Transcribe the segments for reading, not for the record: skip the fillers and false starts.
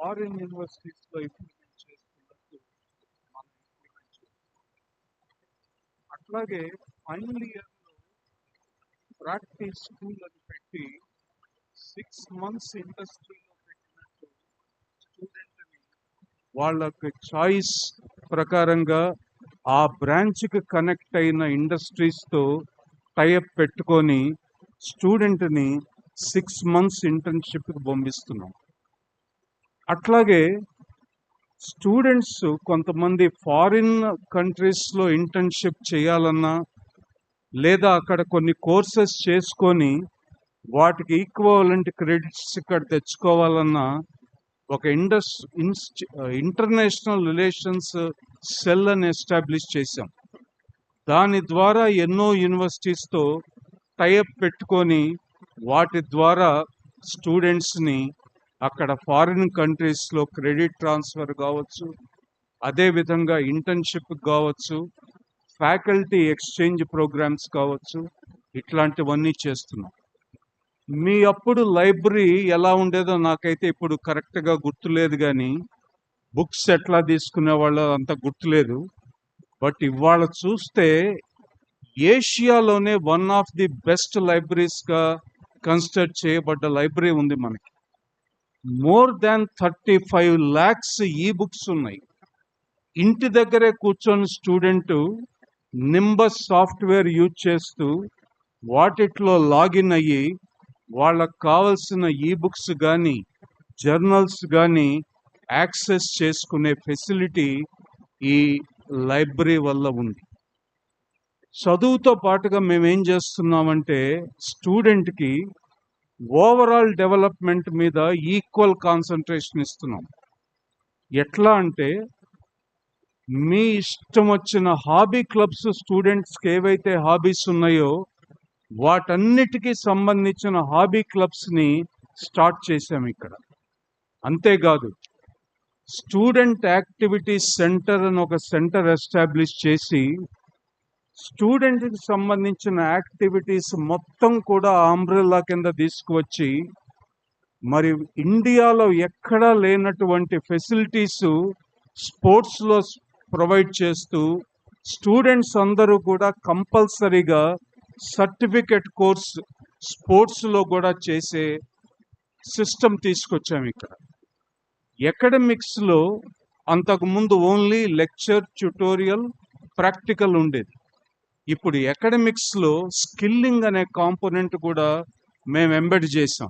Foreign యూనివర్సిటీస్లో implement చేస్తున్నట్టు మనం implement చేస్తాం. అట్లాగే ఫైనల్ ఇయర్లో ప్రాక్టీస్ స్కూల్ అని పెట్టి 6 months ఇండస్ట్రీలో పెట్టినట్టు స్టూడెంట్ని వాళ్ళకి చాయిస్ ప్రకారంగా ఆ బ్రాంచ్కి కనెక్ట్ అయిన ఇండస్ట్రీస్తో టైఅప్ పెట్టుకొని స్టూడెంట్ని 6 months ఇంటర్న్షిప్కి పంపిస్తున్నాం. అట్లాగే స్టూడెంట్స్ కొంతమంది ఫారిన్ కంట్రీస్లో ఇంటర్న్షిప్ చేయాలన్నా లేదా అక్కడ కొన్ని కోర్సెస్ చేసుకొని వాటికి ఈక్వలెంట్ క్రెడిట్స్ ఇక్కడ తెచ్చుకోవాలన్నా ఒక ఇంటర్నేషనల్ రిలేషన్స్ సెల్ అని ఎస్టాబ్లిష్ చేశాం. దాని ద్వారా ఎన్నో యూనివర్సిటీస్తో టైఅప్ పెట్టుకొని వాటి ద్వారా స్టూడెంట్స్ని అక్కడ ఫారిన్ కంట్రీస్లో క్రెడిట్ ట్రాన్స్ఫర్ కావచ్చు, అదేవిధంగా ఇంటర్న్షిప్ కావచ్చు, ఫ్యాకల్టీ ఎక్స్చేంజ్ ప్రోగ్రామ్స్ కావచ్చు, ఇట్లాంటివన్నీ చేస్తున్నాం. మీ అప్పుడు లైబ్రరీ ఎలా ఉండేదో నాకైతే ఇప్పుడు కరెక్ట్గా గుర్తులేదు, కానీ బుక్స్ ఎట్లా తీసుకునేవాళ్ళో అంత గుర్తులేదు. బట్ ఇవాళ చూస్తే ఏషియాలోనే వన్ ఆఫ్ ది బెస్ట్ లైబ్రరీస్గా కన్సిడర్ చేయబడ్డ లైబ్రరీ ఉంది మనకి. మోర్ దాన్ 35 lakhs ఈ బుక్స్ ఉన్నాయి. ఇంటి దగ్గరే కూర్చొని స్టూడెంట్ నింబస్ సాఫ్ట్వేర్ యూజ్ చేస్తూ వాటిట్లో లాగిన్ అయ్యి వాళ్ళకు కావలసిన ఈ బుక్స్ కానీ జర్నల్స్ కానీ యాక్సెస్ చేసుకునే ఫెసిలిటీ ఈ లైబ్రరీ వల్ల ఉంది. చదువుతో పాటుగా మేమేం చేస్తున్నామంటే స్టూడెంట్కి ఓవరాల్ డెవలప్మెంట్ మీద ఈక్వల్ కాన్సన్ట్రేషన్ ఇస్తున్నాం. ఎట్లా అంటే మీ ఇష్టం వచ్చిన హాబీ క్లబ్స్ స్టూడెంట్స్కి ఏవైతే హాబీస్ ఉన్నాయో వాటన్నిటికీ సంబంధించిన హాబీ క్లబ్స్ని స్టార్ట్ చేశాం ఇక్కడ. అంతేకాదు స్టూడెంట్ యాక్టివిటీస్ సెంటర్ అని ఒక సెంటర్ ఎస్టాబ్లిష్ చేసి స్టూడెంట్కి సంబంధించిన యాక్టివిటీస్ మొత్తం కూడా అంబ్రెల్లా కింద తీసుకువచ్చి మరి ఇండియాలో ఎక్కడా లేనటువంటి ఫెసిలిటీస్ స్పోర్ట్స్లో ప్రొవైడ్ చేస్తూ స్టూడెంట్స్ అందరూ కూడా కంపల్సరీగా సర్టిఫికెట్ కోర్స్ స్పోర్ట్స్లో కూడా చేసే సిస్టమ్ తీసుకొచ్చాము ఇక్కడ. ఎకడమిక్స్లో అంతకుముందు ఓన్లీ లెక్చర్, ట్యుటోరియల్, ప్రాక్టికల్ ఉండేది. ఇప్పుడు ఎకడమిక్స్లో స్కిల్లింగ్ అనే కాంపోనెంట్ కూడా మేము ఎంబెడ్ చేసాం.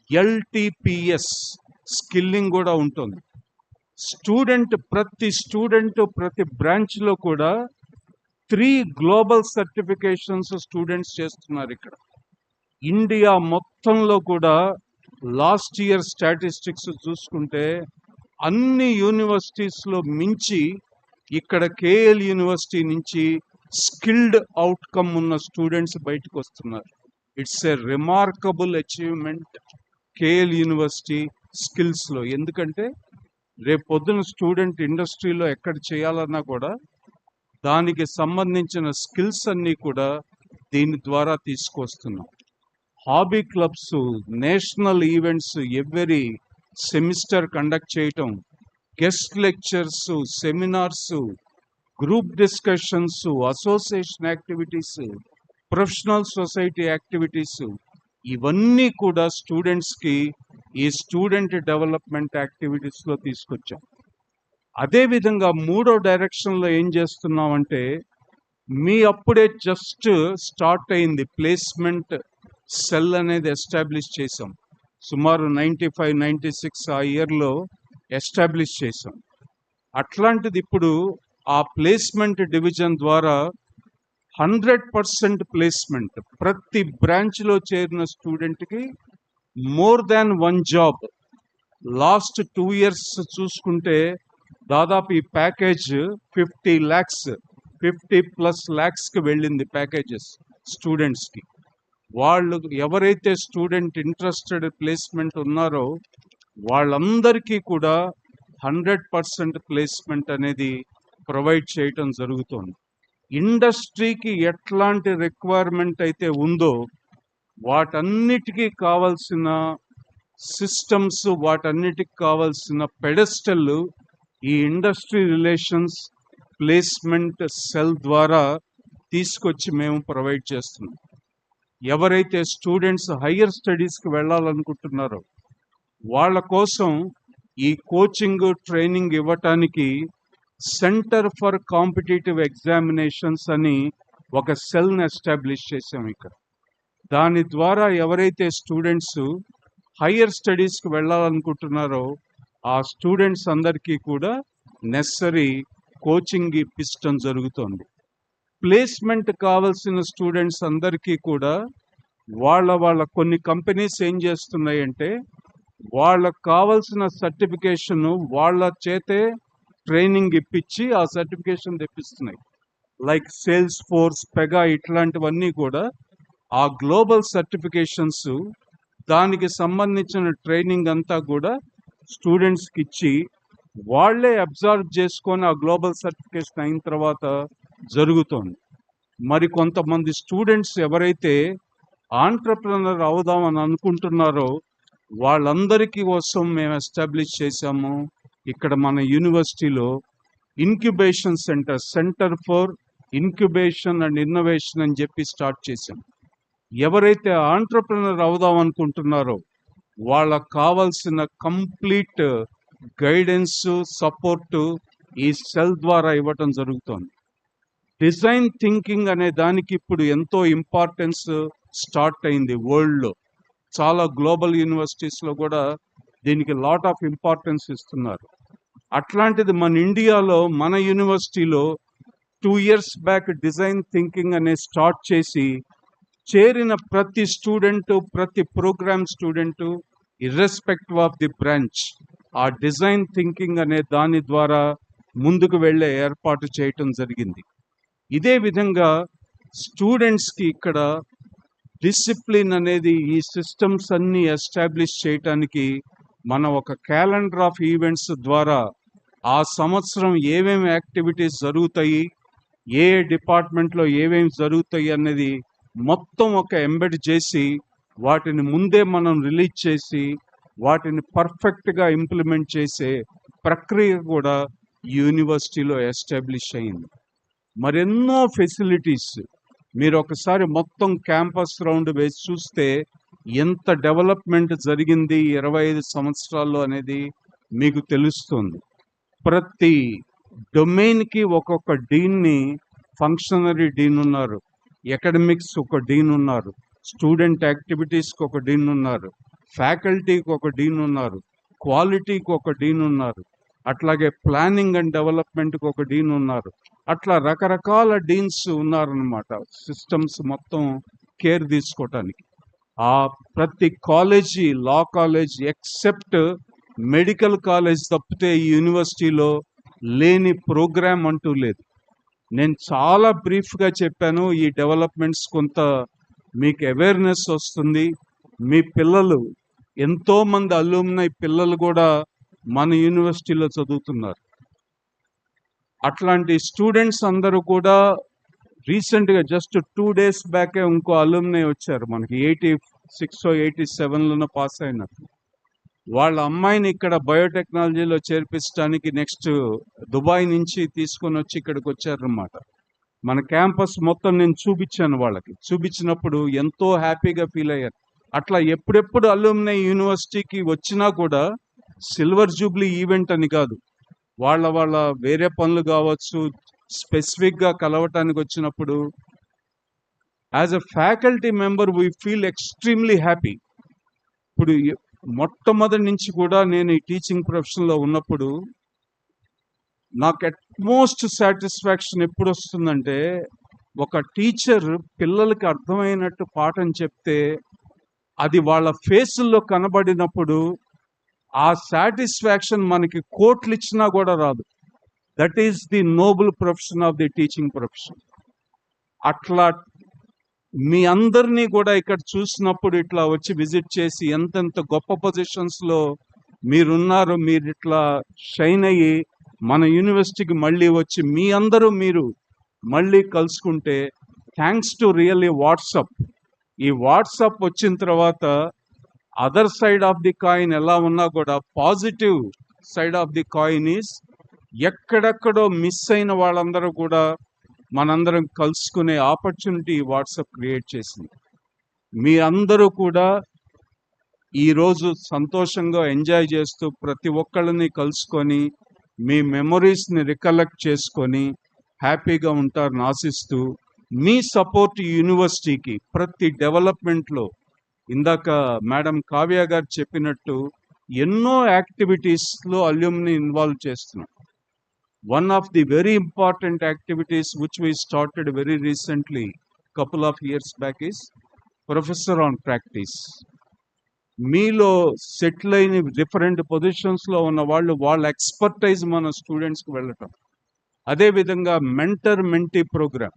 LTPS స్కిల్లింగ్ కూడా ఉంటుంది. ప్రతి బ్రాంచ్లో కూడా 3 గ్లోబల్ సర్టిఫికేషన్స్ స్టూడెంట్స్ చేస్తున్నారు ఇక్కడ. ఇండియా మొత్తంలో కూడా లాస్ట్ ఇయర్ స్టాటిస్టిక్స్ చూసుకుంటే అన్ని యూనివర్సిటీస్లో మించి ఇక్కడ KL యూనివర్సిటీ నుంచి స్కిల్డ్ అవుట్కమ్ ఉన్న స్టూడెంట్స్ బయటకు వస్తున్నారు. It's a remarkable achievement KL university స్కిల్స్లో. ఎందుకంటే రేపు పొద్దున స్టూడెంట్ ఇండస్ట్రీలో ఎక్కడ చేయాలన్నా కూడా దానికి సంబంధించిన స్కిల్స్ అన్నీ కూడా దీని ద్వారా తీసుకొస్తున్నాం. Hobby clubs, national events every semester conduct చేయటం, guest lectures, seminars, group discussions, association activities, professional society activities, ఇవన్నీ కూడా స్టూడెంట్స్కి ఈ స్టూడెంట్ డెవలప్మెంట్ యాక్టివిటీస్లో తీసుకొచ్చాం. అదేవిధంగా మూడో డైరెక్షన్లో ఏం చేస్తున్నామంటే మీ అప్పుడే జస్ట్ స్టార్ట్ అయింది ప్లేస్మెంట్ సెల్ అనేది ఎస్టాబ్లిష్ చేసాం. సుమారు 95-96 ఆ ఇయర్లో ఎస్టాబ్లిష్ చేసాం. అట్లాంటిది ఇప్పుడు ఆ ప్లేస్మెంట్ డివిజన్ ద్వారా 100% ప్లేస్మెంట్. ప్రతి బ్రాంచ్లో చేరిన స్టూడెంట్కి more than 1 job. Last 2 years చూసుకుంటే దాదాపు ఈ ప్యాకేజ్ 50 lakhs 50+ lakhsకి వెళ్ళింది ప్యాకేజెస్ స్టూడెంట్స్కి. వాళ్ళు ఎవరైతే స్టూడెంట్ ఇంట్రెస్టెడ్ ప్లేస్మెంట్ ఉన్నారో వాళ్ళందరికీ కూడా 100% ప్లేస్మెంట్ అనేది ప్రొవైడ్ చేయటం జరుగుతోంది. ఇండస్ట్రీకి ఎట్లాంటి రిక్వైర్మెంట్ అయితే ఉందో వాటన్నిటికీ కావాల్సిన సిస్టమ్స్, వాటన్నిటికి కావాల్సిన పెడెస్టల్ ఈ ఇండస్ట్రీ రిలేషన్స్ ప్లేస్మెంట్ సెల్ ద్వారా తీసుకొచ్చి మేము ప్రొవైడ్ చేస్తున్నాం. ఎవరైతే స్టూడెంట్స్ హయ్యర్ స్టడీస్కి వెళ్ళాలనుకుంటున్నారో వాళ్ళ కోసం ఈ కోచింగ్ ట్రైనింగ్ ఇవ్వటానికి సెంటర్ ఫర్ కాంపిటేటివ్ ఎగ్జామినేషన్స్ అని ఒక సెల్ని ఎస్టాబ్లిష్ చేసాం ఇక్కడ. దాని ద్వారా ఎవరైతే స్టూడెంట్స్ హయ్యర్ స్టడీస్కి వెళ్ళాలనుకుంటున్నారో ఆ స్టూడెంట్స్ అందరికీ కూడా నెసరీ కోచింగ్ ఇప్పించడం జరుగుతుంది. ప్లేస్మెంట్ కావాల్సిన స్టూడెంట్స్ అందరికీ కూడా వాళ్ళ కొన్ని కంపెనీస్ ఏం చేస్తున్నాయంటే వాళ్ళకు కావాల్సిన సర్టిఫికేషన్ వాళ్ళ చేతే ట్రైనింగ్ ఇప్పించి ఆ సర్టిఫికేషన్ తెప్పిస్తున్నాయి. లైక్ సేల్స్ ఫోర్స్, పెగా, ఇట్లాంటివన్నీ కూడా ఆ గ్లోబల్ సర్టిఫికేషన్స్ దానికి సంబంధించిన ట్రైనింగ్ అంతా కూడా స్టూడెంట్స్కి ఇచ్చి వాళ్ళే అబ్జర్వ్ చేసుకొని ఆ గ్లోబల్ సర్టిఫికేషన్ అయిన తర్వాత జరుగుతుంది. మరి కొంతమంది స్టూడెంట్స్ ఎవరైతే ఆంట్రప్రెనర్ అవుదామని అనుకుంటున్నారో వాళ్ళందరికీ కోసం మేము ఎస్టాబ్లిష్ చేశాము ఇక్కడ మన యూనివర్సిటీలో incubation centre for incubation and innovation అని చెప్పి స్టార్ట్ చేశాం. ఎవరైతే ఆంట్రప్రెనర్ అవుదాం అనుకుంటున్నారో వాళ్ళకు కావాల్సిన కంప్లీట్ గైడెన్స్, సపోర్టు ఈ సెల్ ద్వారా ఇవ్వటం జరుగుతుంది. డిజైన్ థింకింగ్ అనే దానికి ఇప్పుడు ఎంతో ఇంపార్టెన్స్ స్టార్ట్ అయింది వరల్డ్లో. చాలా గ్లోబల్ యూనివర్సిటీస్లో కూడా దీనికి లాట్ ఆఫ్ ఇంపార్టెన్స్ ఇస్తున్నారు. అట్లాంటిది మన ఇండియాలో మన యూనివర్సిటీలో 2 years బ్యాక్ డిజైన్ థింకింగ్ అనే స్టార్ట్ చేసి చేరిన ప్రతి స్టూడెంటు, ప్రతి program student irrespective of the branch ఆ డిజైన్ థింకింగ్ అనే దాని ద్వారా ముందుకు వెళ్ళే ఏర్పాటు చేయటం జరిగింది. ఇదే విధంగా స్టూడెంట్స్కి ఇక్కడ డిసిప్లిన్ అనేది ఈ సిస్టమ్స్ అన్నీ ఎస్టాబ్లిష్ చేయటానికి మన ఒక క్యాలెండర్ ఆఫ్ ఈవెంట్స్ ద్వారా ఆ సంవత్సరం ఏమేమి యాక్టివిటీస్ జరుగుతాయి, ఏ డిపార్ట్మెంట్లో ఏమేమి జరుగుతాయి అనేది మొత్తం ఒక ఎంబెడ్ చేసి వాటిని ముందే మనం రిలీజ్ చేసి వాటిని పర్ఫెక్ట్గా ఇంప్లిమెంట్ చేసే ప్రక్రియ కూడా యూనివర్సిటీలో ఎస్టాబ్లిష్ అయింది. మరెన్నో ఫెసిలిటీస్ మీరు ఒకసారి మొత్తం క్యాంపస్ రౌండ్ వేసి చూస్తే ఎంత డెవలప్మెంట్ జరిగింది 25 సంవత్సరాల్లో అనేది మీకు తెలుస్తుంది. ప్రతి డొమైన్కి ఒక్కొక్క డీన్ని, ఫంక్షనరీ డీన్ ఉన్నారు, ఎకడమిక్స్ ఒక డీన్ ఉన్నారు, స్టూడెంట్ యాక్టివిటీస్కి ఒక డీన్ ఉన్నారు, ఫ్యాకల్టీకి ఒక డీన్ ఉన్నారు, క్వాలిటీకి ఒక డీన్ ఉన్నారు, అట్లాగే ప్లానింగ్ అండ్ డెవలప్మెంట్కి ఒక డీన్ ఉన్నారు. అట్లా రకరకాల డీన్స్ ఉన్నారనమాట సిస్టమ్స్ మొత్తం కేర్ తీసుకోవటానికి. ఆ ప్రతి college, law college except medical college తప్పితే ఈ యూనివర్సిటీలో లేని ప్రోగ్రామ్ అంటూ లేదు. నేను చాలా బ్రీఫ్గా చెప్పాను. ఈ డెవలప్మెంట్స్ కొంత మీకు అవేర్నెస్ వస్తుంది. మీ పిల్లలు, ఎంతోమంది అలూమ్నై పిల్లలు కూడా మన యూనివర్సిటీలో చదువుతున్నారు. అట్లాంటి స్టూడెంట్స్ అందరూ కూడా రీసెంట్గా జస్ట్ 2 days బ్యాకే ఇంకో అలూమ్నై వచ్చారు మనకి, 86 87లోనో పాస్ అయినారు. వాళ్ళ అమ్మాయిని ఇక్కడ బయోటెక్నాలజీలో చేర్పించడానికి నెక్స్ట్ దుబాయ్ నుంచి తీసుకొని వచ్చి ఇక్కడికి వచ్చారనమాట. మన క్యాంపస్ మొత్తం నేను చూపించాను వాళ్ళకి. చూపించినప్పుడు ఎంతో హ్యాపీగా ఫీల్ అయ్యారు. అట్లా ఎప్పుడెప్పుడు అలూమ్నై యూనివర్సిటీకి వచ్చినా కూడా సిల్వర్ జూబ్లీ ఈవెంట్ అని కాదు, వాళ్ళ వేరే పనులు కావచ్చు, స్పెసిఫిక్గా కలవటానికి వచ్చినప్పుడు as a faculty member we feel extremely happy. ఇప్పుడు మొట్టమొదటి నుంచి కూడా నేను ఈ టీచింగ్ ప్రొఫెషన్లో ఉన్నప్పుడు నాకు అట్మోస్ట్ సాటిస్ఫాక్షన్ ఎప్పుడు వస్తుందంటే, ఒక టీచర్ పిల్లలకి అర్థమైనట్టు పాఠం చెప్తే అది వాళ్ళ ఫేసుల్లో కనబడినప్పుడు ఆ సాటిస్ఫాక్షన్ మనకి కోట్లు ఇచ్చినా కూడా రాదు. That is the Nobel profession of the teaching profession. అట్లా మీ అందరినీ కూడా ఇక్కడ చూసినప్పుడు ఇట్లా వచ్చి విజిట్ చేసి ఎంతెంత గొప్ప పొజిషన్స్లో మీరున్నారు, మీరు ఇట్లా షైన్ అయ్యి మన యూనివర్సిటీకి మళ్ళీ వచ్చి మీ అందరూ మీరు మళ్ళీ కలుసుకుంటే థ్యాంక్స్ టు రియల్లీ వాట్సాప్. ఈ వాట్సాప్ వచ్చిన తర్వాత other side of the coin ఎలా ఉన్నా కూడా positive side of the coin is ఎక్కడెక్కడో మిస్ అయిన వాళ్ళందరూ కూడా మనందరం కలుసుకునే ఆపర్చునిటీ వాట్సాప్ క్రియేట్ చేసింది. మీ అందరూ కూడా ఈరోజు సంతోషంగా ఎంజాయ్ చేస్తూ ప్రతి ఒక్కళ్ళని కలుసుకొని మీ మెమొరీస్ని రికలెక్ట్ చేసుకొని హ్యాపీగా ఉంటారని ఆశిస్తూ మీ సపోర్ట్ యూనివర్సిటీకి ప్రతి డెవలప్మెంట్లో ఇందాక మేడం కావ్య గారు చెప్పినట్టు ఎన్నో యాక్టివిటీస్లో అల్యూమ్ని ఇన్వాల్వ్ చేస్తున్నాం. One of the very important activities which we started very recently couple of years back is professor on practice. మీలో సెటిల్ అయిన డిఫరెంట్ పొజిషన్స్లో ఉన్న వాళ్ళ ఎక్స్పర్టైజ్ మన స్టూడెంట్స్కి వెళ్ళటం. అదేవిధంగా మెంటర్ మెంటీ ప్రోగ్రామ్.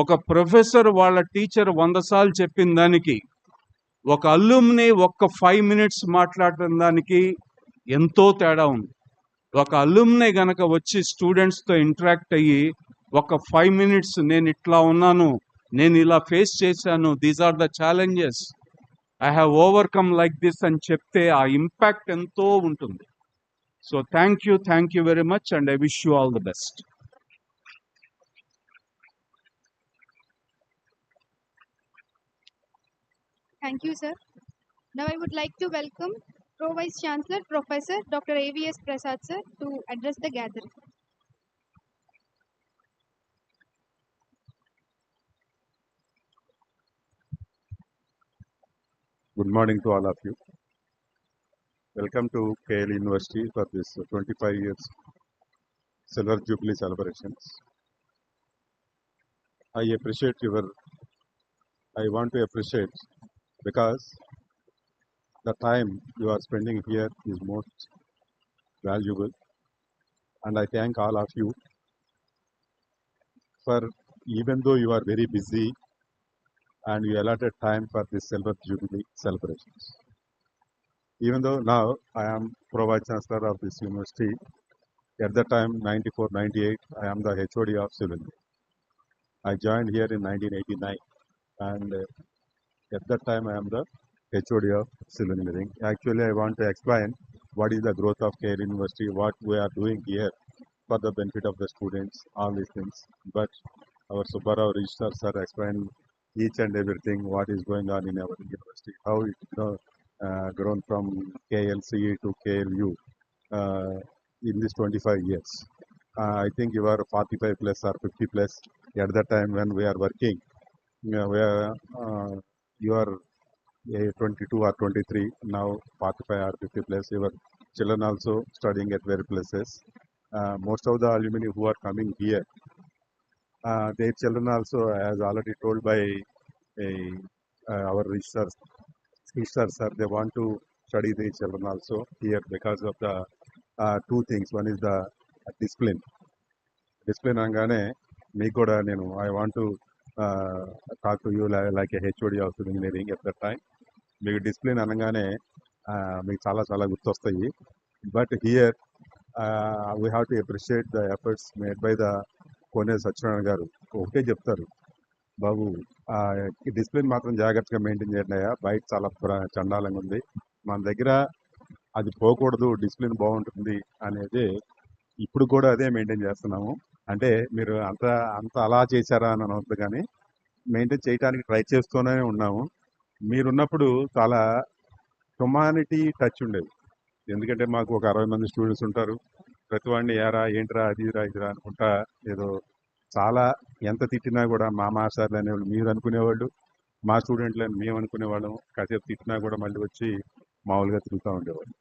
ఒక ప్రొఫెసర్ వాళ్ళ టీచర్ 100 సార్లు చెప్పిన దానికి ఒక అల్యూమ్ని ఒక్క 5 minutes మాట్లాడటం దానికి ఎంతో తేడా ఉంది. ఒక అల్యూమ్ని గనక వచ్చి స్టూడెంట్స్తో ఇంటరాక్ట్ అయ్యి ఒక 5 minutes నేను ఇట్లా ఉన్నాను, నేను ఇలా ఫేస్ చేశాను, these are the challenges, I have overcome like this అని చెప్తే ఆ ఇంపాక్ట్ ఎంతో ఉంటుంది. So thank you very much and I wish you all the best. Thank you, sir. Now I would like to welcome Pro Vice Chancellor Professor Dr. AVS Prasad sir to address the gathering. Good morning to all of you. Welcome to KL University for this 25 years Silver Jubilee celebrations. I want to appreciate because the time you are spending here is most valuable, and I thank all of you for, even though you are very busy and you allotted time for this Silver Jubilee celebrations. Even though now I am Pro Vice Chancellor of this university, at that time 94-98 I am the HOD of Civil Engineering. I joined here in 1989 and at that time I am the HOD of Civil Engineering. Actually I want to explain what is the growth of KL University, what we are doing here for the benefit of the students, all these things. But our Subbarao Registrar sir explained each and everything, what is going on in our university, how it grown from KLCE to KLU in this 25 years. I think you are 45 plus or 50 plus at that time when we are working. You are 22 or 23, now 45 or 50 plus. Your children also studying at various places. Most of the alumni who are coming here, their children also, as already told by our research sir, they want to study their children also here because of the two things. One is the discipline. Discipline angane meeku kuda nenu I want to talk to you like a HOD of engineering at that time. Meeku discipline anangane meeku చాలా గుర్తొస్తాయి. But here we have to appreciate the efforts made by the కోనే Satyanarayana గారు. ఒకటే చెప్తారు, బాబు ఈ discipline మాత్రం జాగ్రత్తగా maintain చేయండి అయ్యా, బయట చాలా చండాలంగా ఉంది, మన దగ్గర అది పోకూడదు, డిసిప్లిన్ బాగుంటుంది అనేది ఇప్పుడు కూడా అదే మెయింటైన్ చేస్తున్నాము. అంటే మీరు అంత అలా చేశారా అని అనవద్దు, కానీ మెయింటైన్ చేయడానికి ట్రై చేస్తూనే ఉన్నాము. మీరున్నప్పుడు చాలా హ్యుమానిటీ టచ్ ఉండేది. ఎందుకంటే మాకు ఒక 60 మంది స్టూడెంట్స్ ఉంటారు. ప్రతి వాడిని ఏంట్రా అదిరా ఇదిరా అనుకుంటా ఏదో చాలా ఎంత తిట్టినా కూడా మా మాస్టర్లు అనేవాళ్ళు మీరు అనుకునేవాళ్ళు, మా స్టూడెంట్లు అని మేము అనుకునేవాళ్ళం. కాసేపు తిట్టినా కూడా మళ్ళీ వచ్చి మామూలుగా తిరుగుతూ ఉండేవాళ్ళు.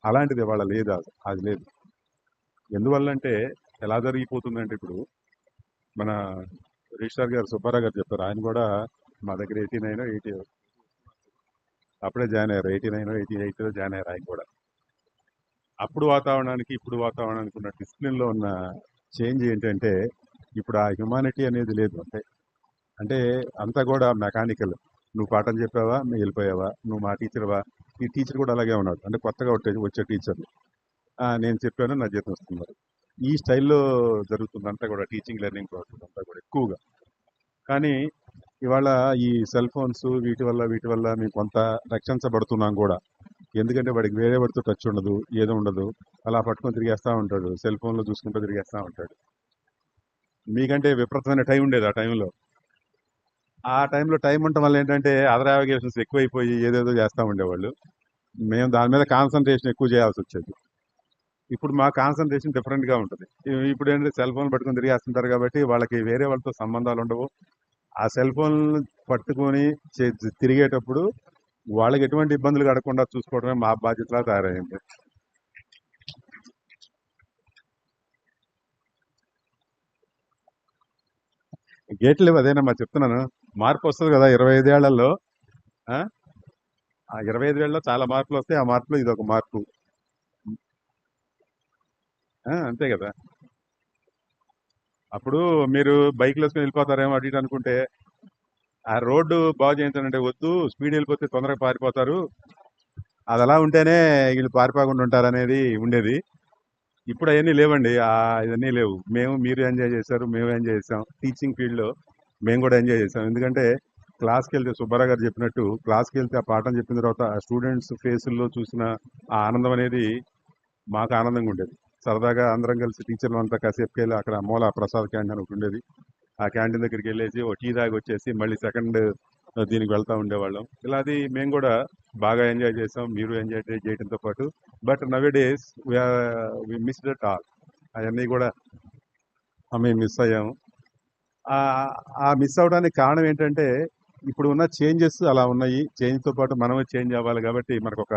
అలాంటిది వాళ్ళ లేదు, అది లేదు. ఎందువల్లంటే ఎలా జరిగిపోతుందంటే ఇప్పుడు మన రిజిస్ట్రార్ గారు సుబ్బారావు గారు చెప్పారు, ఆయన కూడా మా దగ్గర 89-80 అప్పుడే జాయిన్ అయ్యారు, 89-88 జాయిన్ అయ్యారు ఆయన కూడా. అప్పుడు వాతావరణానికి ఇప్పుడు వాతావరణానికి ఉన్న డిసిప్లిన్లో ఉన్న చేంజ్ ఏంటంటే ఇప్పుడు ఆ హ్యుమానిటీ అనేది లేదు. అంటే అంతా కూడా మెకానికల్. నువ్వు పాఠం చెప్పావా, నువ్వు వెళ్ళిపోయావా, నువ్వు మా టీచర్వా. ఈ టీచర్ కూడా అలాగే ఉన్నాడు, అంటే కొత్తగా వచ్చే టీచర్లు నేను చెప్పాను నా జీతం వస్తున్నారు, ఈ స్టైల్లో జరుగుతుంది అంతా కూడా టీచింగ్ లెర్నింగ్ ప్రాసెస్ అంతా కూడా ఎక్కువగా. కానీ ఇవాళ ఈ సెల్ ఫోన్స్ వీటి వల్ల మేము కొంత రక్షించబడుతున్నాం కూడా. ఎందుకంటే వాడికి వేరే వాడితో టచ్ ఉండదు, ఏదో ఉండదు. అలా పట్టుకొని తిరిగేస్తా ఉంటాడు. సెల్ ఫోన్‌లో చూసుకుంటూ తిరిగేస్తా ఉంటాడు. మీకంటే విపరీతమైన టైం ఉండేది ఆ టైంలో. ఆ టైంలో టైం ఉండటం వల్ల ఏంటంటే అదర్ యావిగేషన్స్ ఎక్కువైపోయి ఏదేదో చేస్తా ఉండేవాళ్ళు. మేము దాని మీద కాన్సంట్రేషన్ ఎక్కువ చేయాల్సొచ్చేది. ఇప్పుడు మా కాన్సంట్రేషన్ డిఫరెంట్‌గా ఉంటది. ఇప్పుడేంటంటే సెల్ ఫోన్ పట్టుకొని తిరిగేస్తుంటారు కాబట్టి వాళ్ళకి వేరే వాళ్ళతో సంబంధాలుండవు. ఆ సెల్ ఫోన్ పట్టుకొని చే తిరిగేటప్పుడు వాళ్ళకి ఎటువంటి ఇబ్బందులు కలగకుండా చూసుకోవడమే మా బాధ్యతలా తయారైంది. గేట్లు లేవు అదేనమ్మా చెప్తున్నాను. మార్పొస్తది గదా! 25 ఏళ్లలో. ఆ! ఆ 25 ఏళ్లలో చాలా మార్పులొస్తాయి. ఆ మార్పులో ఇదొక మార్పు. అంతే గదా! అప్పుడు మీరు బైక్‌లేసుకొని వెళ్ళిపోతారేమో అటు ఇటు అనుకుంటే, ఆ రోడ్డు బాగు చేయించాలంటే వద్దు స్పీడ్ వెళ్ళిపోతే తొందరగా పారిపోతారు. అదలా ఉంటేనే ఈళ్ళు పారిపోకుండా ఉంటారనేది ఉండేది. ఇప్పుడు అయన్నీ లేవండి. ఇవన్నీ లేవు. మీరు ఎంజాయ్ చేశారు. మేము ఎంజాయ్ చేసాం. టీచింగ్ ఫీల్డ్‌లో మేము కూడా ఎంజాయ్ చేసాం. ఎందుకంటే క్లాస్‌కెళ్తే సుబ్బారావు గారు చెప్పినట్టు క్లాస్‌కెళ్తే ఆ పాఠం చెప్పిన తర్వాత ఆ స్టూడెంట్స్ ఫేసుల్లో చూసిన ఆ ఆనందం అనేది మాకు ఆనందంగా ఉండేది. సరదాగా అందరం కలిసి టీచర్లంతా కాసేపుకెళ్ళి అక్కడ మూల ప్రసాద్ క్యాంటీన్ అని ఒకటి ఉండేది. ఆ క్యాంటీన్ దగ్గరికి వెళ్ళేసి ఓ టీ తాగి వచ్చేసి మళ్ళీ సెకండ్ దీనికి వెళ్తా ఉండేవాళ్ళం. ఇలా అది మేము కూడా బాగా ఎంజాయ్ చేసాం. మీరు ఎంజాయ్ చేయడంతో పాటు. But nowadays we missed it all. అవన్నీ కూడా మేము మిస్ అయ్యాము. ఆహ్, ఆ మిస్ అవ్వడానికి కారణం ఏంటంటే, ఇప్పుడు ఉన్న చేంజెస్ అలా ఉన్నాయి. చేంజ్‌తో పాటు మనమే చేంజ్ అవ్వాలి కాబట్టి మనకొక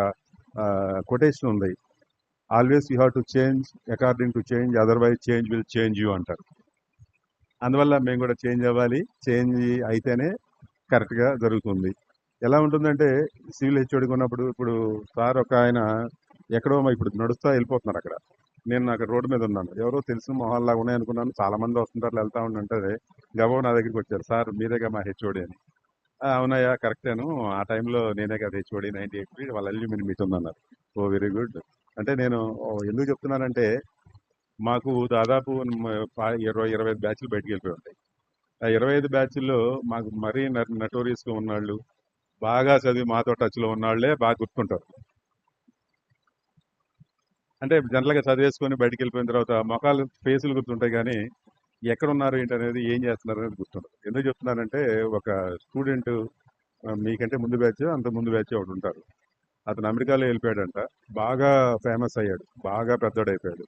కొటేషన్ ఉంది. Always you have to change according to change otherwise change will change you అంటారు. అందువల్ల మేము కూడా చేంజ్ అవ్వాలి. చేంజ్ అయితేనే కరెక్ట్‌గా జరుగుతుంది. ఎలా ఉంటుందంటే సివిల్ హెచ్ఓడిగా ఉన్నప్పుడు ఇప్పుడు సార్ ఒకాయన ఎక్కడో ఇప్పుడు నడుస్తా వెళ్ళిపోతున్నారక్కడ. నేను అక్కడ రోడ్డు మీద ఉన్నాను. ఎవరో తెలిసిన మొహాల్లాగా ఉన్నాయనుకున్నాను. చాలా మంది వస్తుంటారు వెళ్తా ఉండంటే గబగబా నా దగ్గరికి వచ్చారు. సార్ మీరేగా మా హెచ్ఓడి అని. అవునయ్యా కరెక్టేను. ఆ టైంలో నేనే కదా హెచ్ఓడి 98 వాళ్ళ అల్యూమిని మీట్ ఉందన్నారు. ఓహ్! Very good. అంటే నేను ఎందుకు చెప్తున్నానంటే మాకు దాదాపు 25 బ్యాచ్‌లు బయటికెళ్ళిపోయి ఉంటాయి. ఆ 25 బ్యాచ్‌ల్లో మాకు మరీ నటోరియస్‌గా ఉన్నాళ్ళు, బాగా చదివి మాతో టచ్‌లో ఉన్నాళ్ళే బాగా గుర్తుంటారు. అంటే జనరల్‌గా చదివేసుకొని బయటికెళ్ళిపోయిన తర్వాత మొఖాలు, ఫేసులు గుర్తుంటాయి గానీ, ఎక్కడున్నారు ఏంటనేది, ఏం చేస్తున్నారనేది గుర్తుండదు. ఎందుకు చెప్తున్నానంటే, ఒక స్టూడెంటు మీకంటే ముందు బ్యాచ్, అంతకు ముందు బ్యాచ్ ఒకడుంటారు. అతను అమెరికాలో వెళ్ళిపోయాడంట. బాగా ఫేమస్ అయ్యాడు. బాగా పెద్దోడయిపోయాడు.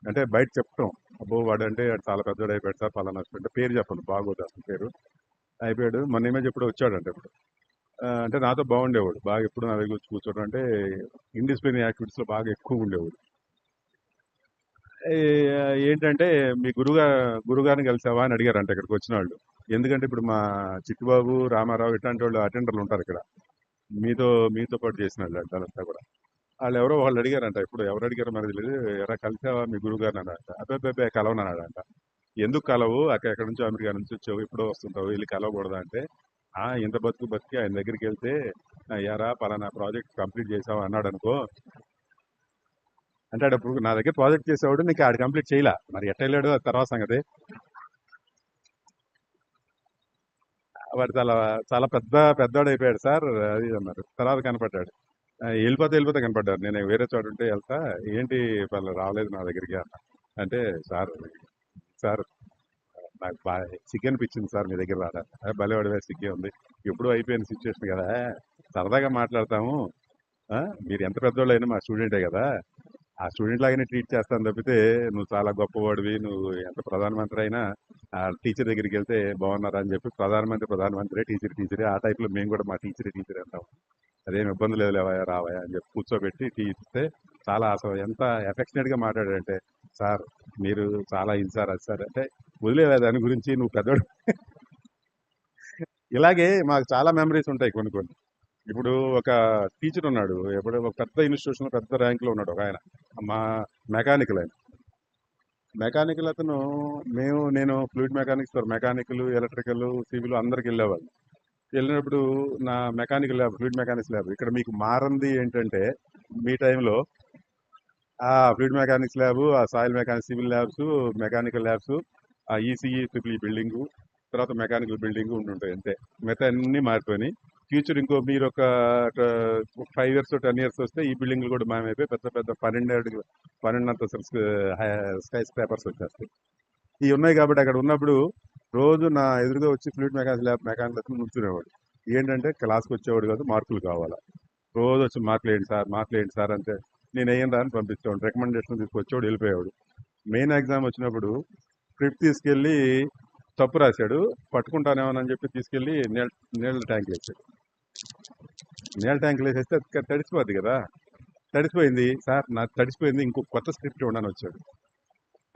అంటే బయట చెప్పటం. అబ్బో! వాడంటే ఆడు చాలా పెద్దోడయిపోయాడు సార్ పలానా అంటే పేరు చెప్పను. బాగోదు అతని పేరు. అయిపోయాడు. మొన్న ఈ మధ్య ఎప్పుడో వచ్చాడంట ఇప్పుడు. అంటే నాతో బాగుండేవాడు. బాగా ఎప్పుడు నా దగ్గర వచ్చి కూర్చోవడం అంటే ఇండిసిప్లినరీ యాక్టివిటీస్‌లో బాగా ఎక్కువుండేవాడు. ఏ ఏంటంటే మీ గురుగారిని కలిసావా అని అడిగారంట ఇక్కడికొచ్చినోళ్ళు. ఎందుకంటే ఇప్పుడు మా చిట్టిబాబు, రామారావు ఇట్లాంటోళ్ళు అటెండర్లు ఉంటారు ఇక్కడ. మీతో మీతో పాటు చేసినోళ్ళు అంతా కూడా. ఆళ్ళెవరో వాళ్ళు అడిగారంట. ఎప్పుడు ఎవరు అడిగారో మనకు తెలీదు. "ఎరా కలిసావా మీ గురువుగారిని" అన్నారంట. అబ్బబ్బబ్బే! కలవనన్నాడంట. ఎందుకు కలవు? ఎక్కడి నుంచో అమెరికా నుంచి వచ్చావు. ఎప్పుడో వస్తుంటావు. ఎళ్లి కలవకూడదా అంటే, ఇంత బతికి ఆయన దగ్గరికెళ్తే "ఏరా పలానా ప్రాజెక్ట్ కంప్లీట్ చేసావా" అన్నాడనుకో, అంటే ఆడప్పుడు నా దగ్గర ప్రాజెక్ట్ చేసేవాడు. నీకు ఆడు కంప్లీట్ చేయలా. మరి ఎట్టెళ్ళాడో అది తర్వాత సంగతి. వాడు చాలా చాలా పెద్దోడయిపోయాడు సార్ అది ఇది అన్నారు. తర్వాత కనపడ్డాడు. ఎళ్ళిపోతే కనపడ్డారు. నేను వేరే చోటుంటే ఎళ్తా. ఏంటి వాళ్ళు రాలేదు నా దగ్గరికి అన్నా. అంటే సార్ సార్ నాకు సిగ్గనిపించింది సార్ మీ దగ్గర రావడానికి. భలేవాడివే సిగ్గే ఉంది. ఎప్పుడో అయిపోయిన సిచ్యువేషన్ కదా! సరదాగా మాట్లాడతాము. ఆ! మీరు ఎంత పెద్దోళ్ళైనా మా స్టూడెంటే కదా! ఆ స్టూడెంట్ లాగానే ట్రీట్ చేస్తాను తప్పితే, నువ్వు చాలా గొప్పవాడివి. నువ్వు ఎంత ప్రధానమంత్రి అయినా టీచర్ దగ్గరికెళ్తే బాగున్నారా అని చెప్పి ప్రధానమంత్రే, టీచరే. ఆ టైప్‌లో మేము కూడా మా టీచరే అంటాం. అదేం ఇబ్బంది లేదు లేవయ్యా, రావయ్యా అని చెప్పి కూర్చోబెట్టి టీ ఇస్తే చాలా అసలు ఎంత ఎఫెక్షనేట్‌గా మాట్లాడాడంటే, సార్ మీరు చాలా ఇది సార్, అది సార్ అంటే వదిలేవయ్యా దాని గురించి నువ్వు పెద్దోడు. ఇలాగే మాకు చాలా మెమరీస్ ఉంటాయి కొన్ని కొన్ని. ఇప్పుడు ఒక టీచర్ ఉన్నాడు. ఎప్పుడో ఒక పెద్ద ఇన్‌స్టిట్యూషన్‌లో పెద్ద ర్యాంక్‌లో ఉన్నాడు ఒకాయన. మా మెకానికల్ ఆయన. మెకానికల్ అతను నేను fluid mechanics for mechanical, electrical, civil అందరికెళ్ళేవాళ్ళం. వెళ్ళినప్పుడు నా mechanical lab, fluid mechanics lab. ఇక్కడ మీకు మారంది ఏంటంటే, మీ టైంలో ఫ్లూయిడ్ మెకానిక్స్ ల్యాబ్, ఆ soil mechanics, civil labs, mechanical labs, ఆ ఈసీఈ, ట్రిపుల్ ఈ బిల్డింగు, తర్వాత మెకానికల్ బిల్డింగ్ ఉండుంటాయి అంతే. మిగతా అన్నీ మారిపోయినాయి. ఫ్యూచర్ ఇంకో మీరు ఒక 5 ఇయర్స్ 10 ఇయర్స్ వస్తే ఈ బిల్డింగ్లు కూడా మాయమైపోయి పెద్ద పెద్ద 12 అంతస్తుల స్కై స్క్రాపర్స్ వచ్చేస్తాయి. ఇవి ఉన్నాయి కాబట్టి అక్కడ ఉన్నప్పుడు రోజు నా ఎదురుగా వచ్చి ఫ్లూయిడ్ మెకానిక్ నుంచునేవాడు. ఏంటంటే క్లాస్కి వచ్చేవాడు కాదు, మార్కులు కావాలా. రోజు వచ్చి మార్కులు ఏంటి సార్ అంటే నేను ఏం రాని పంపించేవాడు. రికమెండేషన్ తీసుకొచ్చేవాడు, వెళ్ళిపోయేవాడు. మెయిన్ ఎగ్జామ్ వచ్చినప్పుడు స్క్రిప్ట్ తీసుకెళ్ళి తప్పు రాశాడు, పట్టుకుంటానేమోనని చెప్పి తీసుకెళ్ళి నీళ్ళ ట్యాంకులు వేసాడు. నీళ్ళ ట్యాంకులు వేసేస్తే అది తడిసిపోద్ది కదా. తడిసిపోయింది సార్, నాకు తడిసిపోయింది, ఇంకో కొత్త స్క్రిప్ట్ ఇవ్వడానికి వచ్చాడు.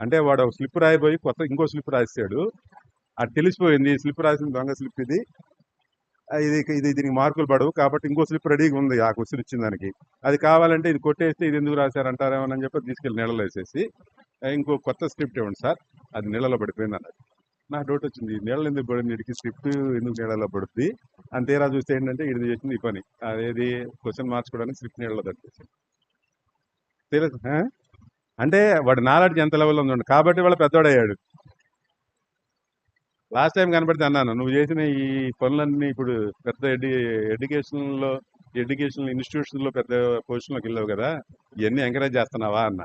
అంటే వాడు ఒక స్లిప్ రాయిపోయి ఇంకో స్లిప్ రాసాడు. అది తెలిసిపోయింది, స్లిప్ రాసిన దొంగ స్లిప్ ఇది, ఇది దీనికి మార్కులు పడవు కాబట్టి ఇంకో స్లిప్ రెడీగా ఉంది ఆ క్వశ్చన్ ఇచ్చిన దానికి. అది కావాలంటే ఇది కొట్టేస్తే ఇది ఎందుకు రాశారంటారేమోనని చెప్పి తీసుకెళ్ళి నీళ్ళలో వేసేసి ఇంకో కొత్త స్క్రిప్ట్ ఇవ్వండి సార్, అది నీళ్ళలో పడిపోయింది అన్నది. నాకు డౌట్ వచ్చింది, నీళ్ళలో ఎందుకు పడింది, వీడికి స్క్రిప్ట్ ఎందుకు నీళ్ళలో పడుతుంది అని తీరా చూస్తే ఏంటంటే ఇది చేసింది ఈ పని, అదేది క్వశ్చన్ మార్చుకోవడానికి స్క్రిప్ట్ నీళ్ళలో తట్టేసి తెలుసు. అంటే వాడు నాలెడ్జ్ ఎంత లెవెల్లో ఉందండి కాబట్టి వాడు పెద్దవాడయ్యాడు. లాస్ట్ టైం కనబడితే అన్నాను, నువ్వు చేసిన ఈ పనులన్నీ ఇప్పుడు పెద్ద ఎడ్యుకేషనల్ ఇన్స్టిట్యూషన్లో పెద్ద పొజిషన్లోకి వెళ్ళావు కదా, ఇవన్నీ ఎంకరేజ్ చేస్తున్నావా అన్న.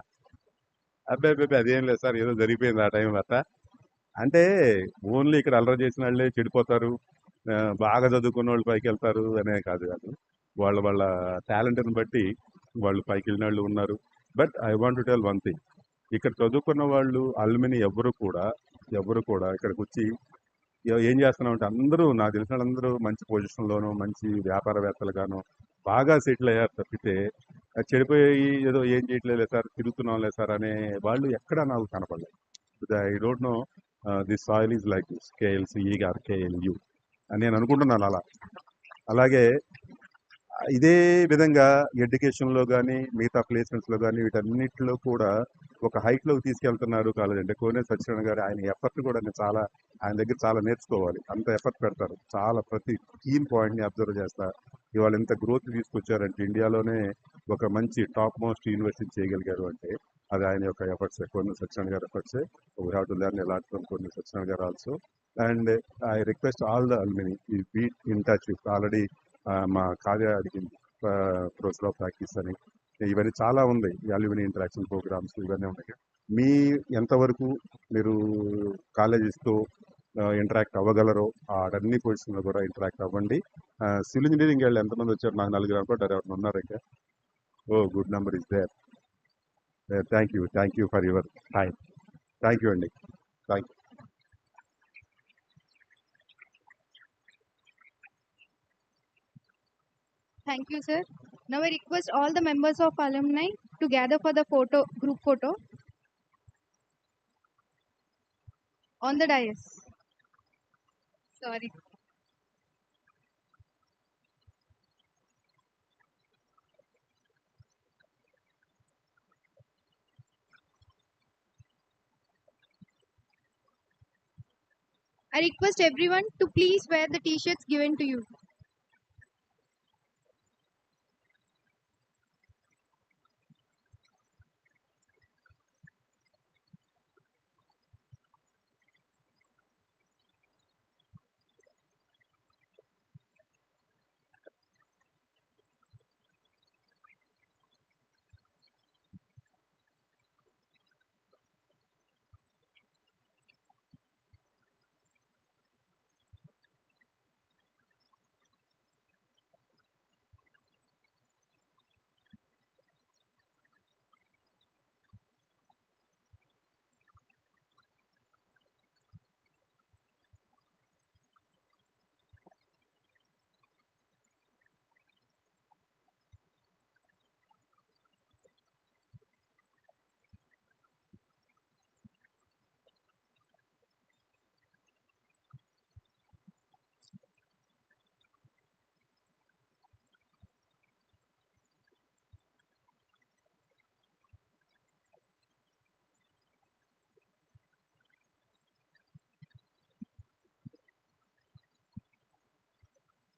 అబ్బాయి అదేం లేదు సార్, ఏదో జరిగిపోయింది ఆ టైం అట్లా. అంటే ఓన్లీ ఇక్కడ అల్లరి చేసిన వాళ్ళే చెడిపోతారు, బాగా చదువుకున్న వాళ్ళు పైకి వెళ్తారు అనే కాదు. వాళ్ళ టాలెంట్ని బట్టి వాళ్ళు పైకి వెళ్ళిన వాళ్ళు ఉన్నారు. But I want to tell one thing, ఇక్కడ చదువుకున్న వాళ్ళు అల్యూమిని ఎవరు కూడా ఇక్కడికి వచ్చి ఏం చేస్తున్నామంటే అందరూ నాకు తెలిసిన వాళ్ళందరూ మంచి పొజిషన్లోనూ మంచి వ్యాపారవేత్తలుగాను బాగా సెటిల్ అయ్యారు తప్పితే చెడిపోయి ఏదో ఏం చేయట్లేదు సార్, తిరుగుతున్నాం లేదు సార్ అనే వాళ్ళు ఎక్కడా నాకు కనపడలేదు. I don't know this soil is like this, KLCE అని నేను అనుకుంటున్నాను. అలాగే ఇదే విధంగా ఎడ్యుకేషన్లో కానీ మిగతా ప్లేస్మెంట్స్లో కానీ వీటన్నిటిలో కూడా ఒక హైట్లోకి తీసుకెళ్తున్నారు కాలేజ్ అంటే కోనేరు సత్యనారాయణ గారు. ఆయన ఎఫర్ట్ కూడా నేను ఆయన దగ్గర చాలా నేర్చుకోవాలి. అంత ఎఫర్ట్ పెడతారు, చాలా ప్రతి కీన్ పాయింట్ని అబ్జర్వ్ చేస్తా. ఇవాళ ఎంత గ్రోత్ తీసుకొచ్చారంటే ఇండియాలోనే ఒక మంచి టాప్ మోస్ట్ యూనివర్సిటీ చేయగలిగారు అంటే అది ఆయన యొక్క ఎఫర్ట్స్, కోనేరు సత్యనారాయణ గారి efforts. We have to learn a lot from Koneru Satyanarayana గారు also. And I request all the alumni be in touch with already మా కావ్య అడిగింది ప్రోస్లో ప్రాక్టీస్ అని, ఇవన్నీ చాలా ఉంది. ఈ అల్యూమిని ఇంటరాక్షన్ ప్రోగ్రామ్స్ ఇవన్నీ ఉన్నాయి. మీ ఎంతవరకు మీరు కాలేజెస్తో ఇంటరాక్ట్ అవ్వగలరో అన్ని పొజిషన్లో కూడా ఇంటరాక్ట్ అవ్వండి. సివిల్ ఇంజనీరింగ్ వాళ్ళు ఎంతమంది వచ్చారు, నాకు 4 అనుకుంటారు, ఎవరైనా ఉన్నారు ఇంకా? Oh good number is there. Thank you for your time. Thank you అండి. Thank you. Thank you, sir. Now I request all the members of alumni to gather for the group photo on the dais. Sorry. I request everyone to please wear the t-shirts given to you.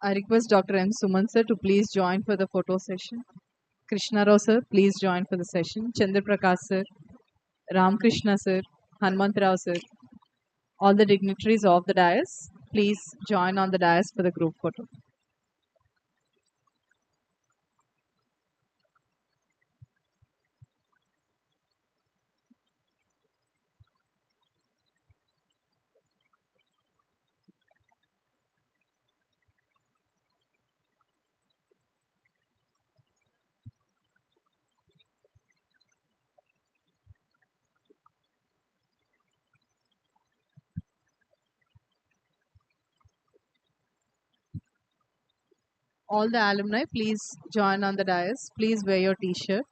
I request Dr. M. Suman sir to please join for the photo session. Krishna Rao sir, please join for the session. Chandra Prakash sir, Ram Krishna sir, Hanmant Rao sir. All the dignitaries of the dais, please join on the dais for the group photo. All the alumni, please join on the dais. Please wear your t-shirt.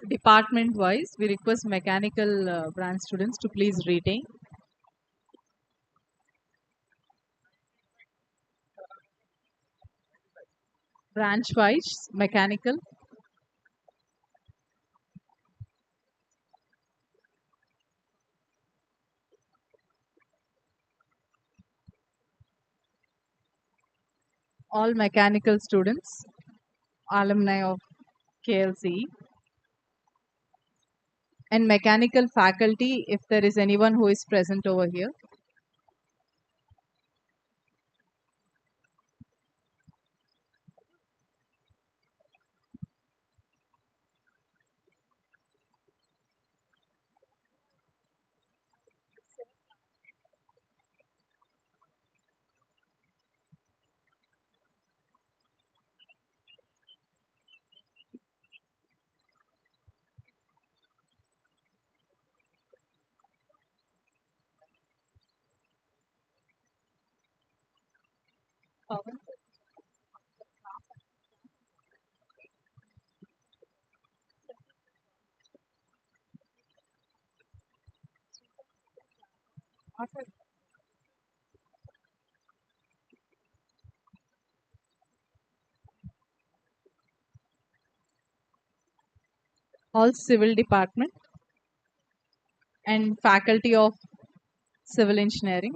department wise, we request mechanical branch students to please retain. Branch wise, mechanical. All mechanical students, alumni of KLC, and mechanical faculty, if there is anyone who is present over here. All civil department and faculty of civil engineering.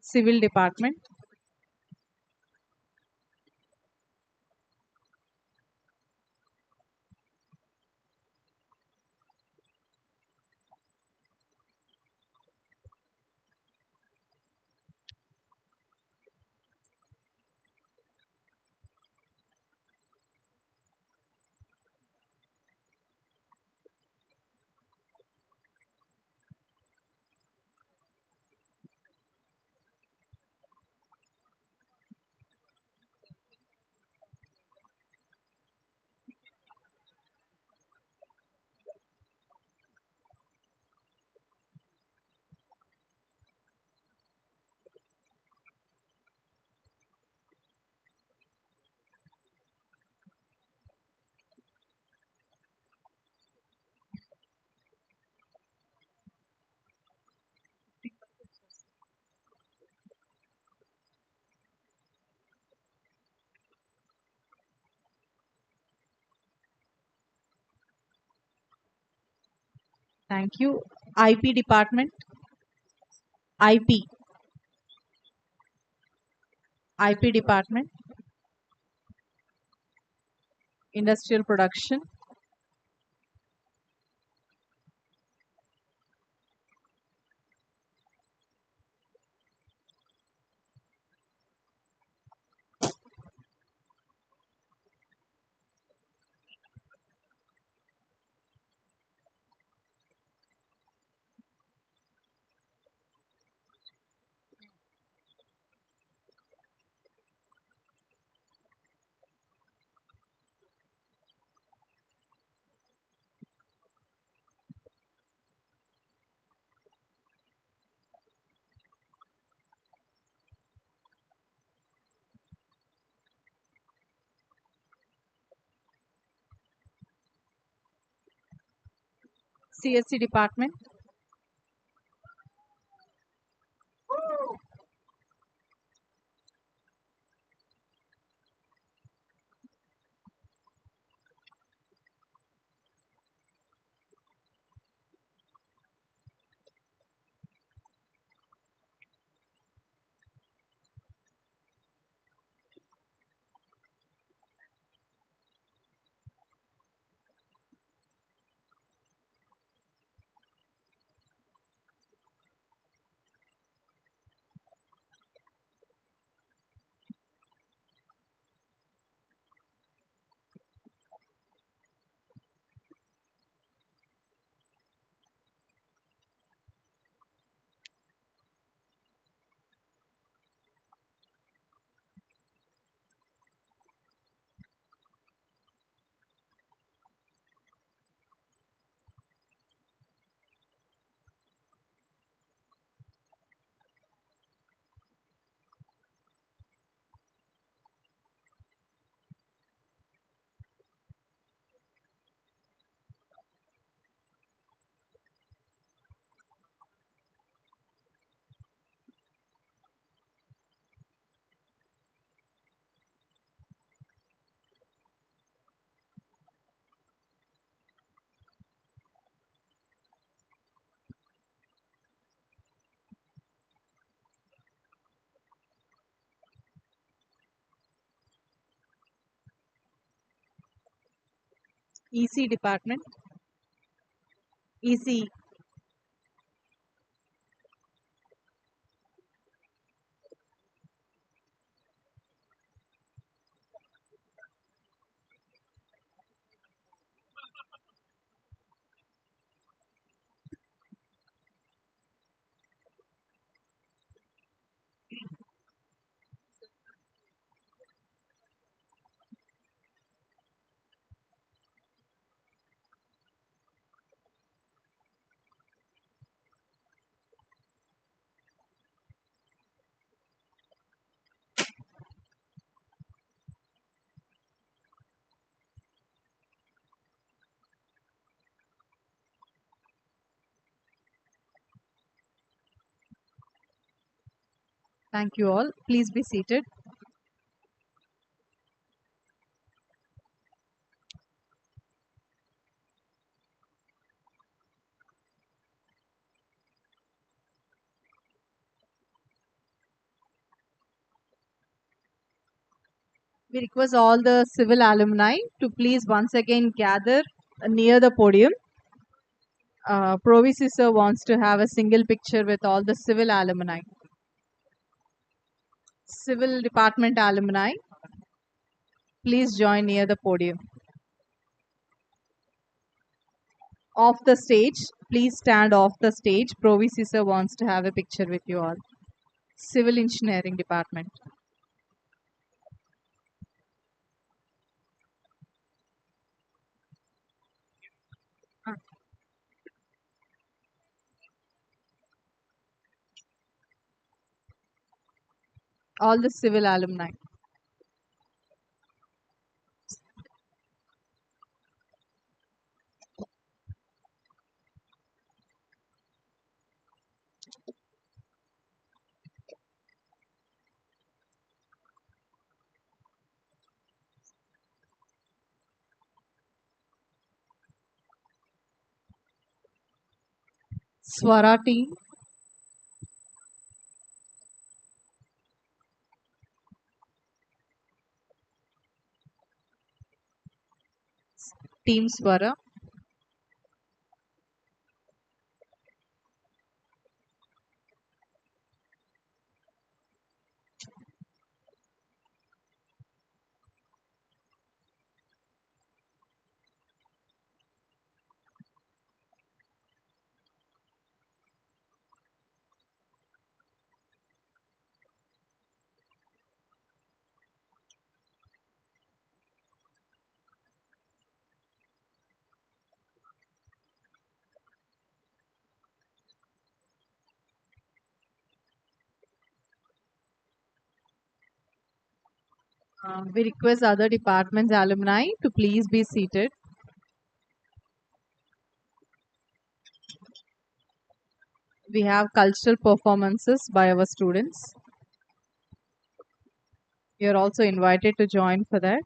Civil department. Thank you. IP department. IP. IP department. Industrial production. CSC department. EC department, EC. Thank you all. Please be seated. We request all the civil alumni to please once again gather near the podium. Provisor sir wants to have a single picture with all the civil alumni. Civil department alumni, please join near the podium. Off the stage, please stand off the stage. Provisor sir wants to have a picture with you all. Civil engineering department. All the civil alumni. Swara team. Team Swara. We request other departments alumni to please be seated. We have cultural performances by our students. You are also invited to join for that.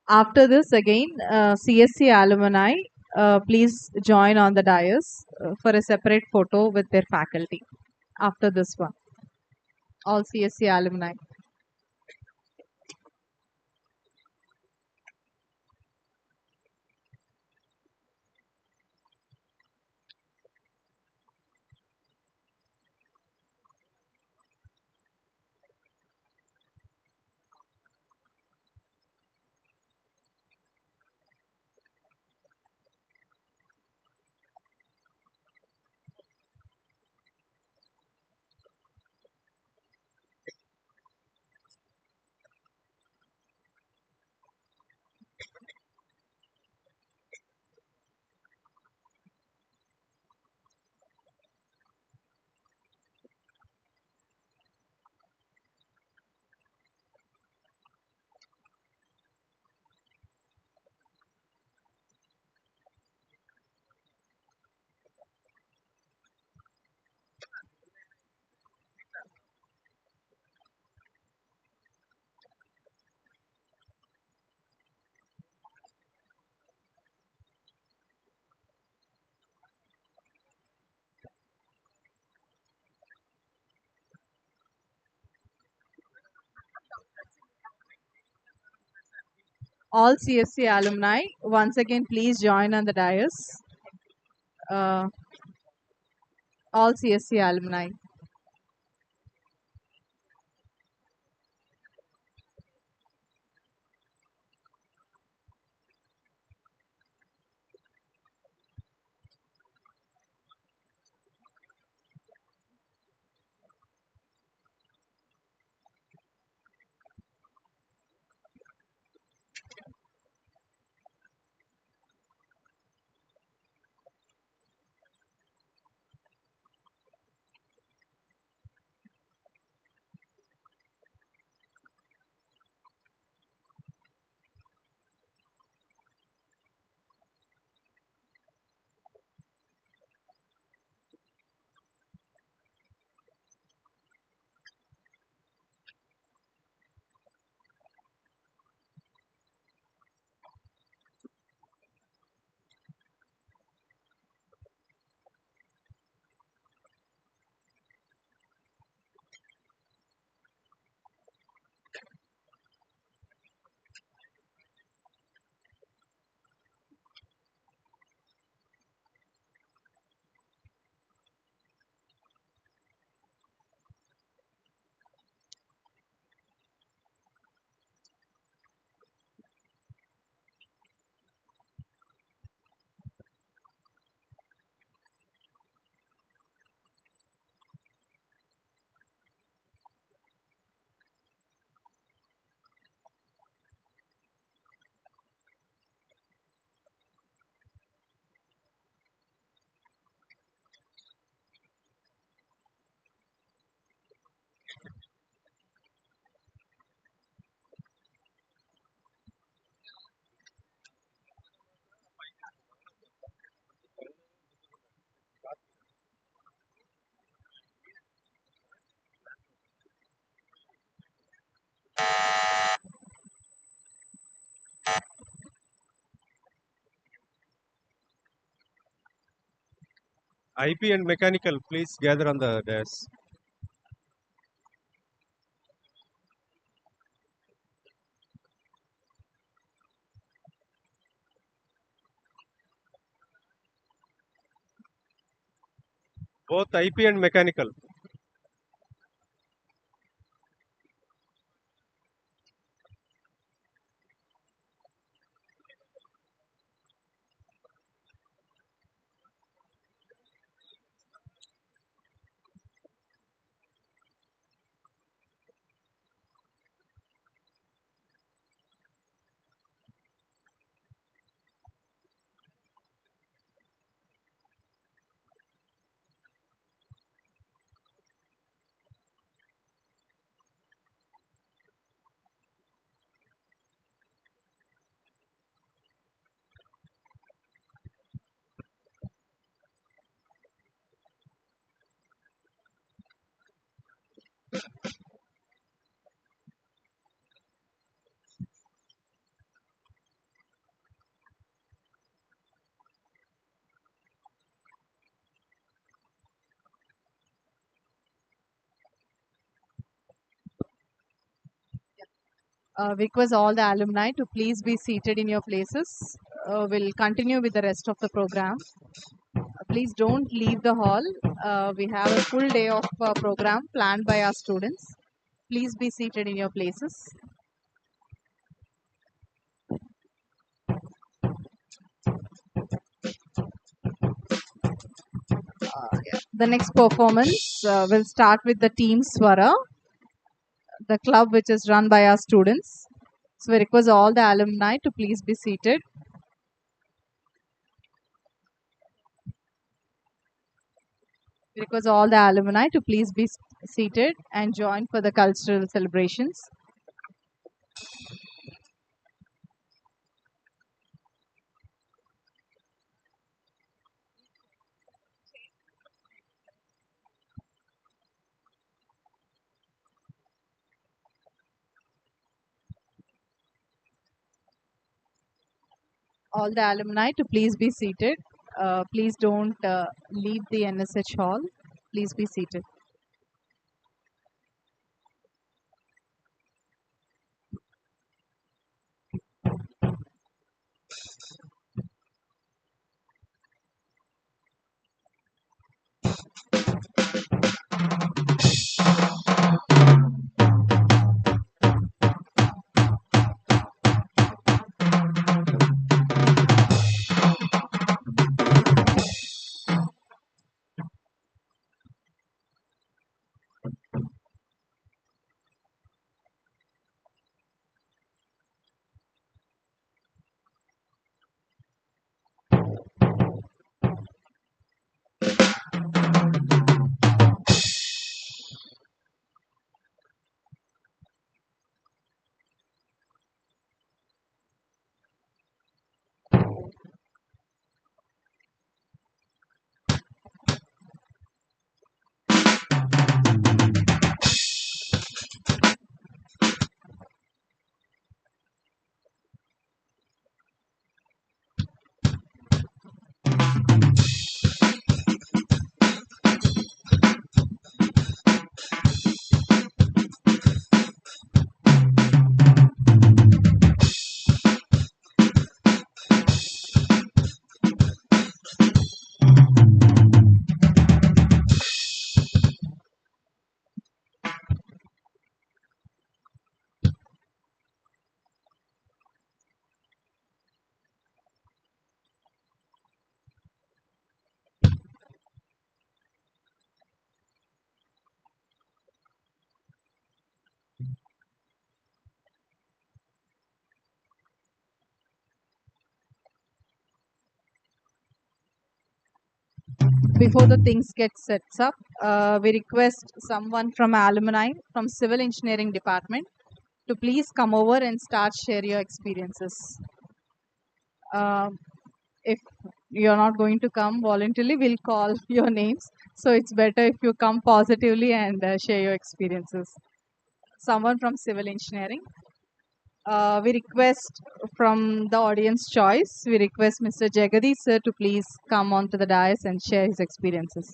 After this, again, CSC alumni, please join on the dais for a separate photo with their faculty. After this one, all CSC alumni. All CSC alumni, once again, please join on the dais. Uh, all CSC alumni. IP and mechanical, please gather on the desk. Both IP and mechanical. Request all the alumni to please be seated in your places. We'll continue with the rest of the program. Please don't leave the hall. We have a full day of program planned by our students. Please be seated in your places. The next performance will start with the team Swara, the club which is run by our students. So we request all the alumni to please be seated. We request all the alumni to please be seated and join for the cultural celebrations. All the alumni to please be seated. Please don't leave the NSH hall. Please be seated. Before the things get set up, we request someone from Alumni from Civil Engineering Department to please come over and start share your experiences. If you're not going to come voluntarily, we'll call your names. So it's better if you come positively and share your experiences. Someone from Civil Engineering. We request from the audience choice, we request Mr. Jagadish sir to please come onto the dais and share his experiences.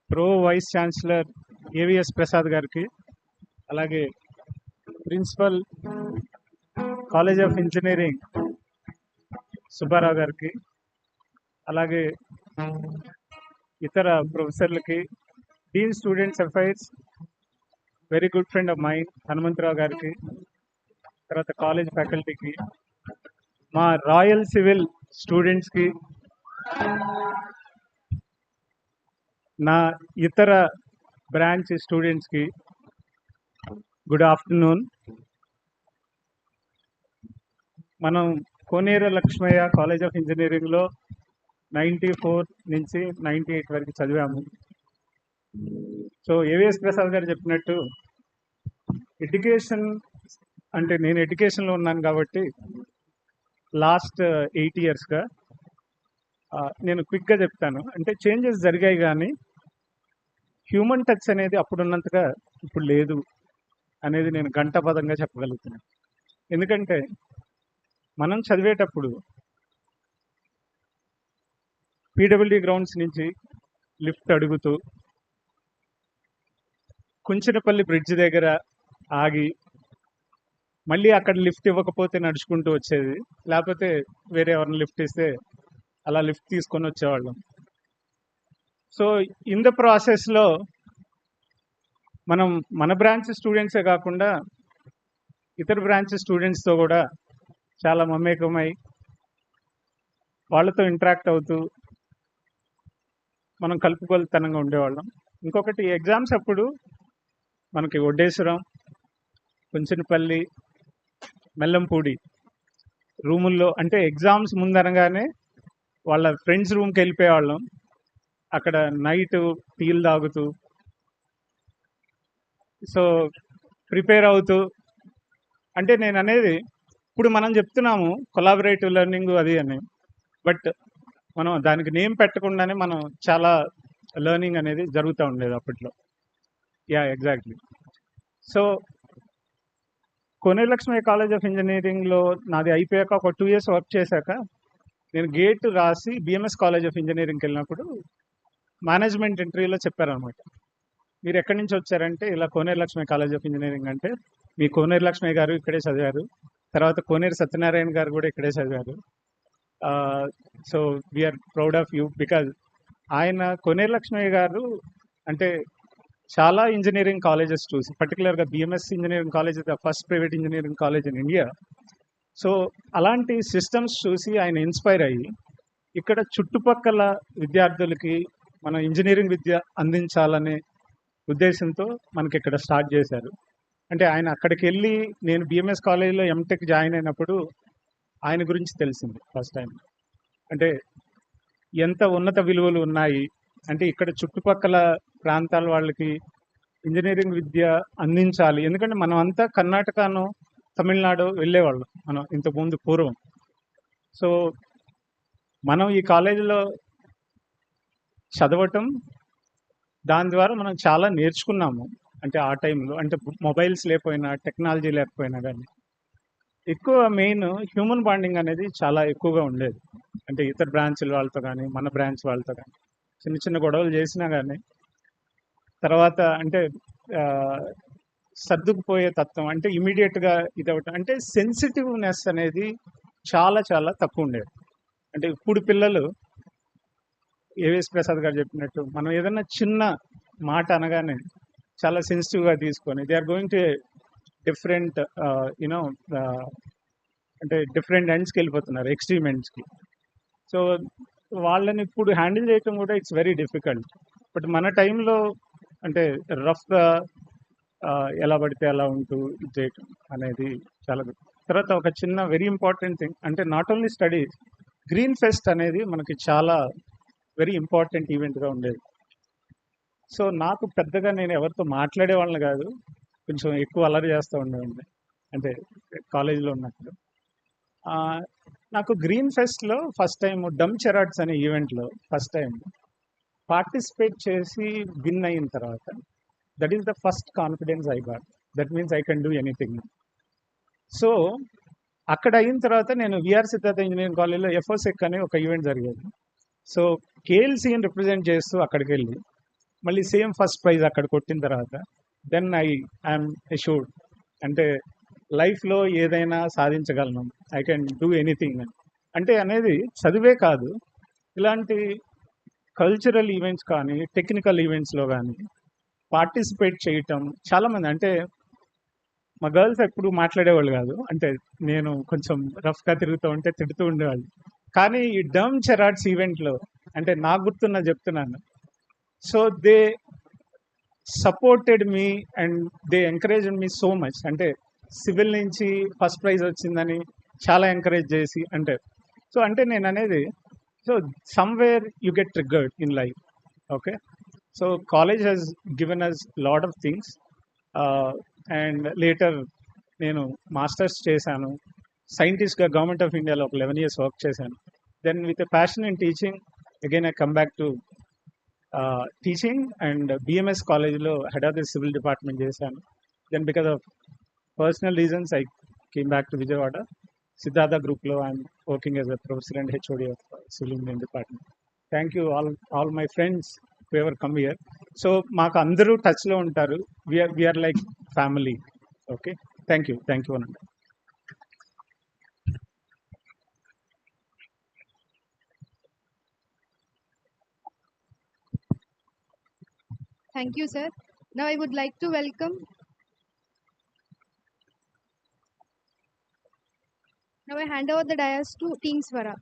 Pro vice chancellor AVS Prasad గారికి, అలాగే principal college of engineering Subbarao గారికి, అలాగే ఇతర ప్రొఫెసర్లకి, dean students affairs very good friend of mind Hanumantharao గారికి, తర్వాత college ఫ్యాకల్టీకి, మా royal civil స్టూడెంట్స్కి, నా ఇతర బ్రాంచ్ స్టూడెంట్స్కి గుడ్ ఆఫ్టర్నూన్. మనం కోనేరు లక్ష్మయ్య కాలేజ్ ఆఫ్ ఇంజనీరింగ్లో 94 నుంచి 98 వరకు చదివాము. సో ఏవిఎస్ ప్రసాద్ గారు చెప్పినట్టు ఎడ్యుకేషన్ అంటే నేను ఎడ్యుకేషన్లో ఉన్నాను కాబట్టి లాస్ట్ 8 ఇయర్స్గా నేను క్విక్గా చెప్తాను. అంటే చేంజెస్ జరిగాయి కానీ హ్యూమన్ టచ్ అనేది అప్పుడున్నంతగా ఇప్పుడు లేదు అనేది నేను గంటపదంగా చెప్పగలుగుతున్నాను. ఎందుకంటే మనం చదివేటప్పుడు పీడబ్ల్యూడీ గ్రౌండ్స్ నుంచి లిఫ్ట్ అడుగుతూ కుంచినపల్లి బ్రిడ్జ్ దగ్గర ఆగి మళ్ళీ అక్కడ లిఫ్ట్ ఇవ్వకపోతే నడుచుకుంటూ వచ్చేది, లేకపోతే వేరే ఎవరిని లిఫ్ట్ ఇస్తే అలా లిఫ్ట్ తీసుకొని వచ్చేవాళ్ళం. సో ఇన్ ద ప్రాసెస్లో మనం మన బ్రాంచ్ స్టూడెంట్సే కాకుండా ఇతర బ్రాంచ్ స్టూడెంట్స్తో కూడా చాలా మమేకమై వాళ్ళతో ఇంటరాక్ట్ అవుతూ మనం కలుపుకొలుతనంగా ఉండేవాళ్ళం. ఇంకొకటి ఎగ్జామ్స్ అప్పుడు మనకి ఒడ్డేశ్వరం, కుంచినపల్లి, మెల్లంపూడి రూముల్లో అంటే ఎగ్జామ్స్ ముందనగానే వాళ్ళ ఫ్రెండ్స్ రూమ్కి వెళ్ళిపోయేవాళ్ళం. అక్కడ నైట్ టీలు తాగుతూ సో ప్రిపేర్ అవుతూ, అంటే నేను అనేది ఇప్పుడు మనం చెప్తున్నాము కొలాబరేటివ్ లెర్నింగ్ అది అని, బట్ మనం దానికి నేమ్ పెట్టకుండానే మనం చాలా లెర్నింగ్ అనేది జరుగుతూ ఉండేది అప్పట్లో. Yeah exactly. So Koneru Lakshmaiah college of ఇంజనీరింగ్లో నాది అయిపోయాక ఒక 2 years వర్క్ చేశాక నేను గేట్ రాసి బిఎంఎస్ కాలేజ్ ఆఫ్ ఇంజనీరింగ్కి వెళ్ళినప్పుడు మేనేజ్మెంట్ ఇంటర్వ్యూలో చెప్పారనమాట, మీరు ఎక్కడి నుంచి వచ్చారంటే ఇలా కోనేరు లక్ష్మయ్య కాలేజ్ ఆఫ్ ఇంజనీరింగ్ అంటే, మీ కోనేరు లక్ష్మయ్య గారు ఇక్కడే చదివారు, తర్వాత కోనేరు సత్యనారాయణ గారు కూడా ఇక్కడే చదివారు, so we're proud of you because ఆయన కోనేరు లక్ష్మయ్య గారు అంటే చాలా ఇంజనీరింగ్ కాలేజెస్ చూసి, పర్టికులర్గా BMS engineering college the first private engineering college in India. So అలాంటి సిస్టమ్స్ చూసి ఆయన ఇన్స్పైర్ అయ్యి ఇక్కడ చుట్టుపక్కల విద్యార్థులకి మన ఇంజనీరింగ్ విద్య అందించాలనే ఉద్దేశంతో మనకి ఇక్కడ స్టార్ట్ చేశారు. అంటే ఆయన అక్కడికి వెళ్ళి నేను బిఎంఎస్ కాలేజీలో ఎంటెక్ జాయిన్ అయినప్పుడు ఆయన గురించి తెలిసింది ఫస్ట్ టైం. అంటే ఎంత ఉన్నత విలువలు ఉన్నాయి, అంటే ఇక్కడ చుట్టుపక్కల ప్రాంతాల వాళ్ళకి ఇంజనీరింగ్ విద్య అందించాలి. ఎందుకంటే మనం అంతా కర్ణాటకను తమిళనాడు వెళ్ళేవాళ్ళం మనం ఇంతకుముందు పూర్వం. సో మనం ఈ కాలేజీలో చదవటం, దాని ద్వారా మనం చాలా నేర్చుకున్నాము. అంటే ఆ టైంలో అంటే మొబైల్స్ లేకపోయినా, టెక్నాలజీ లేకపోయినా కానీ ఎక్కువ మెయిన్ హ్యూమన్ బాండింగ్ అనేది చాలా ఎక్కువగా ఉండేది. అంటే ఇతర బ్రాంచ్ల వాళ్ళతో కానీ మన బ్రాంచ్ వాళ్ళతో కానీ చిన్న చిన్న గొడవలు చేసినా కానీ తర్వాత అంటే సర్దుకుపోయే తత్వం, అంటే ఇమీడియట్గా ఇదవటం, అంటే సెన్సిటివ్నెస్ అనేది చాలా చాలా తక్కువ ఉండేది. అంటే ఇప్పుడు పిల్లలు ఏవిఎస్ ప్రసాద్ గారు చెప్పినట్టు మనం ఏదైనా చిన్న మాట అనగానే చాలా సెన్సిటివ్గా తీసుకొని they are going to different you know అంటే డిఫరెంట్ ఎండ్స్కి వెళ్ళిపోతున్నారు, ఎక్స్ట్రీమ్ ఎండ్స్కి. సో వాళ్ళని ఇప్పుడు హ్యాండిల్ చేయటం కూడా ఇట్స్ వెరీ డిఫికల్ట్. బట్ మన టైంలో అంటే రఫ్గా ఎలా పడితే అలా ఉంటూ ఇది చేయటం అనేది చాలా good. తర్వాత ఒక చిన్న వెరీ ఇంపార్టెంట్ థింగ్ అంటే not only studies, green pest అనేది మనకి చాలా వెరీ ఇంపార్టెంట్ ఈవెంట్గా ఉండేది. సో నాకు పెద్దగా నేను ఎవరితో మాట్లాడే వాళ్ళని కాదు, కొంచెం ఎక్కువ అల్లరి చేస్తూ ఉండేవాడిని అంటే కాలేజీలో ఉన్నప్పుడు. నాకు గ్రీన్ ఫెస్ట్లో ఫస్ట్ టైం డమ్ చెరాట్స్ అనే ఈవెంట్లో ఫస్ట్ టైం పార్టిసిపేట్ చేసి విన్ అయిన తర్వాత that is the first confidence I got. That means I can do anything. So అక్కడ అయిన తర్వాత నేను విఆర్ సిద్ధార్థ ఇంజనీరింగ్ కాలేజ్లో ఎఫ్ఓసెక్ అనే ఒక ఈవెంట్ జరిగేది. సో కేఎల్సీని రిప్రజెంట్ చేస్తూ అక్కడికి వెళ్ళి మళ్ళీ సేమ్ ఫస్ట్ ప్రైజ్ అక్కడ కొట్టిన తర్వాత దెన్ ఐఎమ్ అష్యూర్డ్ అంటే లైఫ్లో ఏదైనా సాధించగలను, ఐ కెన్ డూ ఎనీథింగ్ అంటే అనేది చదివే కాదు, ఇలాంటి కల్చరల్ ఈవెంట్స్ కానీ టెక్నికల్ ఈవెంట్స్లో కానీ పార్టిసిపేట్ చేయటం. చాలామంది అంటే మా గర్ల్స్ ఎప్పుడు మాట్లాడేవాళ్ళు కాదు, అంటే నేను కొంచెం రఫ్గా తిరుగుతూ ఉంటే తిడుతూ ఉండేవాళ్ళు. కానీ ఈ డమ్ చెరాట్స్ ఈవెంట్లో అంటే నాకు గుర్తున్న చెప్తున్నాను, so they supported me and they encourage me so much. అంటే సివిల్ నుంచి ఫస్ట్ ప్రైజ్ వచ్చిందని చాలా ఎంకరేజ్ చేసి అంటే సో అంటే నేను అనేది so somewhere you get triggered in life. Okay, so college he's given us lot of things and later నేను మాస్టర్స్ చేశాను, సైంటిస్ట్గా గవర్నమెంట్ ఆఫ్ ఇండియాలో ఒక 11 years వర్క్ చేశాను. Then with a passion in teaching again I come back to teaching and BMS కాలేజ్లో head of the civil department చేశాను. Then because of personal reasons I came back to Vijayawada. Siddhartha గ్రూప్లో I'm working as a professor and HOD of civil engineering department. Thank you all my friends who ever come here. So మాకు అందరూ టచ్లో ఉంటారు, we are like family. Okay, thank you అనండి. Thank you, sir. Now I would like to welcome. Now I hand over the dais to Team Swara.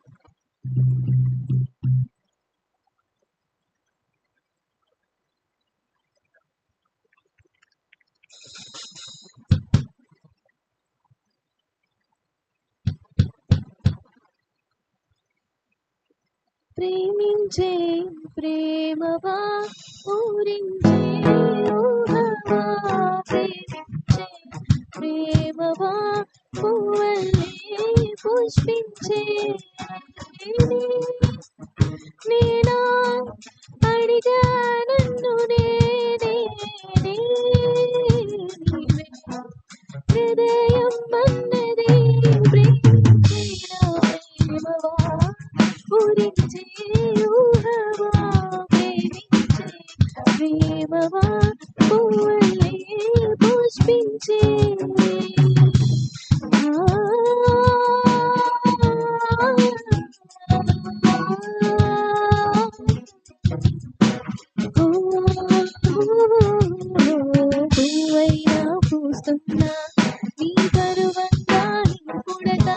ప్రేమించే ప్రేమవా ఊరించే ఊహవా ప్రేమించే ప్రేమవా పువ్వల్లే పుష్పించే నేనా అడిగా నన్ను నేనే హృదయం అన్నది ప్రేమించిన ప్రేమవా ఊరించే ఊహవా ప్రేమించే ప్రేమవా పువ్వులే పుష్పించే పువ్వైనా పూస్తున్నా నీ పరువంగా నీ పుడక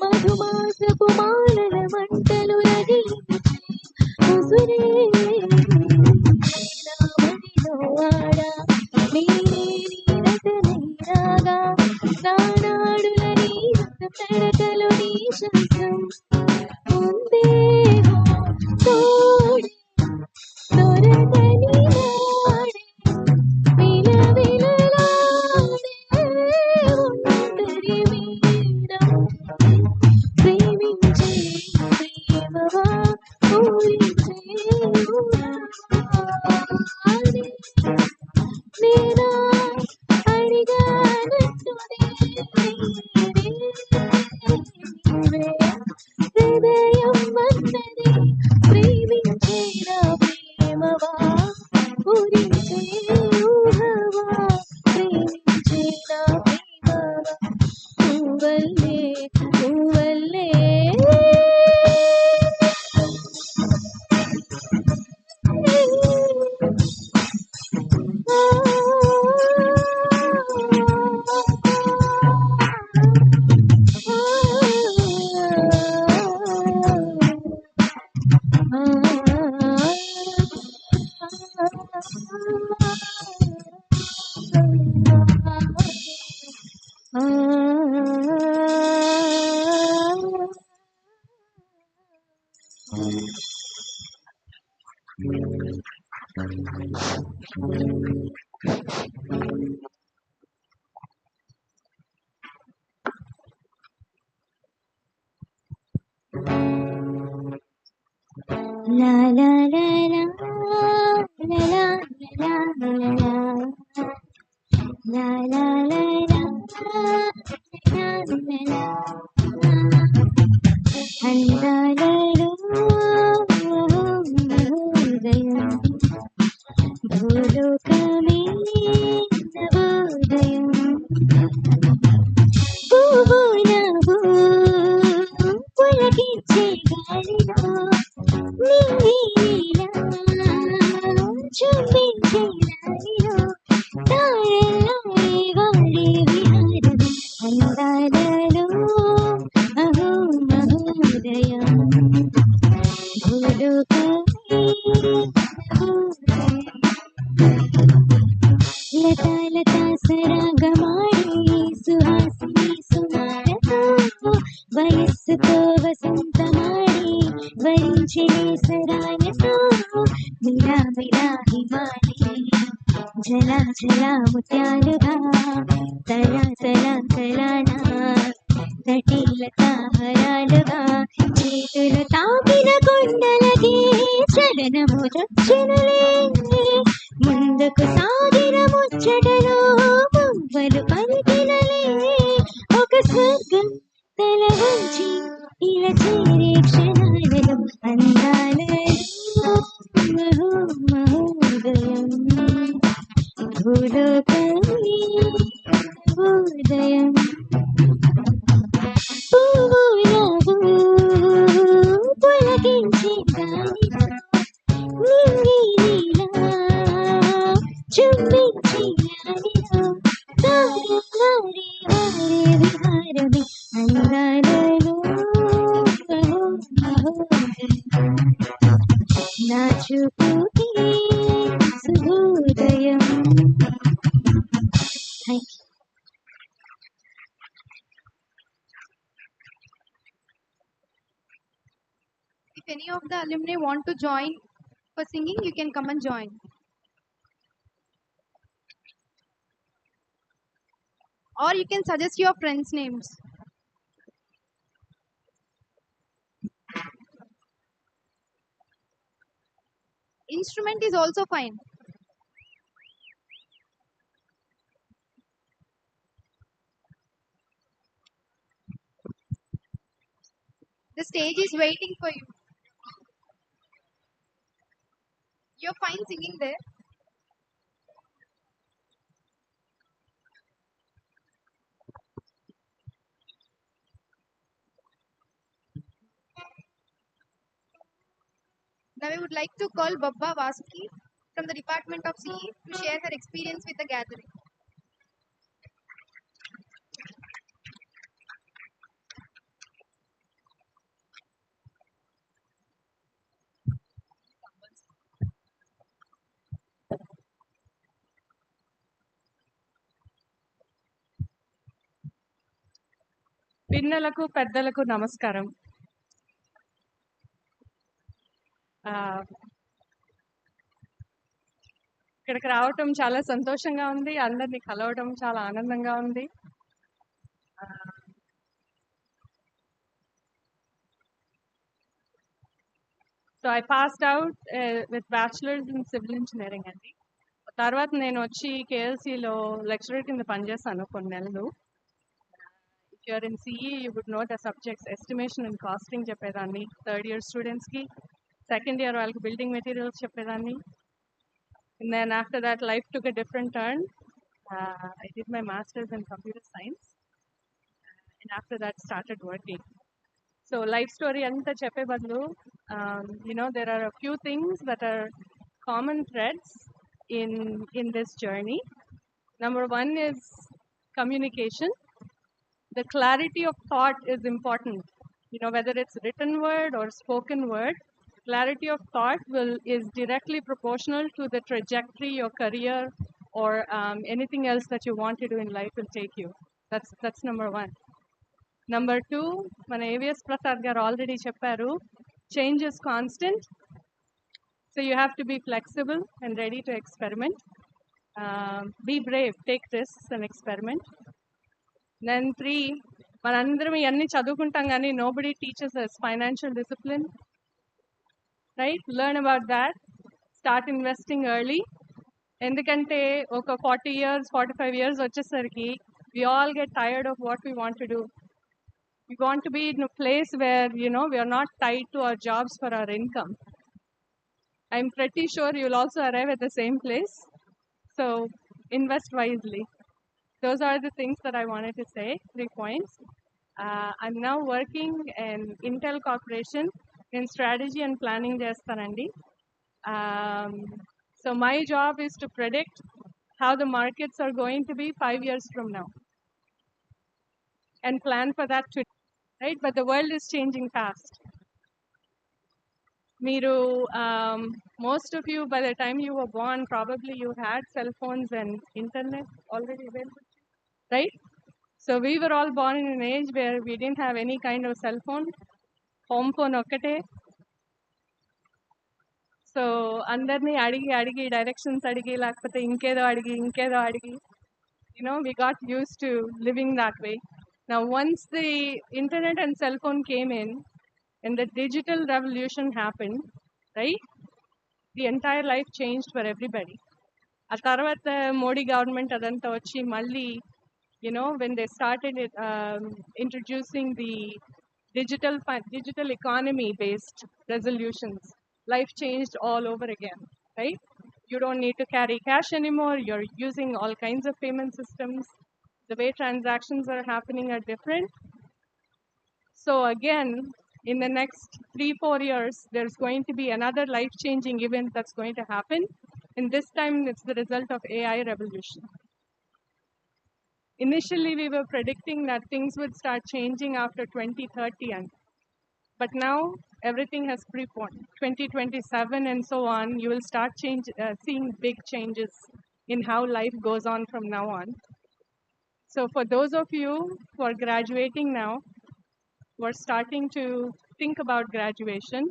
మధుమాసపు మాలల మంటలు రగిలించే ఉసురే నా మదిలో ఆడా నేనే నీ రతనైరాగా నానాడుల నీ తడకలు నీ శబ్దం ఉందేమో తోడే దొరకని నాడే విలవిలలాడే ఒంటరి వీడం ప్రేమించే ప్రేమవా ఊరించే ఊహవానే నేనా అడిగా నన్ను నేనే హృదయం అన్నది ప్రేమించే నా ప్రేమవా ఊరించే ఊహవా ప్రేమించే నా ప్రేమవా పువ్వల్లే పువ్వల్లే La la la la la la la la la la la la అందాలలో ఉదయం భూలోకమే నవోదయం పువ్వు నవ్వు పులకించే గాలిలో నీలా చుంబించే నాలిలో తారలాడే వాడే విహారం అందాలలో అహో మహోదయం భూలోకమే నవోదయం లతా లతా సరాగమాడి సుహాసిని సుమారతో వయస్సుతో వసంతమాడి వరించే సరాలతో మిలా మిలా హిమాలి జల జల ముత్యాలుగా తల తల తలానా తటిలత హరాలుగా చేతులు తాకిన కొండలకి చలనము చొచ్చెనులే ముందుకు సాగిన ముచ్చటలో మువ్వలు పలికినలే ఒక స్వర్గం తల వంచి ఇలా చేరే క్షణాలలో అందాలలో మహో మహోదయం భూలోకమే నవోదయం పువ్వు నవ్వు పులకించే గాలిలో నింగి నీలా చుంబించే గాలిలో తారలాడే వాడే విహారమే అందాలలో మహో మహోదయం నా చూపుకి శుభోదయం thank you. If any of the alumni want to join for singing, you can come and join. Or you can suggest your friends' names. Instrument is also fine. The stage is waiting for you. You're fine singing there. Now I would like to call Babba Vasuki from the Department of CE to share her experience with the gathering. పిన్నలకు పెద్దలకు నమస్కారం. ఇక్కడికి రావటం చాలా సంతోషంగా ఉంది. అందరినీ కలవటం చాలా ఆనందంగా ఉంది. So I passed out with bachelors in civil engineering అండి. తర్వాత నేను వచ్చి కేఎల్సీలో లెక్చరర్ కింద పనిచేస్తాను కొన్ని నెలలు. If you're in CE you would know the subjects estimation and costing చెప్పేదాన్ని థర్డ్ ఇయర్ స్టూడెంట్స్కి, సెకండ్ ఇయర్ వాళ్ళకి బిల్డింగ్ మెటీరియల్స్ చెప్పేదాన్ని. And then after that, life took a different turn. I did my master's in computer science, and after that, started working. So, life story anta cheppe badlu, there are a few things that are common threads in this journey. Number one is communication. The clarity of thought is important. Whether it's written word or spoken word, clarity of thought is directly proportional to the trajectory your career or anything else that you want to do in life will take you. That's number one. Number two, మన AVS Prasad గారు already చెప్పారు, Change is constant, so you have to be flexible and ready to experiment. Be brave, take risks and experiment. Then 3, మనందరం ఇవన్నీ చదువుకుంటాం కానీ nobody teaches us financial discipline, right? Learn about that. Start investing early. ఎందుకంటే ఒక 40 years 45 years వచ్చేసరికి we all get tired of what we want to do. We want to be in a place where, you know, we are not tied to our jobs for our income. I'm pretty sure you'll also arrive at the same place. So invest wisely. Those are the things that I wanted to say, 3 points. I'm now working in Intel Corporation in strategy and planning చేస్తానండి. So my job is to predict how the markets are going to be 5 years from now and plan for that today, right? But the world is changing fast. Miru, most of you, by the time you were born, probably you had cell phones and internet already available, right? So we were all born in an age where we didn't have any kind of cell phone, home phone okkate. So andarni adigi directions adigi lakapothe inkedo adigi, you know, we got used to living that way. Now once the internet and cell phone came in and the digital revolution happened, right? The entire life changed for everybody. A tarvata Modi government adanta vachi malli, you know, when they started introducing the digital economy based resolutions, life changed all over again, right? You don't need to carry cash anymore. You're using all kinds of payment systems. The way transactions are happening are different. So again, in the next 3-4 years, there's going to be another life-changing event that's going to happen. And this time, it's the result of AI revolution. Initially, we were predicting that things would start changing after 2030. But now, everything has preponed. 2027 and so on, you will start seeing big changes in how life goes on from now on. So for those of you who are graduating now, we're starting to think about graduation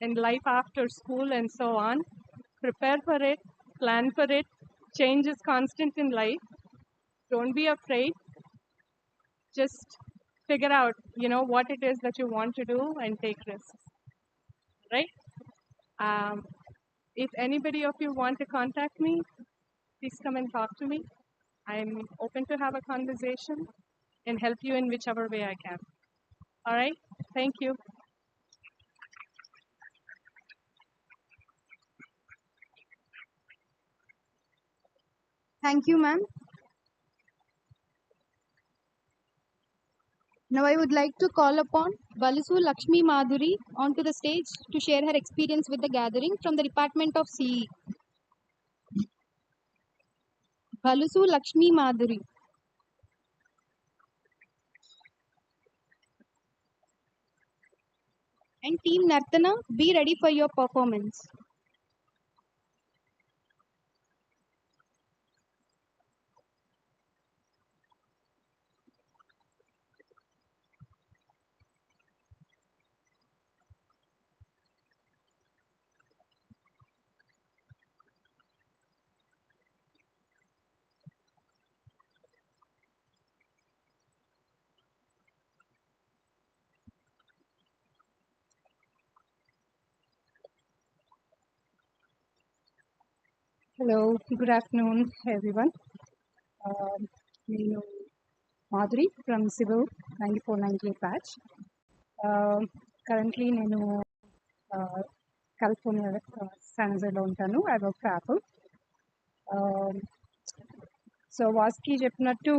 and life after school and so on. Prepare for it, plan for it. Change is constant in life. Don't be afraid. Just figure out, you know, what it is that you want to do and take risks, right? If anybody of you want to contact me, please come and talk to me. I'm open to have a conversation and help you in whichever way I can. All right, thank you. Thank you, ma'am. Now I would like to call upon Balusu Lakshmi Madhuri onto the stage to share her experience with the gathering from the Department of CE. Balusu Lakshmi Madhuri. And Team Nartana, be ready for your performance. Hello, good afternoon, everyone. నేను Madhuri from civil 9498 batch. Currently నేను California San జోసేలో ఉంటాను. I work for Apple. So వాస్కి చెప్పినట్టు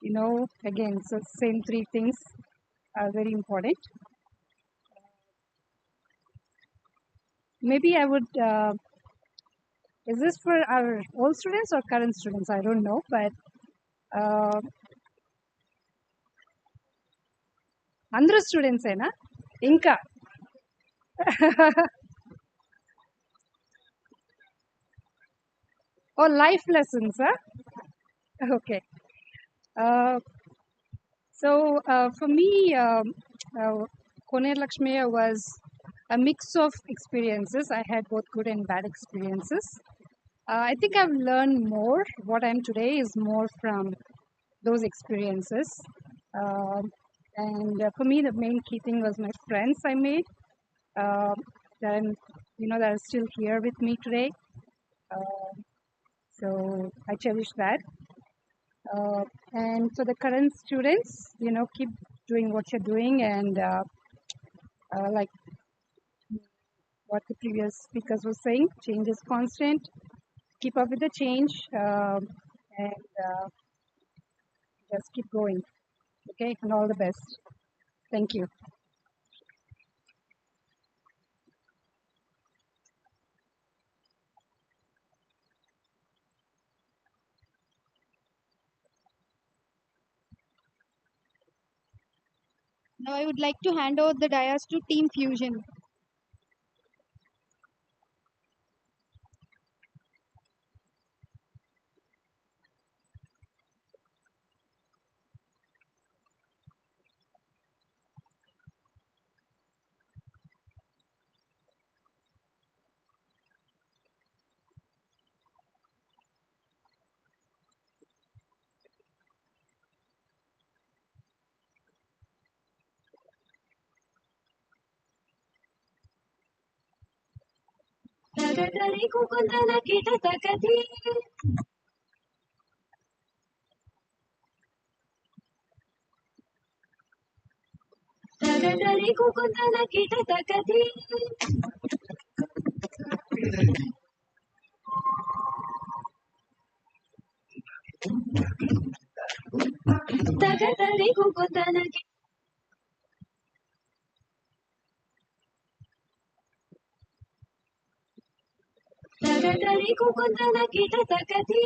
you know again so same 3 things are very important. Maybe I would is this for our old students or current students? I don't know, but andru students ena inka oh, life lessons, huh? Okay. So for me, Koner Lakshmi was a mix of experiences. I had both good and bad experiences. I think I've learned more. What I'm today is more from those experiences. And for me, the main key thing was my friends I made. Uh, that I'm, that are still here with me today. So I cherish that. And for the current students, keep doing what you're doing, and like what the previous speakers were saying, change is constant. Keep up with the change, and just keep going. Okay, and all the best. Thank you. Now I would like to hand over the dais to Team Fusion. ತಗದರಿ ಕುಕುಂದನ ಕಿಟ ತಕದಿ ತಗದರಿ ಕುಕುಂದನ ಕಿಟ ತಕದಿ ತಗದರಿ ಕುಕುಂದನ ತಗದರಿ ಕುಕುಂದನ ಕಿಟ ತಕದಿ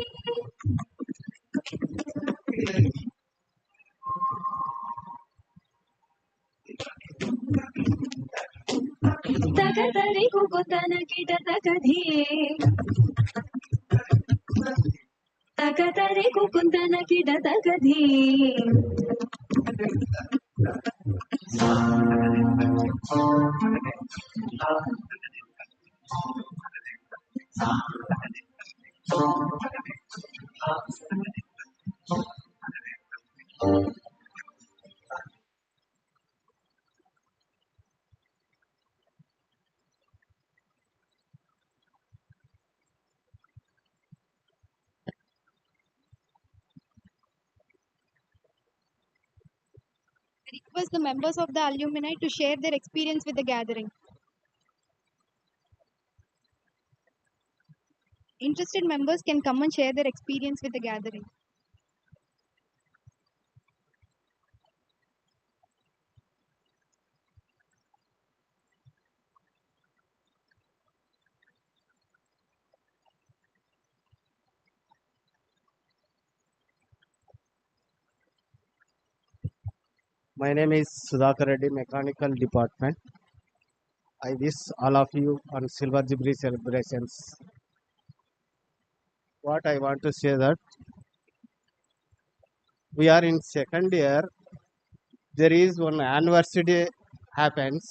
ತಗದರಿ ಕುಕುಂದನ ಕಿಟ ತಕದಿ ತಗದರಿ ಕುಕುಂದನ ಕಿಟ ತಕದಿ I request the members of the alumni to share their experience with the gathering. Interested members can come and share their experience with the gathering. My name is Sudhakar Reddy, Mechanical Department. I wish all of you on Silver Jubilee celebrations. What I want to say that we are in second year. There is one anniversary day happens.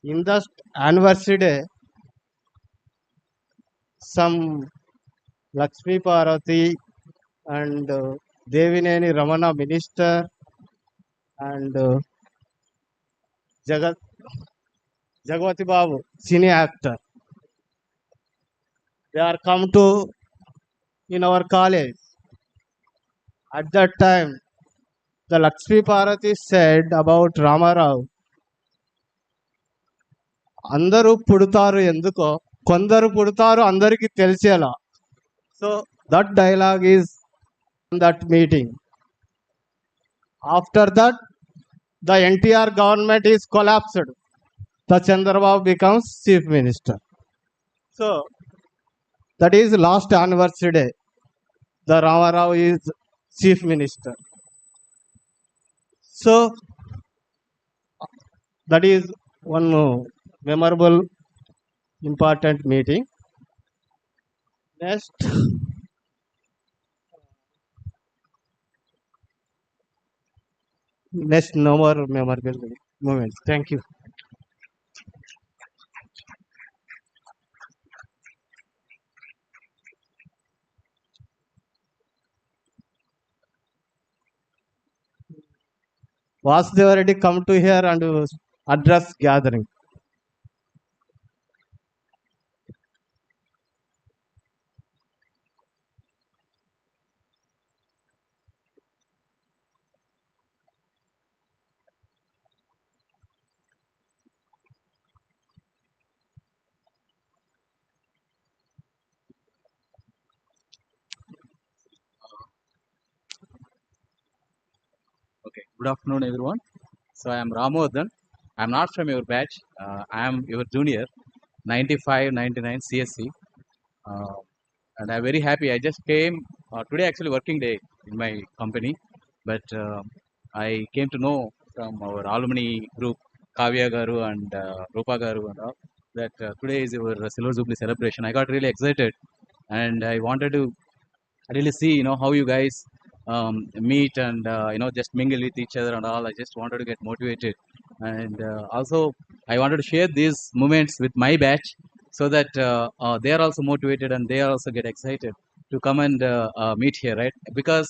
In the anniversary day, some Lakshmi Parvati and Devineni Ramana minister and Jagavati Babu, senior actor. They are come to in our college. At that time, the Lakshmi Parvati said about Ramarao, అందరూ పుడతారు ఎందుకో కొందరు పుడతారు అందరికీ తెలిసేలా. So that dialogue is in that meeting. After that, the NTR government is collapsed. The Chandrababu becomes chief minister. So that is last anniversary day. The Ramarao is chief minister. So that is one memorable, important meeting. Next, no more memorable moments. Thank you. Vasudeva Reddy come to here and address gathering. Okay, good afternoon, everyone. So I am Ramodhan. I am not from your batch. I am your junior, 95, 99 CSC. Uh, and I'm very happy. I just came today, actually, working day in my company. But I came to know from our alumni group, Kavya Garu and Rupa Garu and all, that today is our Silver Jubilee celebration. I got really excited and I wanted to really see how you guys meet and just mingle with each other and all. I just wanted to get motivated, and also I wanted to share these moments with my batch so that they are also motivated and they also get excited to come and meet here, right? Because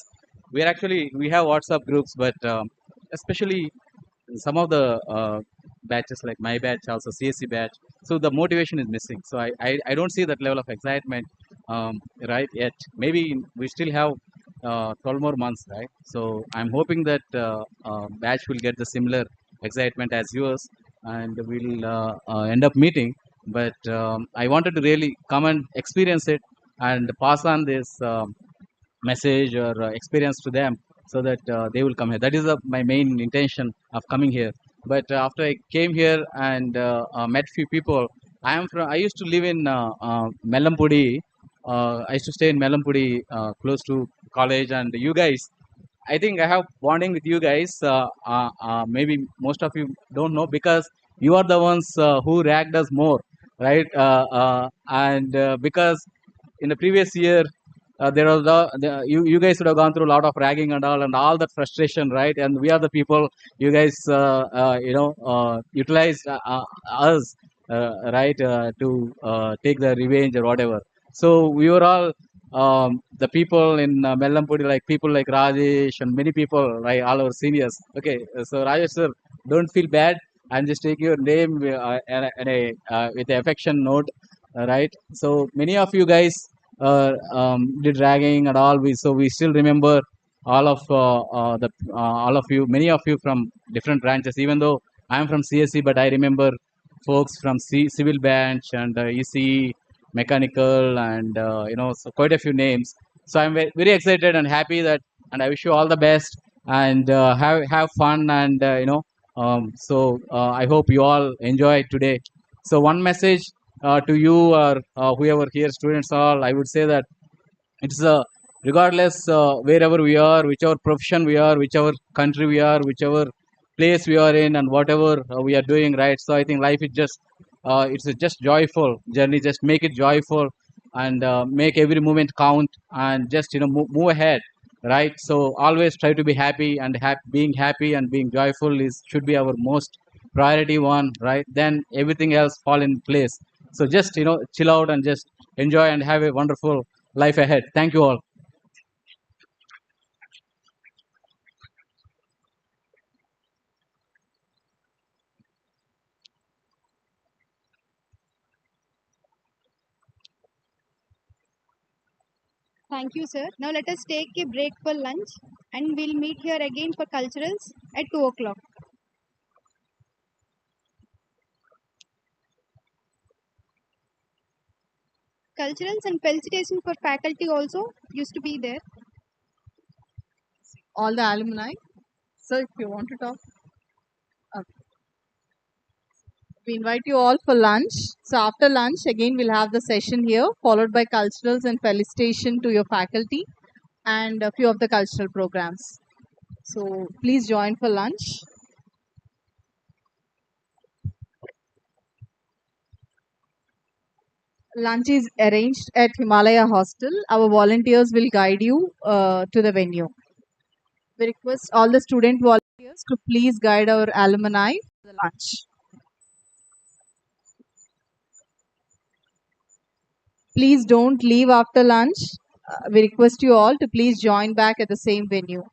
we have WhatsApp groups, but especially some of the batches like my batch, also CSC batch, so the motivation is missing. So I don't see that level of excitement right yet. Maybe we still have 12 more months, right? So I'm hoping that batch will get the similar excitement as yours, and we'll end up meeting. But I wanted to really come and experience it and pass on this message or experience to them so that they will come here. That is my main intention of coming here. But after I came here and met few people, I used to live in Melampudi. I used to stay in Melampudi, close to college, and you guys, I think I have bonding with you guys. Maybe most of you don't know because you are the ones who ragged us more, right? And because in the previous year, there was you guys would have gone through a lot of ragging and all that frustration, right? And we are the people you guys utilized us, right, to take the revenge or whatever. So we were all the people in Mellampudi, like people like Rajesh and many people, right, all our seniors. Okay, so Rajesh sir, don't feel bad. I'm just taking your name with the affection note, right? So many of you guys did ragging and all. We still remember all of you, many of you from different branches. Even though I'm from CSC, but I remember folks from civil bench and EC mechanical and so quite a few names. So I'm very excited and happy that, and I wish you all the best and have fun and I hope you all enjoy today. So one message to you or whoever here, students all, I would say that it's regardless wherever we are, whichever profession we are, whichever country we are, whichever place we are in, and whatever we are doing, right? So I think life is just it's a just joyful journey. Just make it joyful and make every moment count and just move ahead, right? So always try to be happy, and being happy and being joyful is should be our most priority one, right? Then everything else fall in place. So just chill out and just enjoy and have a wonderful life ahead. Thank you all. Thank you, sir. Now let us take a break for lunch and we'll meet here again for culturals at 2 o'clock. Culturals and felicitation for faculty also used to be there. All the alumni. So if you want to talk, we invite you all for lunch. So after lunch, again, we'll have the session here, followed by culturals and felicitation to your faculty and a few of the cultural programs. So please join for lunch. Lunch is arranged at Himalaya Hostel. Our volunteers will guide you to the venue. We request all the student volunteers to please guide our alumni for the lunch. Please don't leave after lunch. We request you all to please join back at the same venue.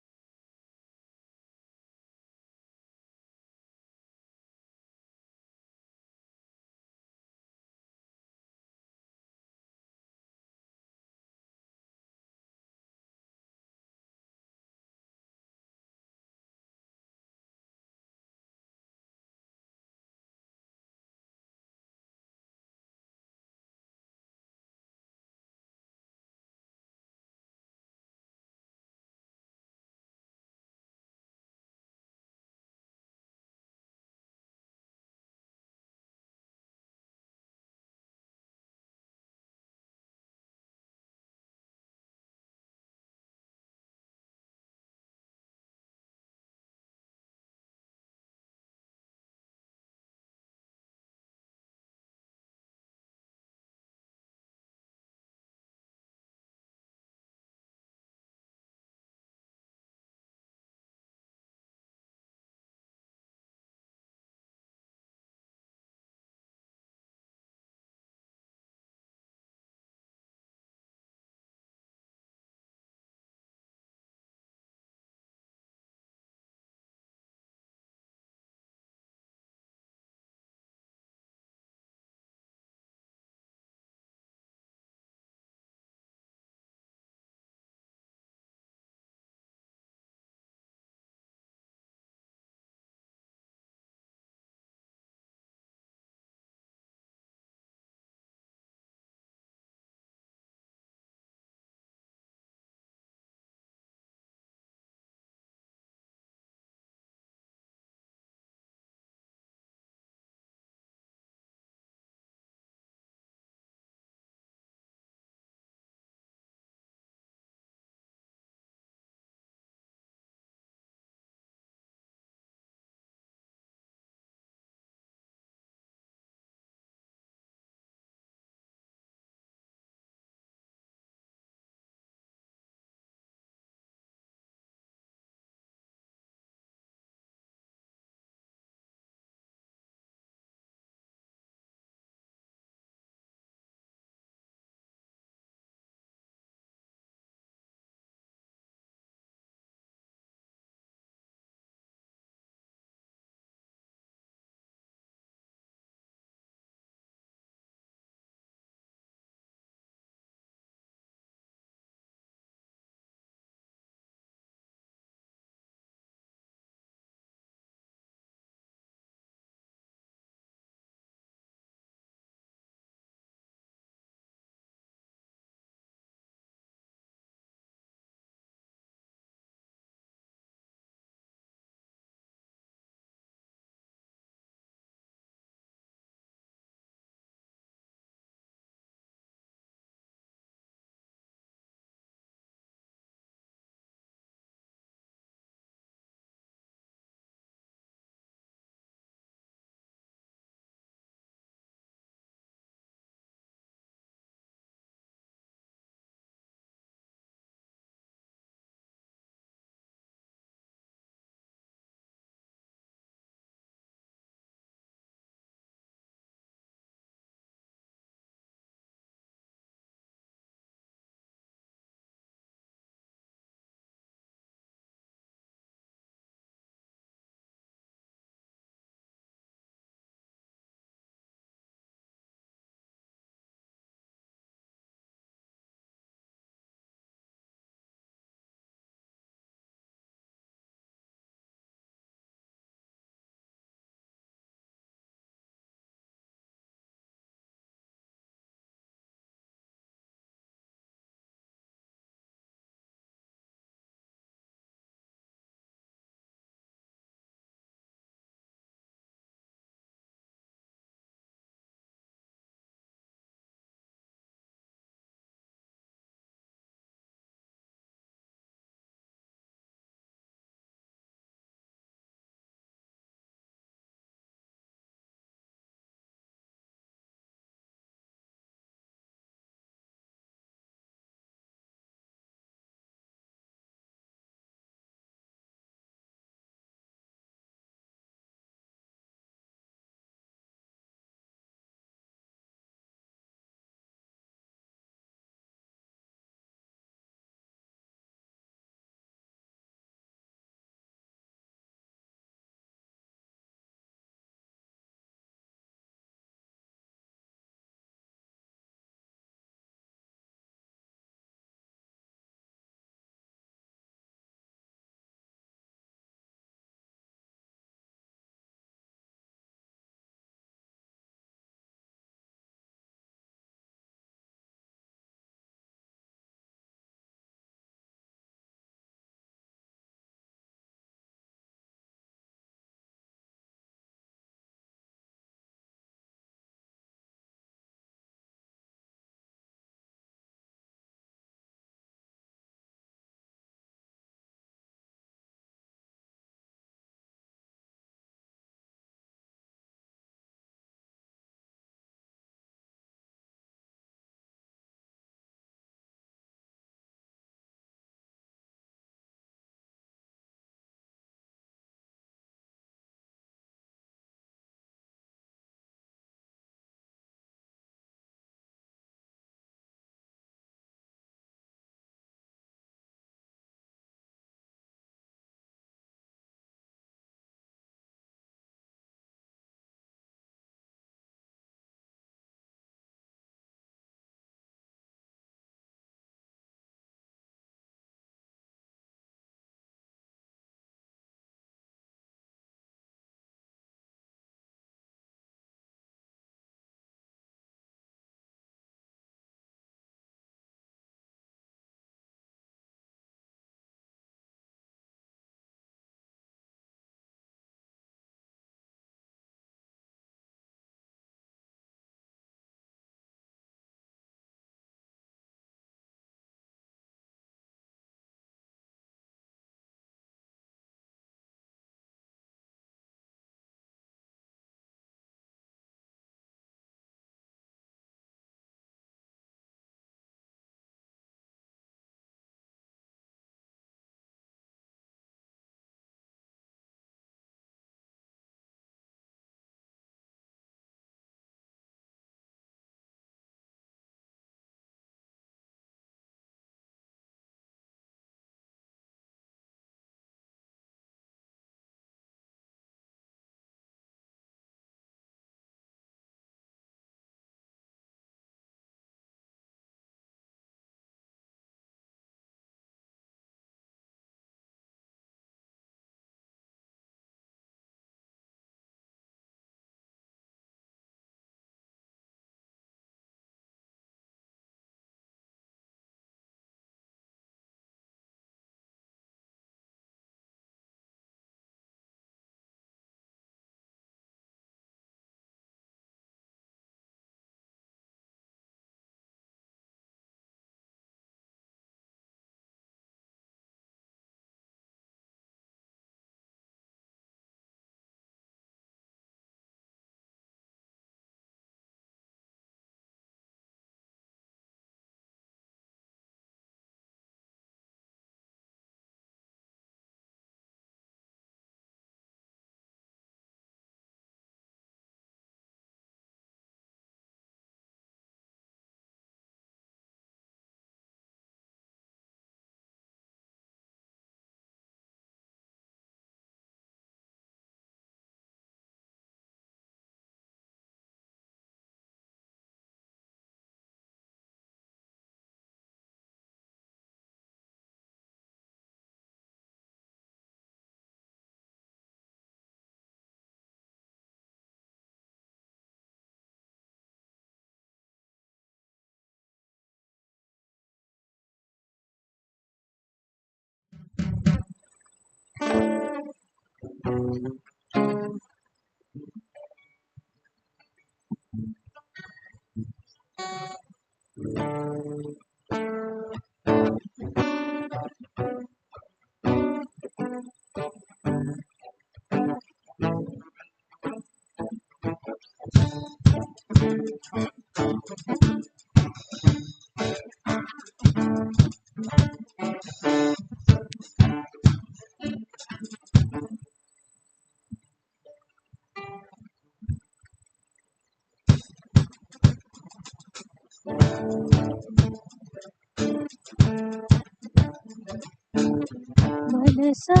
మనసా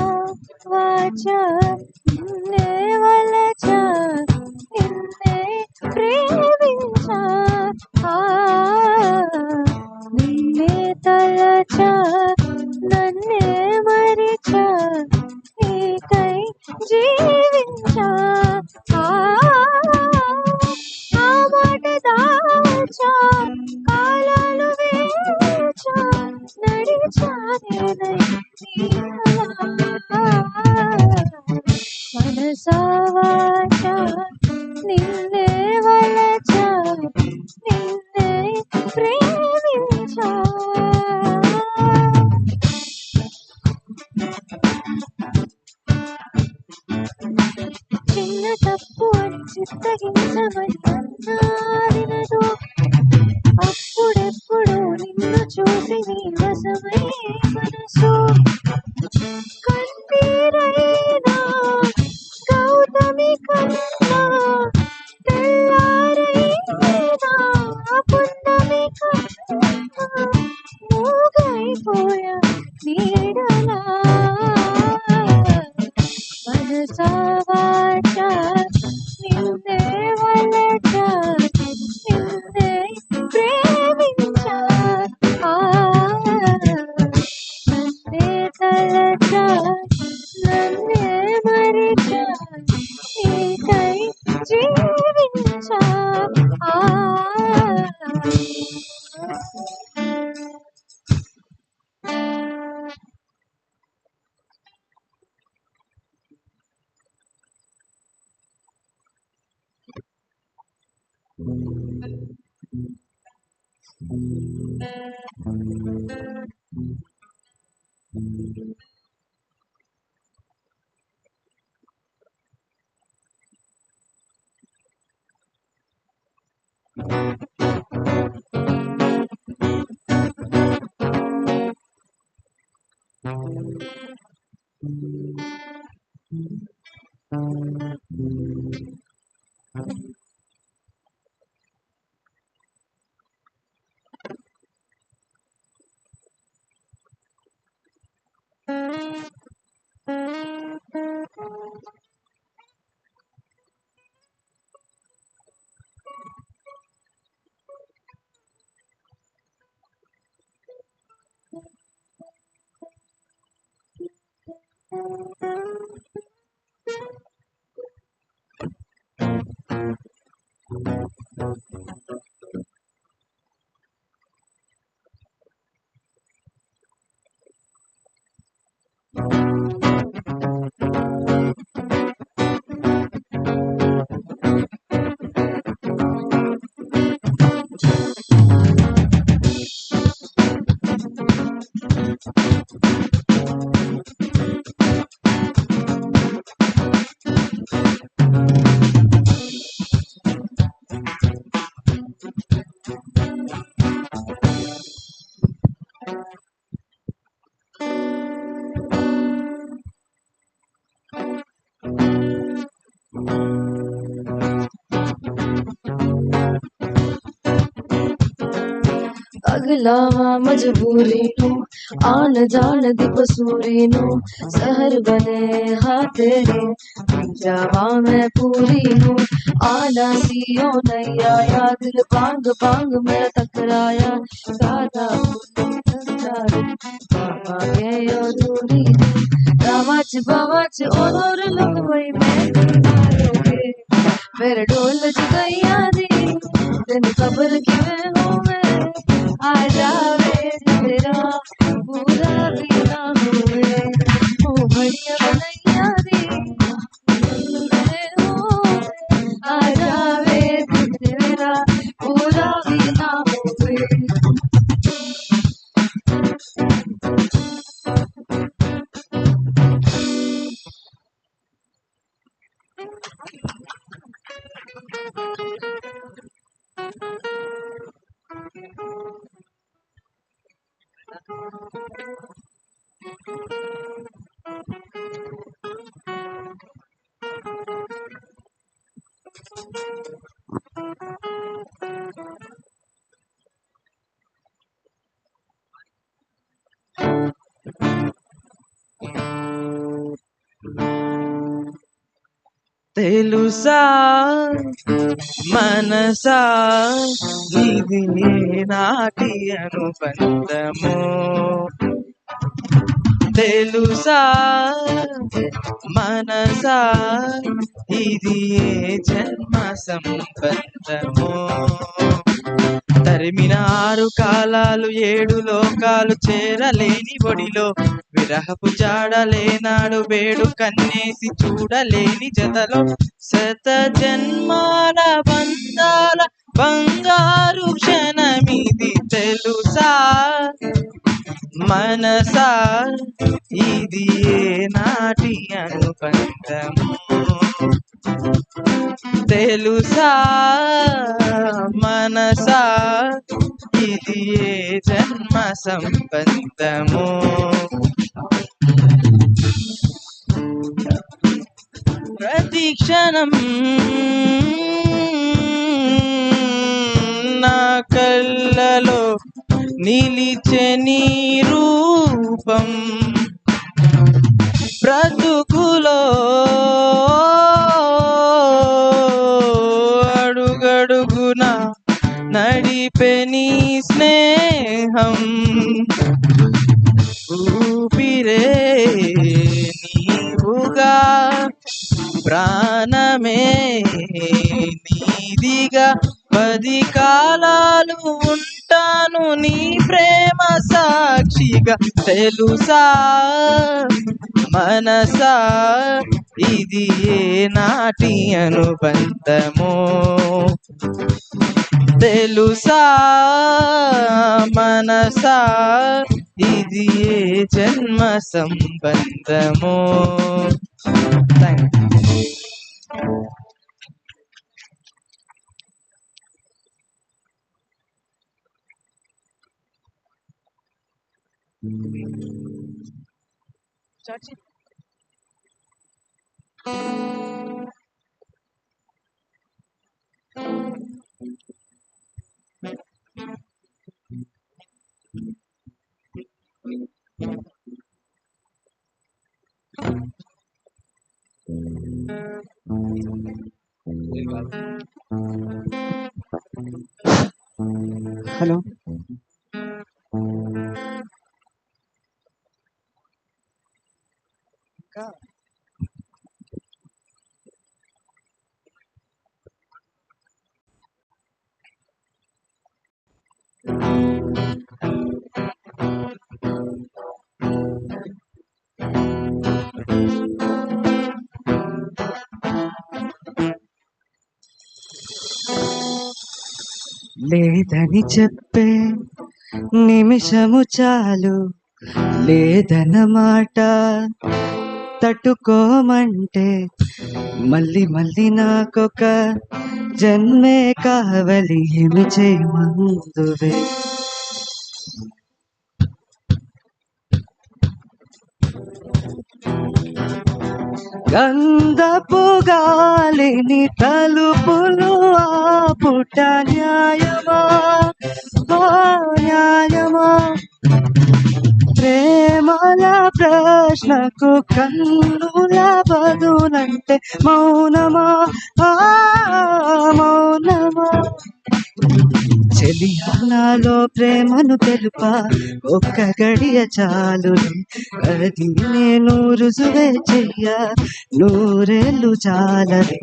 వాచా నిన్నే వలచా నిన్నే ప్రేమించా ఆ నిన్నే తలచా నన్నే మరిచా నీకై జీవించా ఆ ఆ మాట దాచా కాలాలు వేచా నడిచా నేనై మనసా వాచా నిన్నే వలచా నిన్నే ప్రేమించా చిన్న తప్పు అని చిత్తగించమని అన్నారినదో అప్పుడెప్పుడు నిన్ను చూసి నీ వశమై మనసు కన్నీరైనా గౌతమి కన్నా తెల్లారైనా పున్నమి కన్నా మూగైపోయా నీడలా మనసా వాచా నిన్నే వలచా నిన్నే ప్రేమించా ఆ నన్నే తలచా నన్నే మరిచా నీకై జీవించా ఆ अगलावा मजबूरी नो आन जान दी कसूरी नो सहर बने हाँ तेरे जावा मैं पूरी नो आना सियो नैया या दिल बांग बांग मेरा टकराया सादा बाबा के अधूरी बावाच और लोग वही मैं मेरे ढोल बज गई दी दिन खबर किवें होवे आ जावे तेरा पूरा भी ना होवे ओ भड़िया తెలుసా మనసా ఇది నాటి అనుబంధము తెలుసా మనసా ఇది జన్మ సంబంధము తరిమిన 6 కాలాలు 7 లోకాలు చేరలేని ఒడిలో విరహపు జాడలేనాడు వేడు కన్నేసి చూడలేని జతలో శత జన్మాల బంధాల బంగారు క్షణమిది తెలుసా మనసా ఇది నాటి అనుబంధము తెలుసా మనసా ఇది జన్మ సంబంధము ప్రతి క్షణం నా కళ్ళలో నిలిచే నీ రూపం బ్రతుకులో అడుగడుగున నడిపే నీ స్నేహం ఊపిరే నీవుగా ప్రాణమే నీదిగా 10 కాలాలు ఉంటాను నీ ప్రేమ సాక్షిగా తెలుసా మనసా ఇది నాటి అనుబంధము తెలుసా మనసా ఇది జన్మ సంబంధము థ్యాంక్ యూ హలో లేదని చెప్పే నిమిషము చాలు లేదన్నమాట తట్టుకోమంటే మళ్ళీ మళ్ళీ నాకొక జన్మే కావలి ఏమి చేయమందువే గంధపు గాలిని తలుపులు ఆపుట న్యాయమా న్యాయమా ప్రేమల ప్రశ్నకు కన్నుల బదులంటే మౌనమా మౌనమా చెలియానాలో ప్రేమను తెలుప ఒక్క గడియ చాలు అది నేను రుజువే చెయ్య నూరేళ్ళు చాలది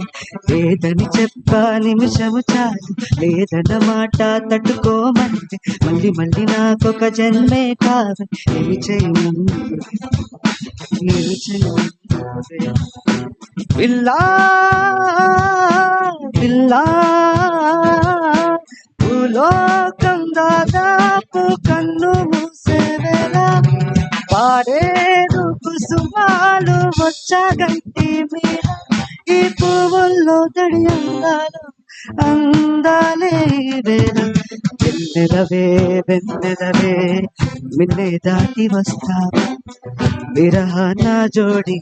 లేదని చెప్ప నిమిషము చాలు లేదన్న మాట తట్టుకోమంటే మళ్ళీ మళ్ళీ నాకొక జన్మే కాదు ఏమి చేయమంటే పిల్లా పిల్లా భూలోకం దాదాపు కన్ను మూసేవేళ పాడేరు కుసుమాలు వచ్చగంటి మీద ఈ పువ్వుల్లో తడి అందాలు అందాలే వేళ వెన్నెలవే వెన్నెలవే మిన్నే దాటి వస్తావా విరహన జోడి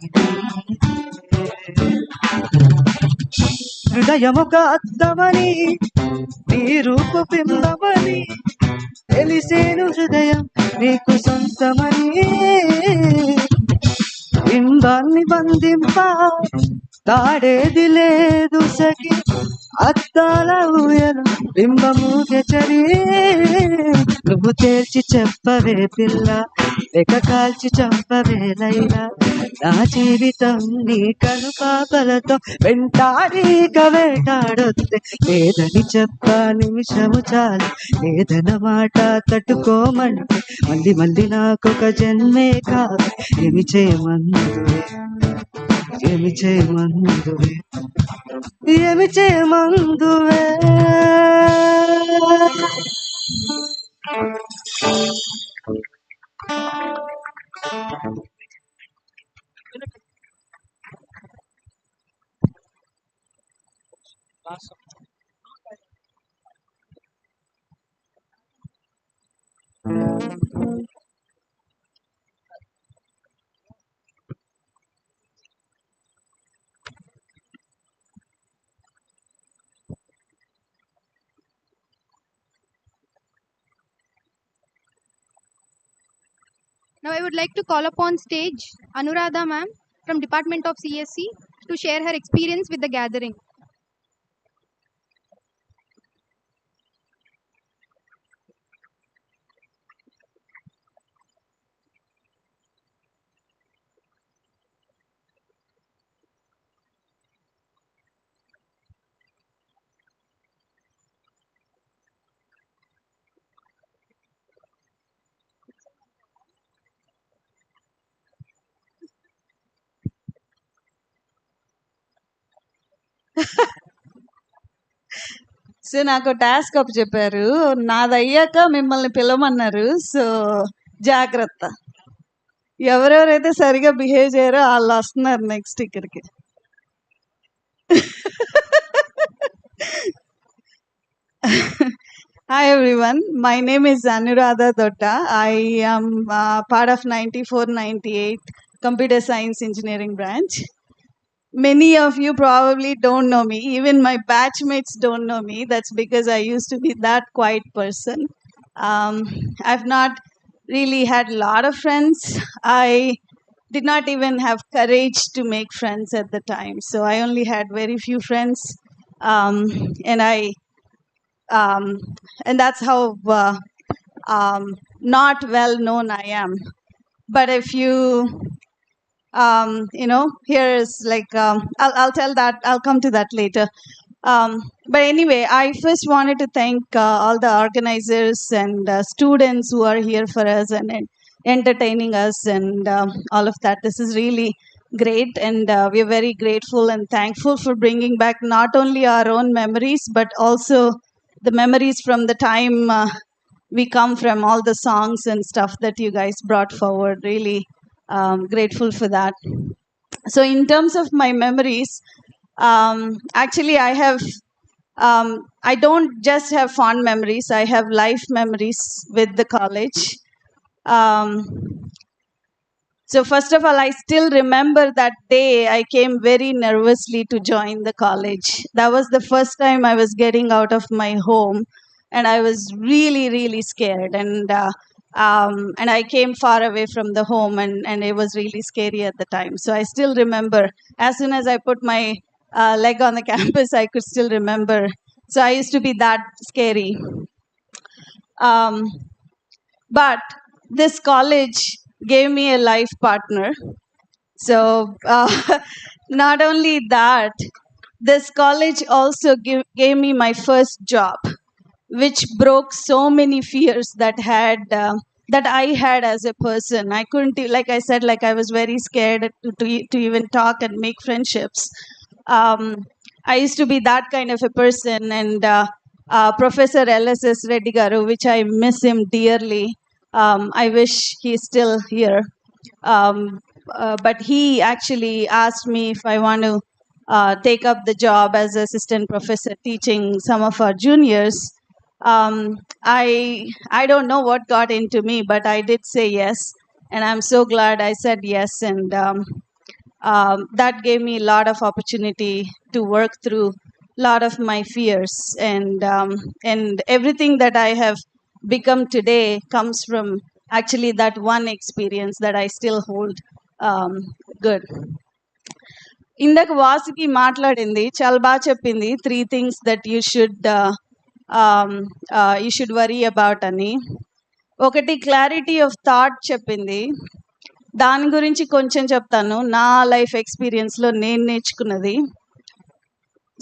హృదయమొక అద్దమని నీ రూపు బింబమని తెలిసేను హృదయం నీకు సొంతమని బింబాన్ని బంధింప తాడేది లేదు సఖి అద్దాల ఊయల బింబముగే చరి నువ్వు తేల్చి చెప్పవే పిల్ల లేక కాల్చి చంపవే లైలా నా జీవితం నీ కను పాపలతో వెంటాడి వేటాడొద్దే లేదని చెప్ప నిమిషము చాలు లేదన్న మాట తట్టుకోమంటే మళ్ళీ మళ్ళీ నాకొక జన్మే కాదు ఏమి చేయమందువే ఏమి చేయమందువే ఏమి చేయమందువే Now I would like to call upon stage Anuradha ma'am from Department of CSC to share her experience with the gathering. So నాకు టాస్క్ అప్ చెప్పారు నాది అయ్యాక మిమ్మల్ని పిలవమన్నారు సో జాగ్రత్త ఎవరెవరైతే సరిగా బిహేవ్ చేయరో వాళ్ళు వస్తున్నారు నెక్స్ట్ ఇక్కడికి Hi everyone, my name is Anuradha Dotta. I am part of 9498 Computer Science Engineering branch. Many of you probably don't know me. Even my batchmates don't know me. That's because I used to be that quiet person. I've not really had a lot of friends. I did not even have courage to make friends at the time. So I only had very few friends. And that's how not well known I am. But if you here is like I'll tell that, I'll come to that later. But anyway, I first wanted to thank all the organizers and students who are here for us and entertaining us and all of that. This is really great, and we're very grateful and thankful for bringing back not only our own memories but also the memories from the time we come from, all the songs and stuff that you guys brought forward. Really grateful for that. So in terms of my memories, actually I don't just have fond memories, I have life memories with the college. So first of all, I still remember that day I came very nervously to join the college. That was the first time I was getting out of my home, and I was really, really scared. And I came far away from the home, and it was really scary at the time. So I still remember, as soon as I put my leg on the campus, I could still remember. So I used to be that scary. But this college gave me a life partner. So not only that, this college also gave me my first job, which broke so many fears that I had as a person. I couldn't, like I said, like I was very scared to even talk and make friendships. I used to be that kind of a person, and Professor LSS Reddy Garu, which I miss him dearly. I wish he's still here. But he actually asked me if I want to take up the job as assistant professor teaching some of our juniors. I don't know what got into me, but I did say yes, and I'm so glad I said yes. And that gave me a lot of opportunity to work through a lot of my fears, and everything that I have become today comes from actually that one experience that I still hold good. ఇందాక వాసుకి మాట్లాడింది చాలా బాగా చెప్పింది 3 things that you should worry about అని. ఒకటి clarity of thought చెప్పింది. దాని గురించి కొంచెం చెప్తాను, నా లైఫ్ ఎక్స్పీరియన్స్లో నేను నేర్చుకున్నది.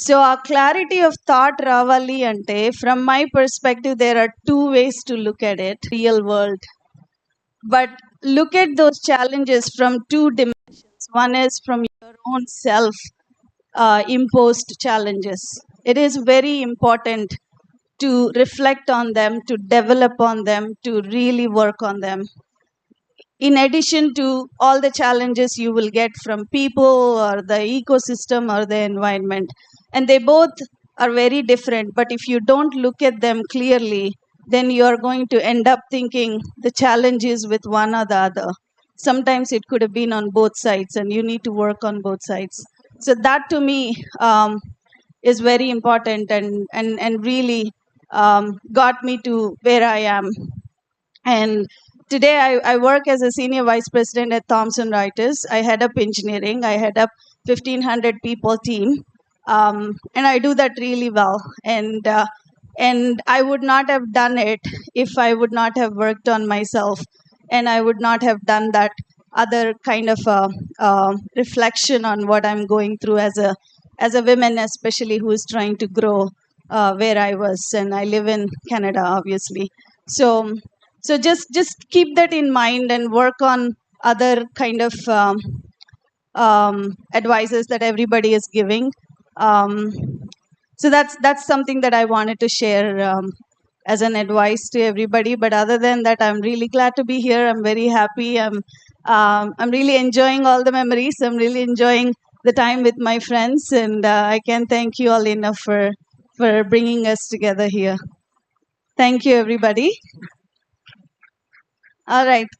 సో ఆ క్లారిటీ ఆఫ్ థాట్ రావాలి అంటే from my perspective there are 2 ways to look at it real world, but look at those challenges from 2 dimensions. One is from your own self imposed challenges. It is very important to reflect on them, to develop on them, to really work on them, in addition to all the challenges you will get from people or the ecosystem or the environment. And they both are very different, but if you don't look at them clearly, then you are going to end up thinking the challenge is with one or the other. Sometimes it could have been on both sides, and you need to work on both sides. So that to me is very important, and really got me to where I am. And today I work as a senior vice president at Thomson Reuters. I head up engineering. I head up 1,500 people team, and I do that really well. And I would not have done it if I would not have worked on myself, and I would not have done that other kind of reflection on what I'm going through as a woman, especially who is trying to grow where I was. And I live in Canada, obviously. So just keep that in mind and work on other kind of advices that everybody is giving. So that's something that I wanted to share as an advice to everybody. But other than that, I'm really glad to be here. I'm very happy. I'm really enjoying all the memories. I'm really enjoying the time with my friends, and I can't thank you all enough for bringing us together here. Thank you, everybody. All right.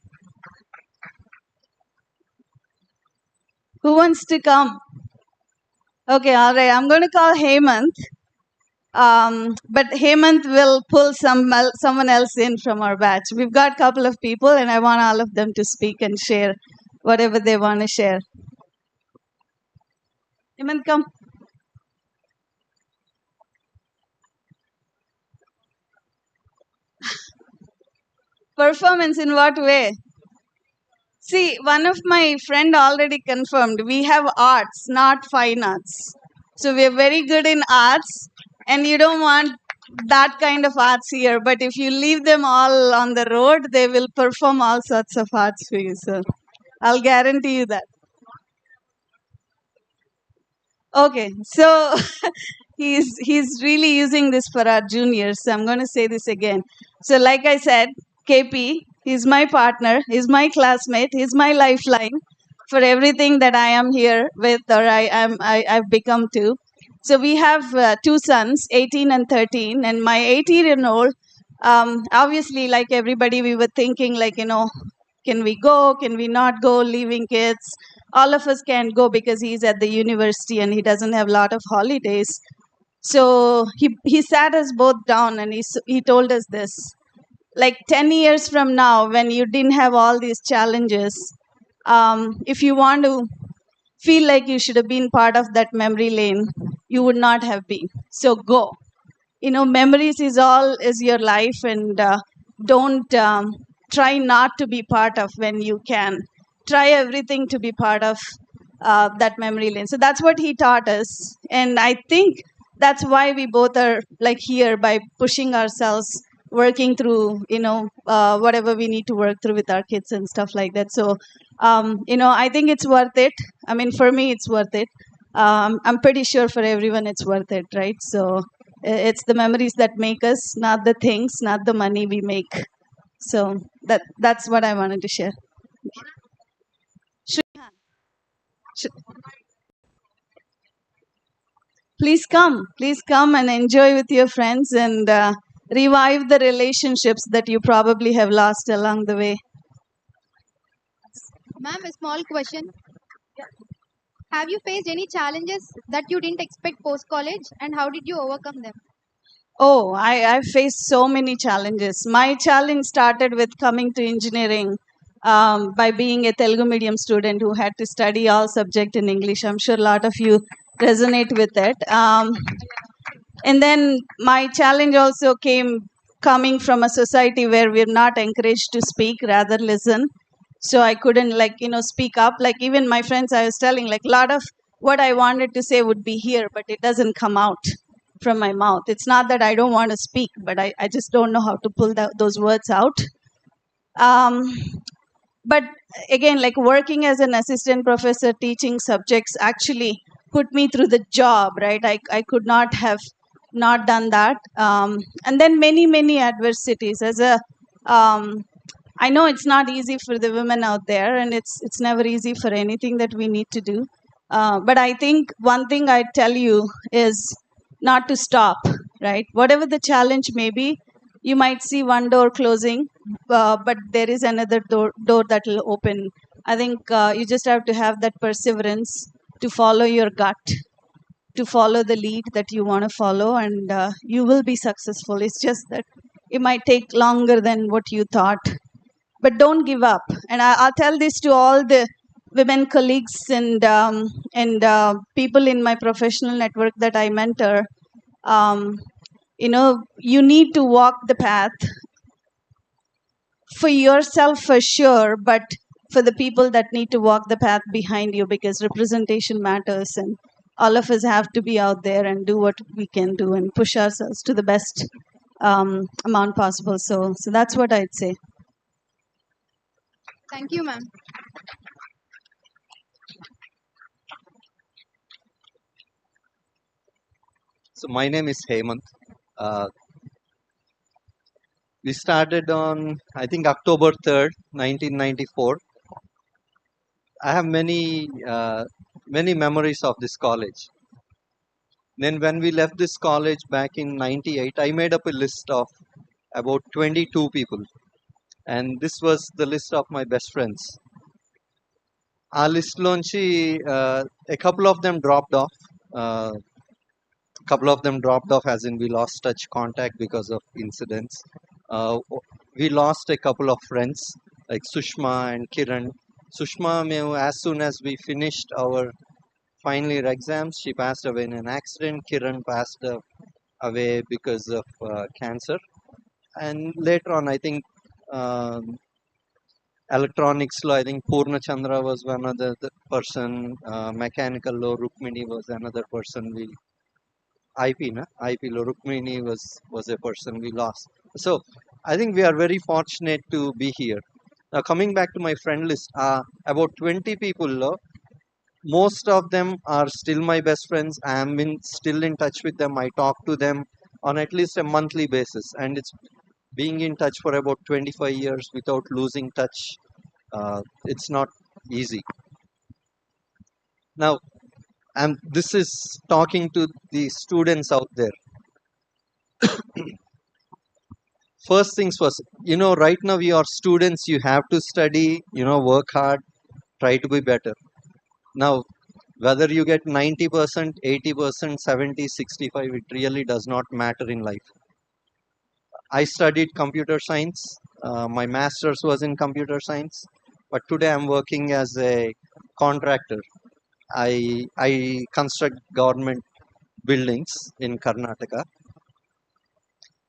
Who wants to come? Okay, all right. I'm going to call Hemant. But Hemant will pull someone else in from our batch. We've got a couple of people, and I want all of them to speak and share whatever they want to share. Hemant, come. Performance in what way? See, one of my friend already confirmed we have arts, not fine arts. So we are very good in arts, and you don't want that kind of arts here. But if you leave them all on the road, they will perform all sorts of arts for you. So I'll guarantee you that. Okay, so he's really using this for our juniors. So I'm going to say this again. So like I said, KP, he's my partner, he's my classmate, he's my lifeline for everything that I am here with, or I've become to. So we have 2 sons, 18 and 13, and my 18-year-old, obviously, like everybody, we were thinking like, can we go, can we not go, leaving kids. All of us can't go because he's at the university and he doesn't have a lot of holidays. So he sat us both down, and he told us this. Like 10 years from now, when you didn't have all these challenges, if you want to feel like you should have been part of that memory lane, you would not have been. So go. Memories is your life, and don't try not to be part of when you can. Try everything to be part of that memory lane. So that's what he taught us, and I think that's why we both are like here, by pushing ourselves, working through whatever we need to work through with our kids and stuff like that. So I think it's worth it. I mean, for me it's worth it. I'm pretty sure for everyone it's worth it, right? So it's the memories that make us, not the things, not the money we make. So that's what I wanted to share. please come and enjoy with your friends and revive the relationships that you probably have lost along the way. Ma'am, a small question. Have you faced any challenges that you didn't expect post college, and how did you overcome them? Oh, I faced so many challenges. My challenge started with coming to engineering by being a Telugu medium student who had to study all subject in English. I'm sure a lot of you resonate with it. And then my challenge also came coming from a society where we're not encouraged to speak, rather listen. So I couldn't speak up. Like even my friends, I was telling like a lot of what I wanted to say would be here, but it doesn't come out from my mouth. It's not that I don't want to speak, but I just don't know how to pull those words out. But again, like working as an assistant professor teaching subjects actually put me through the job, right? I could not have not done that. And then many adversities as a I know it's not easy for the women out there, and it's never easy for anything that we need to do. But I think one thing I tell you is not to stop, right? Whatever the challenge may be, you might see one door closing, but there is another door that will open. I think you just have to have that perseverance to follow your gut, to follow the lead that you want to follow, and you will be successful. It's just that it might take longer than what you thought, but don't give up. And I'll tell this to all the women colleagues and people in my professional network that I mentor. You need to walk the path for yourself for sure, but for the people that need to walk the path behind you, because representation matters, and all of us have to be out there and do what we can do and push ourselves to the best amount possible. So that's what I'd say. Thank you, ma'am. So my name is Hemant. We started on, I think, October 3rd, 1994. I have many memories of this college. Then when we left this college back in 98, I made up a list of about 22 people. And this was the list of my best friends. Our list lonchi a couple of them dropped off. Couple of them dropped off as in we lost touch contact because of incidents. We lost a couple of friends like Sushma and Kiran. Sushma, as soon as we finished our final year exams, she passed away in an accident. Kiran passed away because of cancer. And later on, I think electronics law, I think Purna Chandra was one other person. Mechanical law, Rukmini was another person. IP law, Rukmini was a person we lost. So I think we are very fortunate to be here. Now coming back to my friend list, about 20 people, most of them are still my best friends. I am still in touch with them. I talk to them on at least a monthly basis, and it's being in touch for about 25 years without losing touch. It's not easy. Now, this is talking to the students out there. First things first, right now we are students, you have to study, work hard, try to be better. Now, whether you get 90%, 80%, 70, 65, it really does not matter in life. I studied computer science. My master's was in computer science, but today I'm working as a contractor. I construct government buildings in Karnataka.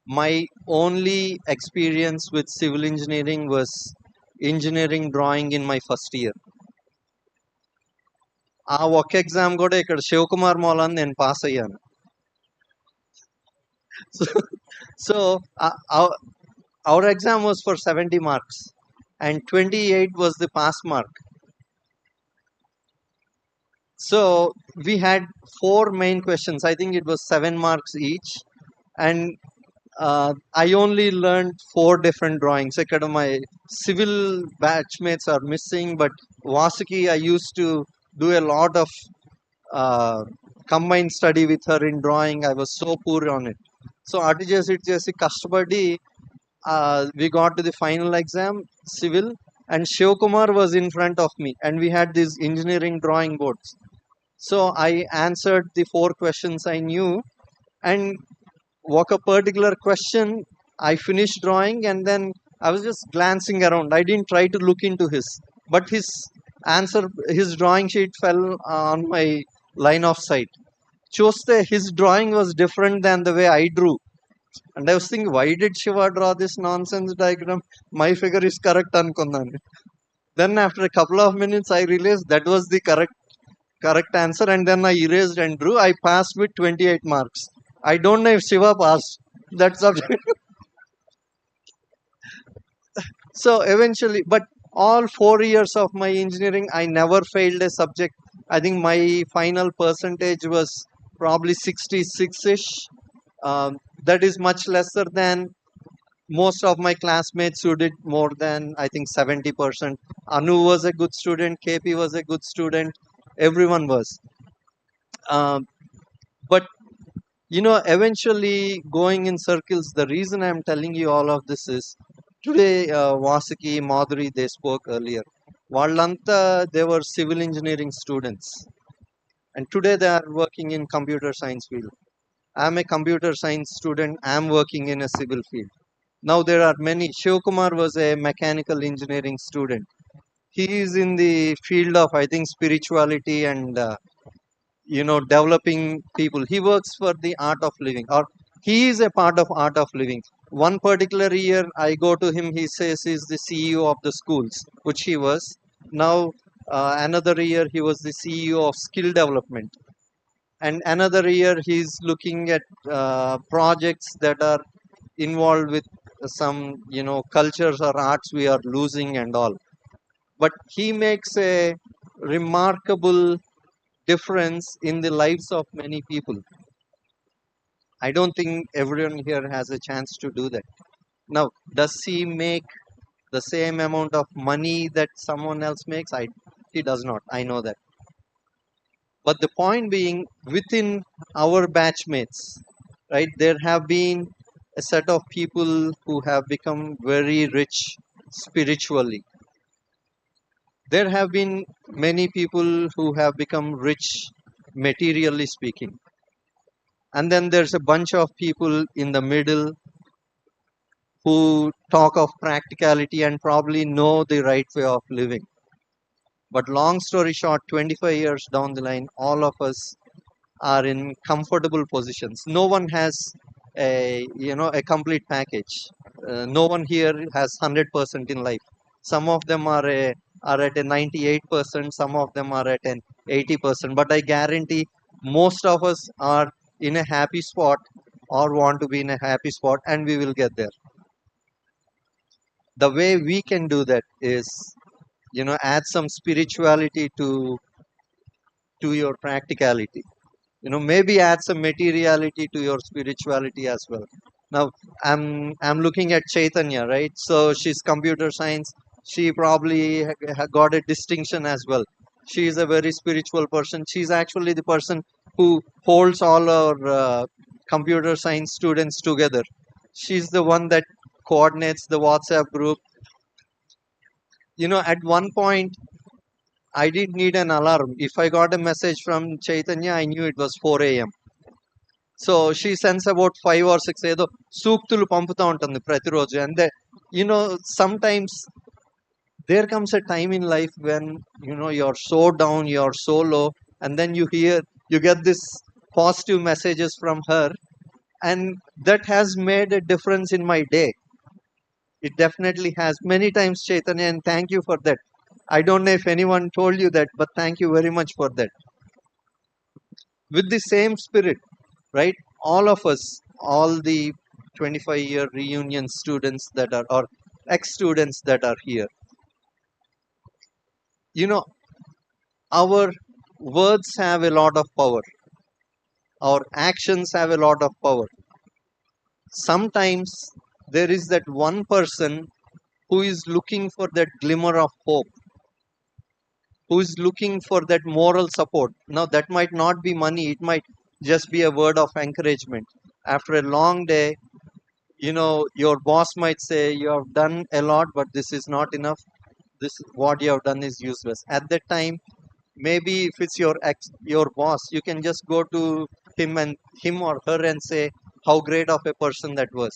My only experience with civil engineering was engineering drawing in my first year. ఆ ఒక్క exam కూడా ఇక్కడ శివకుమార్ మౌలాన్ నేను pass అయ్యాను. So our exam was for 70 marks and 28 was the pass mark. So we had 4 main questions. I think it was 7 marks each, and I only learned 4 different drawings. Ikkada my civil batchmates are missing, but Vasuki I used to do a lot of combined study with her in drawing. I was so poor on it. So ati kashtabadi we got to the final exam, civil, and Shivkumar was in front of me, and we had these engineering drawing boards. So I answered the 4 questions I knew, and a particular question I finished drawing, and then I was just glancing around. I didn't try to look into his, but answer, his drawing sheet fell on my line of sight. Choste, his drawing was different than the way I drew. And I was thinking, why did Shiva draw this nonsense diagram? My figure is correct ankunnanu. Then after a couple of minutes, I realized that was the correct answer, and then I erased and drew. I passed with 28 marks. I don't know if Shiva passed that subject. So eventually, but all 4 years of my engineering, I never failed a subject. I think my final percentage was probably 66-ish. That is much lesser than most of my classmates who did more than, I think, 70%. Anu was a good student, KP was a good student, everyone was. But eventually going in circles. The reason I'm telling you all of this is today, Vasaki, Madhuri, they spoke earlier. Vallanta, they were civil engineering students, and today they are working in computer science field. I'm a computer science student. I'm working in a civil field. Now there are many. Shivkumar was a mechanical engineering student. He is in the field of, I think, spirituality and developing people. He works for the art of living, or he is a part of art of living. One particular year I go to him, he says he's the CEO of the schools, which he was. Now another year he was the CEO of skill development, and another year he's looking at projects that are involved with some cultures or arts we are losing and all. But he makes a remarkable difference in the lives of many people. I don't think everyone here has a chance to do that. Now, does he make the same amount of money that someone else makes? He does not. I know that. But the point being, within our batchmates, right, there have been a set of people who have become very rich spiritually. There have been many people who have become rich materially speaking. And then there's a bunch of people in the middle who talk of practicality and probably know the right way of living. But long story short, 25 years down the line, all of us are in comfortable positions. No one has a complete package. No one here has 100% in life. Some of them are at a 98%. Some of them are at an 80%. But I guarantee most of us are in a happy spot or want to be in a happy spot, and we will get there. The way we can do that is, add some spirituality to your practicality. Maybe add some materiality to your spirituality as well. Now I'm looking at Chaitanya, right? So she's computer science. She probably got a distinction as well. She is a very spiritual person. She's actually the person who holds all our computer science students together. She's the one that coordinates the WhatsApp group. At one point I didn't need an alarm. If I got a message from Chaitanya, I knew it was 4 a.m. So she sends about 5 or 6 ఏదో సూక్తులు పంపుతూ ఉంటుంది ప్రతిరోజు. And sometimes there comes a time in life when you're so down, you're so low, and then you get this positive messages from her, and that has made a difference in my day. It definitely has. Many times, Chaitanya, and thank you for that. I don't know if anyone told you that, but thank you very much for that. With the same spirit, right? All of us, all the 25-year reunion students that are, or ex-students that are here, our words have a lot of power. Our actions have a lot of power. Sometimes there is that one person who is looking for that glimmer of hope. who is looking for that moral support. Now, that might not be money, it might just be a word of encouragement. After a long day, your boss might say, you have done a lot, but this is not enough. This, what you have done is useless. At that time, maybe if it's your boss, you can just go to him or her and say how great of a person that was.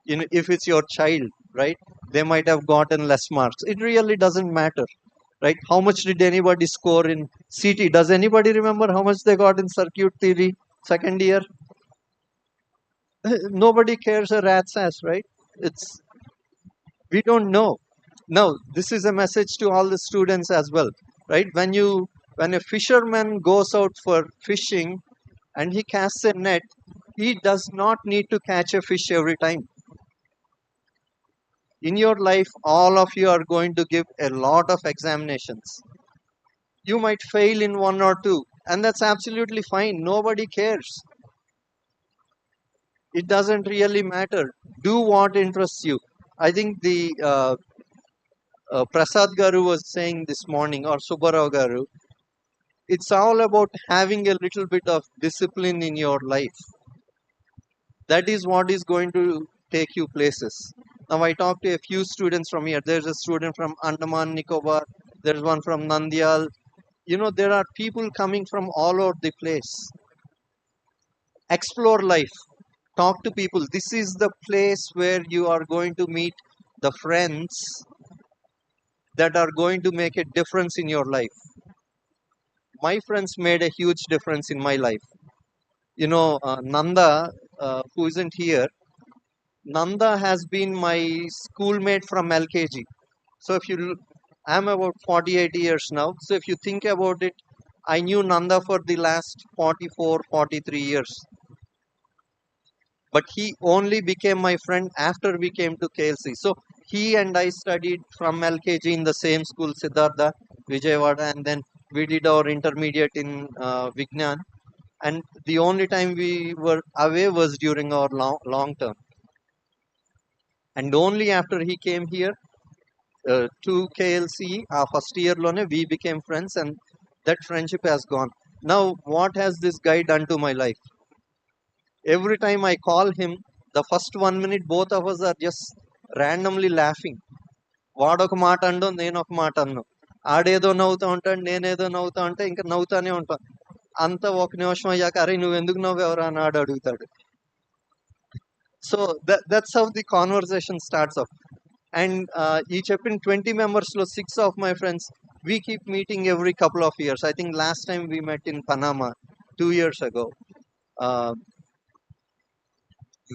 If it's your child, right, they might have gotten less marks. It really doesn't matter, right? How much did anybody score in CT? Does anybody remember how much they got in circuit theory second year? Nobody cares a rat's ass, right? We don't know. Now, this is a message to all the students as well, right? When a fisherman goes out for fishing and he casts a net, he does not need to catch a fish every time. In your life, all of you are going to give a lot of examinations. You might fail in one or two, and that's absolutely fine. Nobody cares. It doesn't really matter. Do what interests you. I think the Prasad Garu was saying this morning, or Subbarao Garu, it's all about having a little bit of discipline in your life. That is what is going to take you places. Now, I talked to a few students from here. There's a student from Andaman Nicobar. There's one from Nandyal. There are people coming from all over the place. Explore life. Talk to people. This is the place where you are going to meet the friends that are going to make a difference in your life. My friends made a huge difference in my life. Nanda, who isn't here, Nanda has been my schoolmate from LKG. So I'm about 48 years now. So if you think about it, I knew Nanda for the last 44, 43 years. But he only became my friend after we came to KLC. So he and I studied from LKG in the same school, Siddhartha, Vijayawada, and then we did our intermediate in Vignan. And the only time we were away was during our long term. And only after he came here to KLC, our first year lone, we became friends, and that friendship has gone. Now, what has this guy done to my life? Every time I call him, the first 1 minute, both of us are just randomly laughing. వాడొక మాట and నేను ఒక మాట అన్ను ఆడేదో నవ్వుతూ ఉంటాడు నేనేదో నవ్వుతా ఉంటే ఇంకా నవ్వుతానే ఉంటాను అంత ఒక నిమిషం అయ్యాక అరే నువ్వు ఎందుకు నవ్వెవరా అని ఆడు అడుగుతాడు so that's how the conversation starts off. And ఈ చెప్పిన 20 members లో 6 of my friends, we keep meeting every couple of years. I think last time we met in Panama 2 years ago.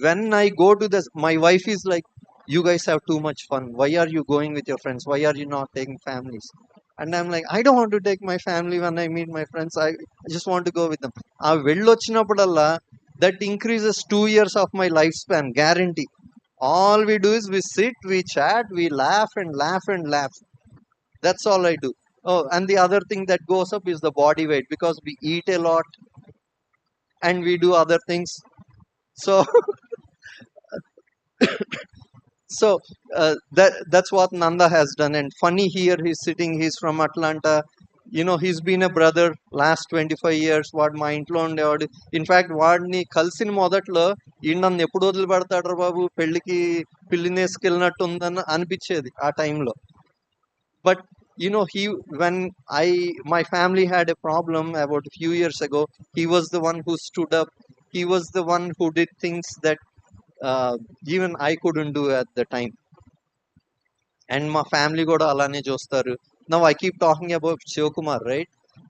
When I go to this, my wife is like, you guys have too much fun. Why are you going with your friends? Why are you not taking families? And I'm like, I don't want to take my family when I meet my friends. I just want to go with them. ఆ వెళ్ళొచ్చినప్పుడల్లా that increases 2 years of my lifespan, guarantee. All we do is we sit, we chat, we laugh and laugh and laugh. That's all I do. Oh, and the other thing that goes up is the body weight because we eat a lot and we do other things. So So that's what Nanda has done. And funny here, he's sitting, he's from Atlanta. He's been a brother last 25 years. వాడు మా ఇంట్లో ఉండేవాడు. In fact వాడిని కలిసిన మొదట్లో ఈ నన్ను ఎప్పుడు వదిలిపెడతాడు బాబు పెళ్ళికి పిల్లిని వేసుకెళ్ళినట్టు ఉందని అనిపించేది ఆ టైంలో. But when my family had a problem about a few years ago, he was the one who stood up. He was the one who did things that even I couldn't do at the time. And my family got alane చూస్తారు. Now I keep talking about Shivakumar, right?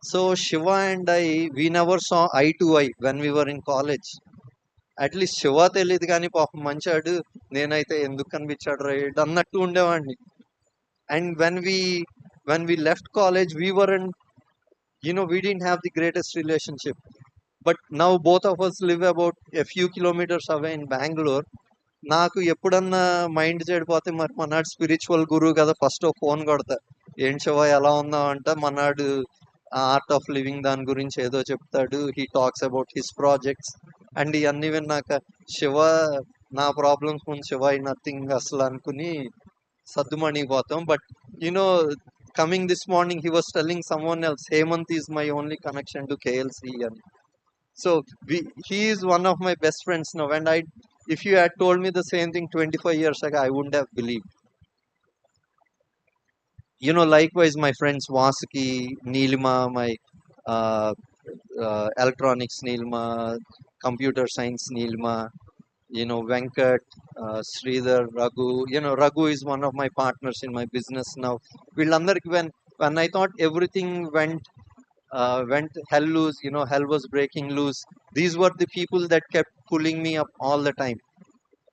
So Shiva and I, we never saw eye to eye when we were in college. At least Shiva తెలియదు కానీ పాపం మంచాడు, నేనైతే ఎందుకు కనిపించాడు right అన్నట్టు ఉండేవాడిని. And when we left college, we weren't, we didn't have the greatest relationship. But now both of us live about a few kilometers away in Bangalore. నాకు ఎప్పుడన్నా మైండ్ చెడిపోతే మరి మనాడు స్పిరిచువల్ గురువు కదా, ఫస్ట్ ఫోన్ కొడతా, ఏంటి శివ ఎలా ఉన్నావు అంటే మనాడు ఆర్ట్ ఆఫ్ లివింగ్ దాని గురించి ఏదో చెప్తాడు. He talks about his projects and ఇవన్నీ విన్నాక శివ నా ప్రాబ్లమ్స్ ముందు శివ నథింగ్ అసలు అనుకుని సర్దుమణిపోతాం. But coming this morning, he was telling someone else, Hemant is my only connection to KLC. And so he is one of my best friends now. And if you had told me the same thing 25 years ago, I wouldn't have believed. Likewise, my friends Vasuki, Neelima, my uh, electronics Neelima, computer science Neelima, Venkat, Sridhar, Raghu. Raghu is one of my partners in my business now. When I thought everything went hell loose, hell was breaking loose. These were the people that kept pulling me up all the time.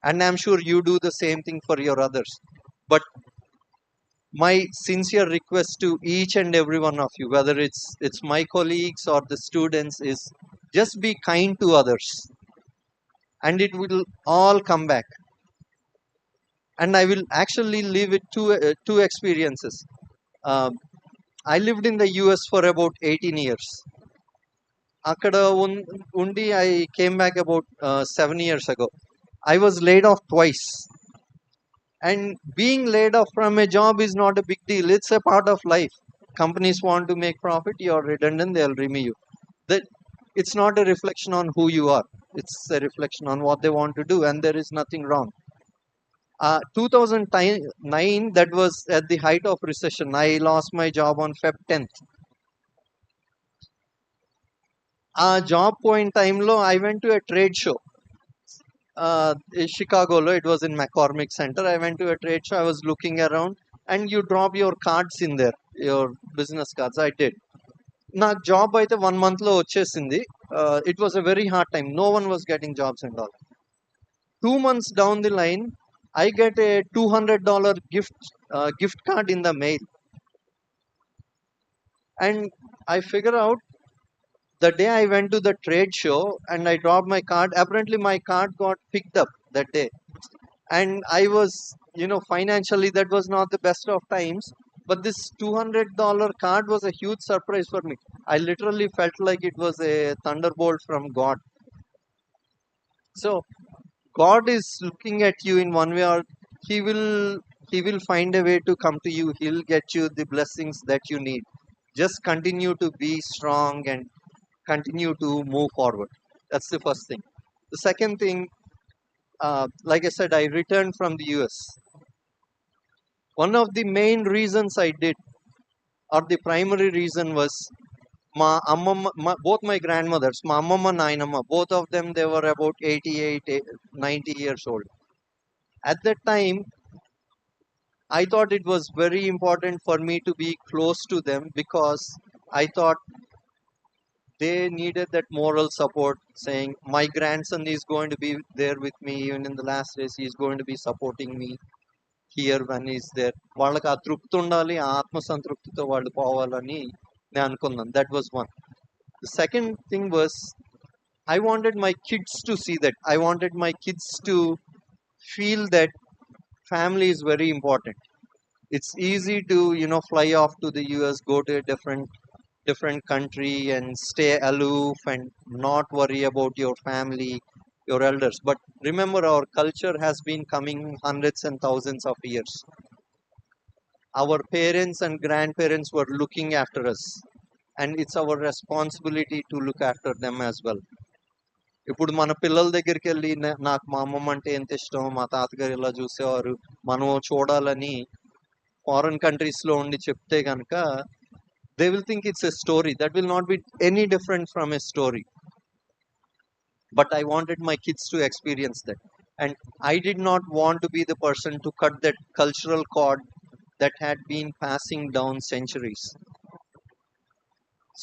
And I'm sure you do the same thing for your others. But my sincere request to each and every one of you, whether it's my colleagues or the students, is just be kind to others, and it will all come back. And I will actually live with two experiences. I lived in the US for about 18 years. Akada undi, I came back about 7 years ago. I was laid off twice. And being laid off from a job is not a big deal. It's a part of life. Companies want to make profit, you're redundant, they'll remove you. It's not a reflection on who you are. It's a reflection on what they want to do, and there is nothing wrong. 2009, that was at the height of recession. I lost my job on Feb 10th. Job point time lo, I went to a trade show. In Chicago, it was in McCormick Center. I went to a trade show. I was looking around, and you drop your cards in there, your business cards. I did. Na job aithe 1 month lo vachesindi. It was a very hard time. No one was getting jobs and all. 2 months down the line, I get a $200 gift card in the mail, and I figure out the day I went to the trade show and I dropped my card. Apparently, my card got picked up that day, and I was, financially that was not the best of times. But this $200 card was a huge surprise for me. I literally felt like it was a thunderbolt from God. So God is looking at you in one way, or He will find a way to come to you. He'll get you the blessings that you need. Just continue to be strong and continue to move forward. That's the first thing. The second thing, like I said, I returned from the US. One of the main reasons I did, or the primary reason, was both my grandmothers, ma ammamma, nainamma, both of them, they were about 88, 90 years old. At that time, I thought it was very important for me to be close to them, because I thought they needed that moral support, saying, my grandson is going to be there with me even in the last days. He is going to be supporting me here when he's there. వాళ్ళకి ఆ తృప్తి ఉండాలి, ఆ ఆత్మ సంతృప్తితో వాళ్ళు పోవాలని నేను అనుకున్నాను. That was one. The second thing was, I wanted my kids to see that. I wanted my kids to feel that family is very important. It's easy to, fly off to the US, go to a different country and stay aloof and not worry about your family, your elders. But remember, our culture has been coming hundreds and thousands of years. Our parents and grandparents were looking after us, and it's our responsibility to look after them as well. ఇప్పుడు మన పిల్లల దగ్గరికి వెళ్ళి నాకు మా అమ్మమ్మ అంటే ఎంత ఇష్టం, మా తాతగారు ఇలా చూసేవారు, మనం చూడాలని ఫారెన్ కంట్రీస్లో ఉండి చెప్తే కనుక, they will think it's a story. That will not be any different from a story. But I wanted my kids to experience that. And I did not want to be the person to cut that cultural cord that had been passing down centuries.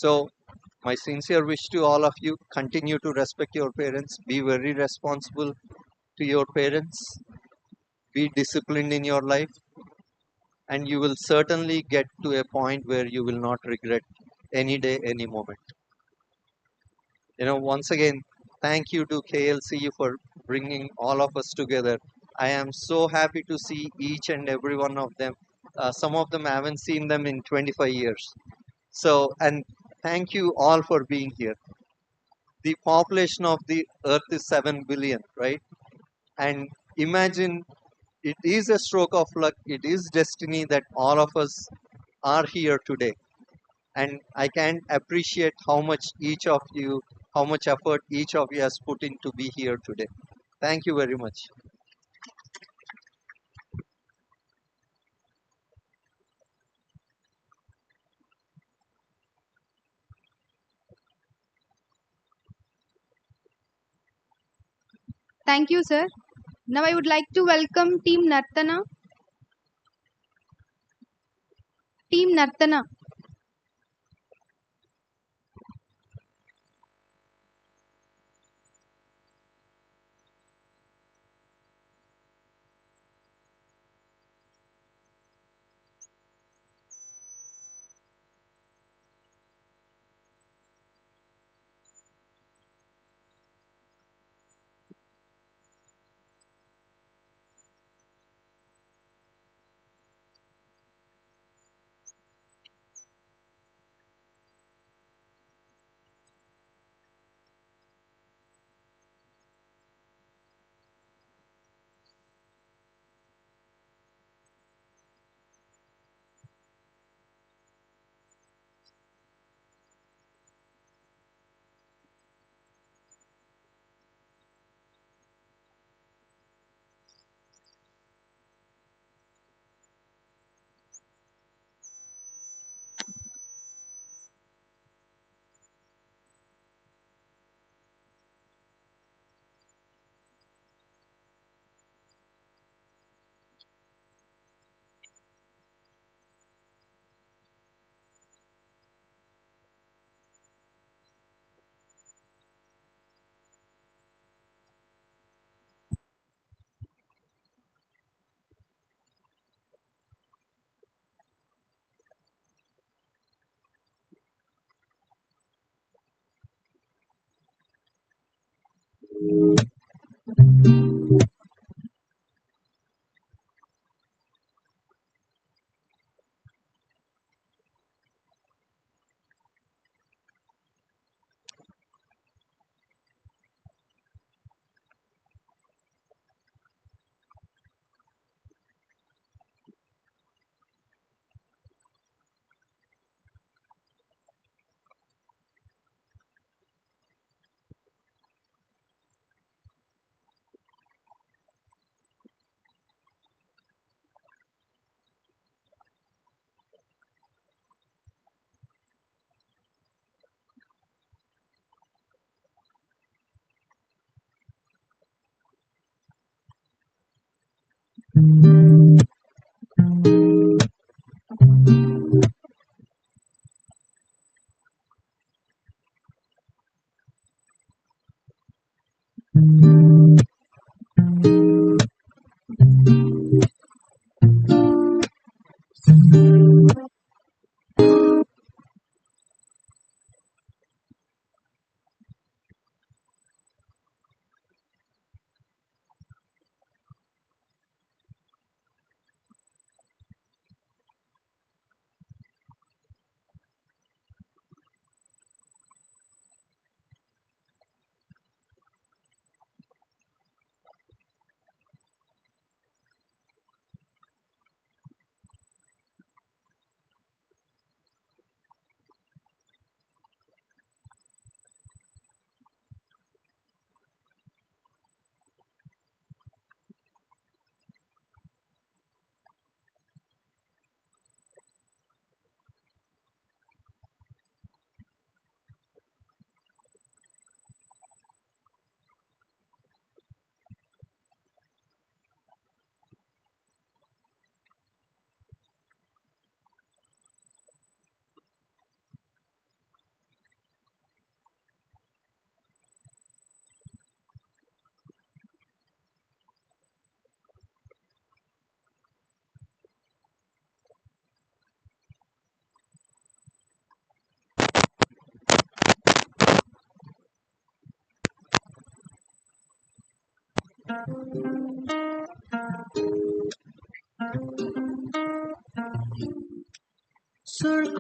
So, my sincere wish to all of you, continue to respect your parents, be very responsible to your parents, be disciplined in your life, and you will certainly get to a point where you will not regret any day, any moment. Once again, thank you to KLCU for bringing all of us together. I am so happy to see each and every one of them. Some of them I haven't seen them in 25 years. So, and thank you all for being here. The population of the earth is 7 billion, right? And imagine, it is a stroke of luck, it is destiny that all of us are here today. And I can't appreciate how much each of you, how much effort each of you has put in to be here today. Thank you very much. Thank you, sir. Now I would like to welcome Team Nartana. Team Nartana. Sir,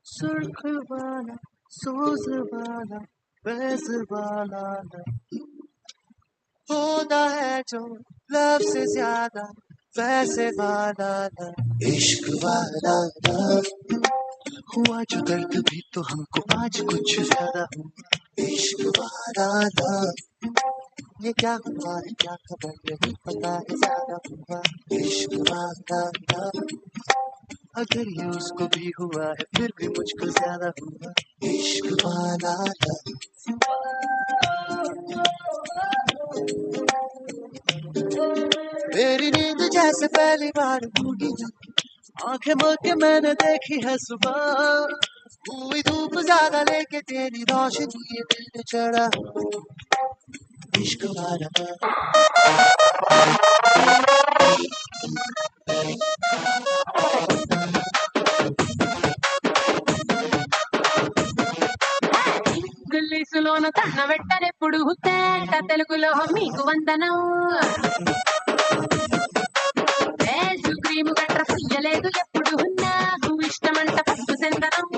सुर्ख वाला सोज वाला वैस वाला होता है जो लब से ज्यादा वैसे वाला इश्क वाला हुआ जो दर्द भी तो हमको आज कुछ ज्यादा हुआ इश्क वाला ये क्या हुआ है क्या खबर ये भी पता है ज्यादा हुआ इश्क वाला अगर ये उसको भी हुआ है फिर भी मुझको ज्यादा हुआ इश्क वाला मेरी नींद जैसे पहली बार टूटी आंखें मोड़ के मैंने देखी है सुबह हुई धूप ज्यादा लेके तेरी रोशनी ये दिल पे चढ़ा इश्क वाला ఇంగ్లీషులోన తన వెంటనెప్పుడు తేట తెలుగులో మీకు వందనం వేసు క్రీము గట్ర పుయ్యలేదు ఎప్పుడు నాకు ఇష్టమంట పట్టు చందనం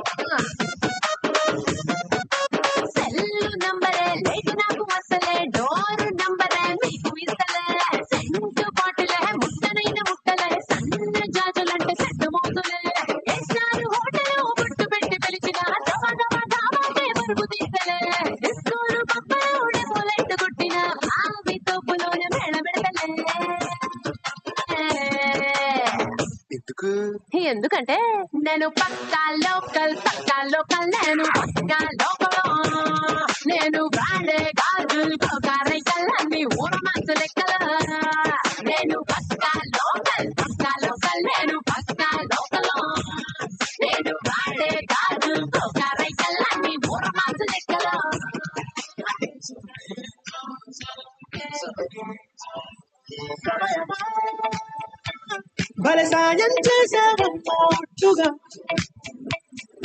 సెల్లు నంబరే లేదు నాకు అసలే డోరు నంబరే మీకు ఇస్తలే సెంటు బాటిలే ముట్టనైన ముట్టలే సన్న జాజులంటే సెట్టు మోతులే వేసారు హోటల్ బొట్టు పెట్టి పిలిచిన దవా దవా దావాకే పరుగు తీసలే స్కూలు పప్పడే పోలెట్టు కొట్టిన ఆవి తోపులోనే మేళ పెడతలే ఎందుకంటే నేను పక్కా లోకల్ నేను పక్కా లోకల్ నేను వాడే గాజులు కోకారైకల్ అన్ని ఊర మనసు లెక్కల నేను పక్కా లోకల్ నేను పక్కా లోకల్ నేను వాడే గాజులు కోకారైకల్ అన్ని ఊర మనసు లెక్కల భలే సాయం చేసావమ్మా ఒట్టుగా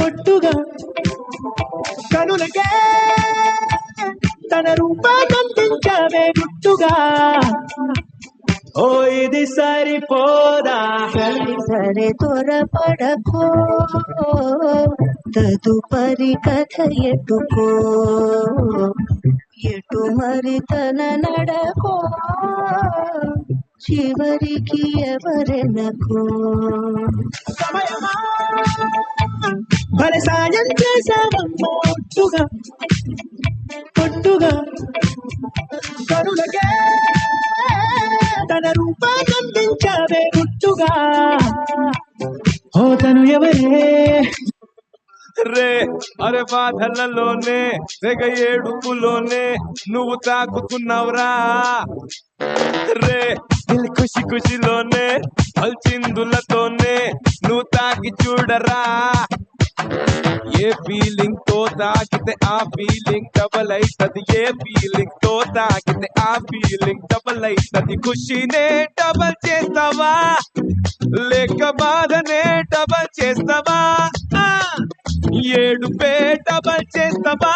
ఒట్టుగా కనులకే తన రూపానందించవే గుట్టుగా ఓ ఇది సరిపోదా సరి సరే త్వరపడకో తదుపరి కథ ఎటుకో ఎటు మరి తన నడకో చివరికి ఎవరెనకో భలే సాయం చేసావమ్మా ఒట్టుగా ఒట్టుగా కనులకే తన రూపానందించవే గుట్టుగా ఓ తను ఎవరే రే అరే బాధలలోనే తెగ ఏడుపులోనే నువ్వు తాకుతున్నావురా రే దిల్ ఖుషి ఖుషిలోనే పల్చిందులతోనే నువ్వు తాకి చూడరా ఏ ఫీలింగ్ తో తాకితే ఆ ఫీలింగ్ డబల్ అవుతుంది ఏ ఫీలింగ్ తో తాకితే ఆ ఫీలింగ్ డబల్ అవుతుంది ఖుషినే డబల్ చేస్తావా లేక బాధనే డబల్ చేస్తావా ఏడుపే డబల్ చేస్తావా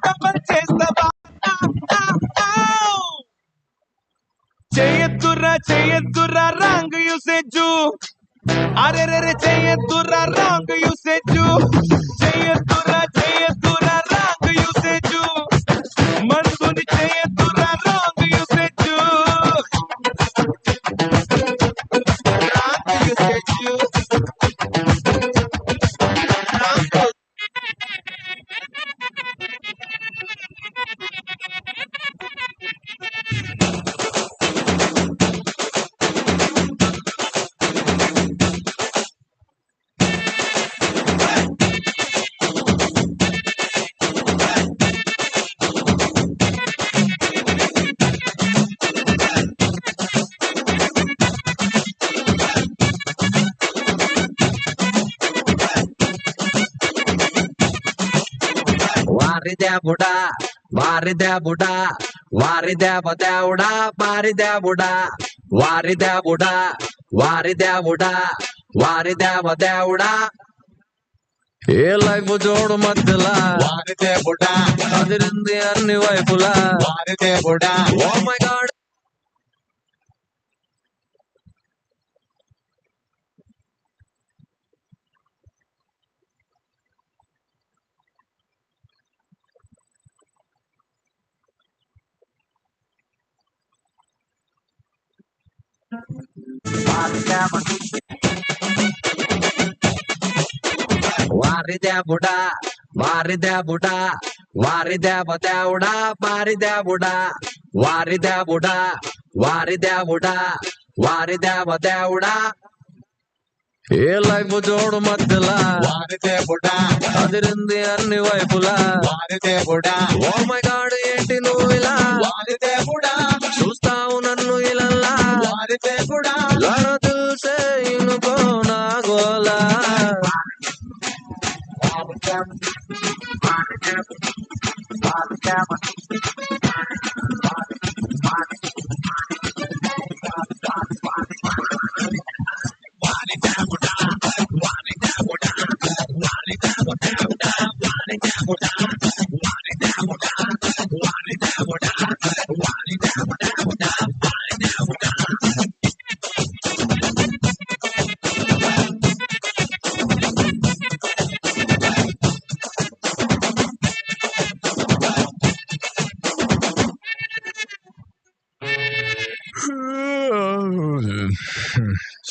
డబల్ చేస్తావా చేయద్దురా రాంగ్ యూసేజు అరే రే చేయద్దురా రాంగ్ యూసేజు చేయద్దురా రాంగ్ యూసేజు మందుని చేయద్దురా రాంగ్ యూసేజు రాంగ్ యూసేజు వారిదేవుడా వారిదేవుడా వారిదేవదేవుడా వారిదేవుడా వారిదేవుడా వారిదేవుడా వారిదేవదేవుడా ఏ లైఫ్ జోడు మధ్యలా వారిదేవుడా అదిరింది అన్ని వైపులా వారిదేవుడా ఓ మై గాడ్ వారిదే బుడా వారిదే బుడా వారిదే బదేవుడా వారిదే బుడా వారిదే బుడా వారిదే బుడా వారిదే బదేవుడా ఏ లైఫ్ జోడు మధ్యలా వారిదే బుడా అదిరింది అన్ని వైపులా వారిదే బుడా ఓ మై గాడ్ ఏంటి నువ్వు ఇలా వారిదే బుడా చూస్తావు నన్ను ఇలా వారిదే బుడా జర దిల్సే ఇనుకో నా గోలా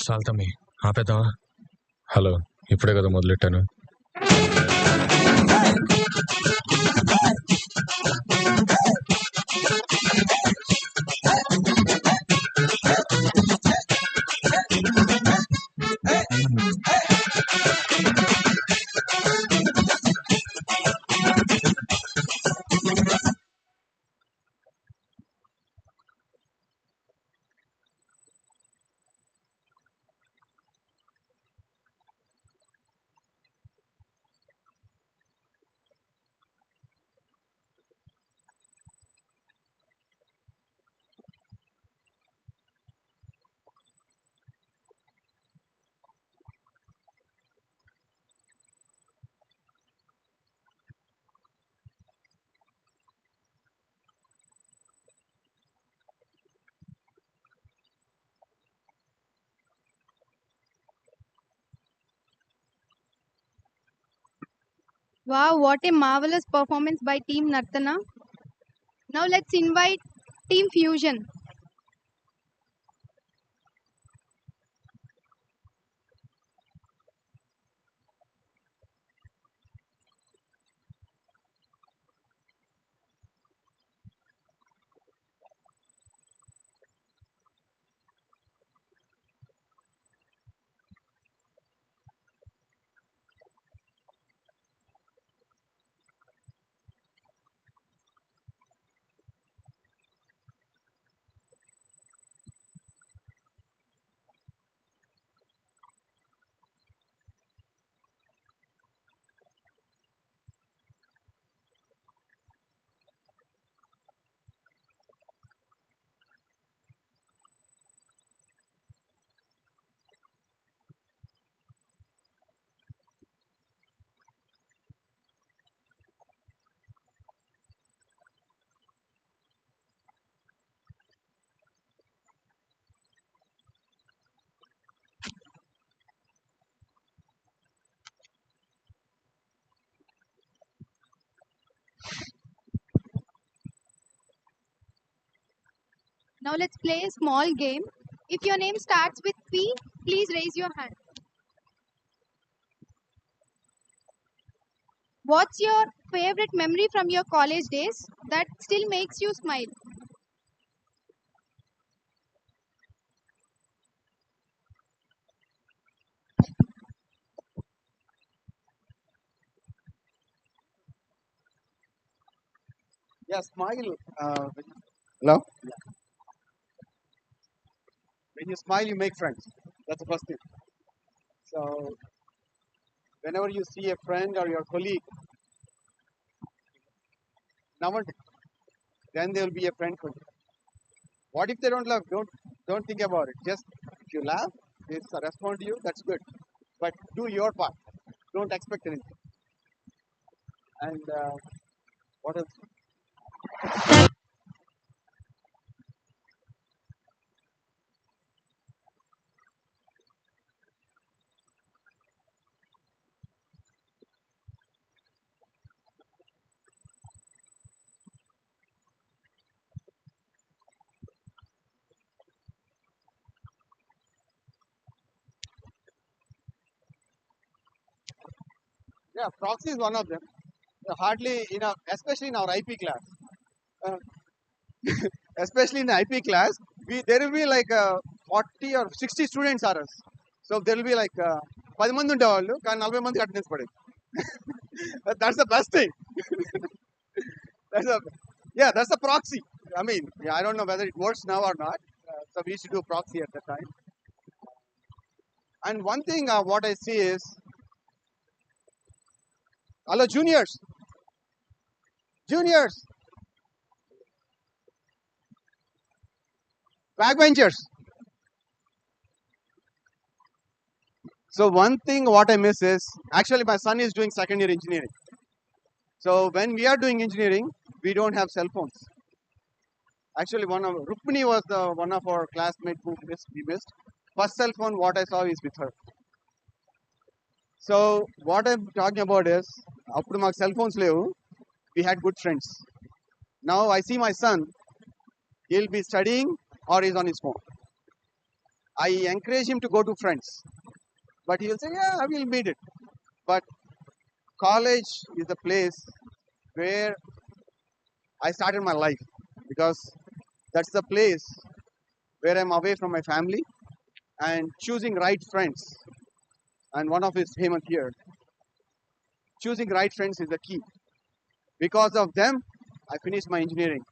సాల్తమ్మి ఆపేద్దామా? హలో, ఇప్పుడే కదా మొదలెట్టాను. Wow, what a marvelous performance by Team Nartana. Now let's invite Team Fusion. Now let's play a small game. If your name starts with P, please raise your hand. What's your favorite memory from your college days that still makes you smile? Yeah, smile. Hello? Yeah. When you smile, you make friends. That's the first thing. So, whenever you see a friend or your colleague, then they will be a friend for you. What if they don't laugh? Don't think about it. Just if you laugh, they respond to you. That's good. But do your part. Don't expect anything. And what else? Yeah, proxy is one of them. Hardly, especially in our IP class. Uh, especially in IP class, there will be like 40 or 60 students are us. So there will be like 10 మంది ఉండేవాళ్ళు కానీ 40 మందికి attendance పడేది. That's the best thing. that's a that's a proxy. I mean, I don't know whether it works now or not. So we used to do proxy at that time. And one thing what I see is, hello juniors, backbenchers. So one thing what I miss is, actually my son is doing second year engineering. So when we are doing engineering, we don't have cell phones. Actually, Rukmini was one of our classmates who we missed. First cell phone what I saw is with her. So what I'm talking about is, after my cell phones levu, we had good friends. Now I see my son, he'll be studying or he's on his phone. I encourage him to go to friends, but he'll say, yeah, I will meet it. But college is the place where I started my life, because that's the place where I'm away from my family and choosing right friends. And one of his Hemant here. Choosing right friends is the key. Because of them, I finished my engineering,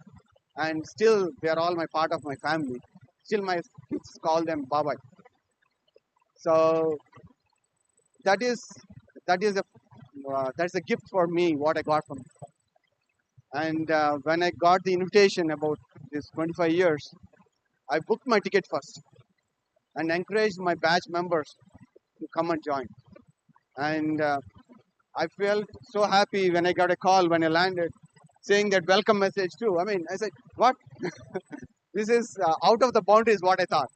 and still they are all my part of my family. Still my kids call them Baba. So that's a gift for me what I got from him. And when I got the invitation about this 25 years, I booked my ticket first and encouraged my batch members to come and join. And I felt so happy when I got a call when I landed saying that welcome message too. I mean, I said, what? This is out of the boundaries what I thought.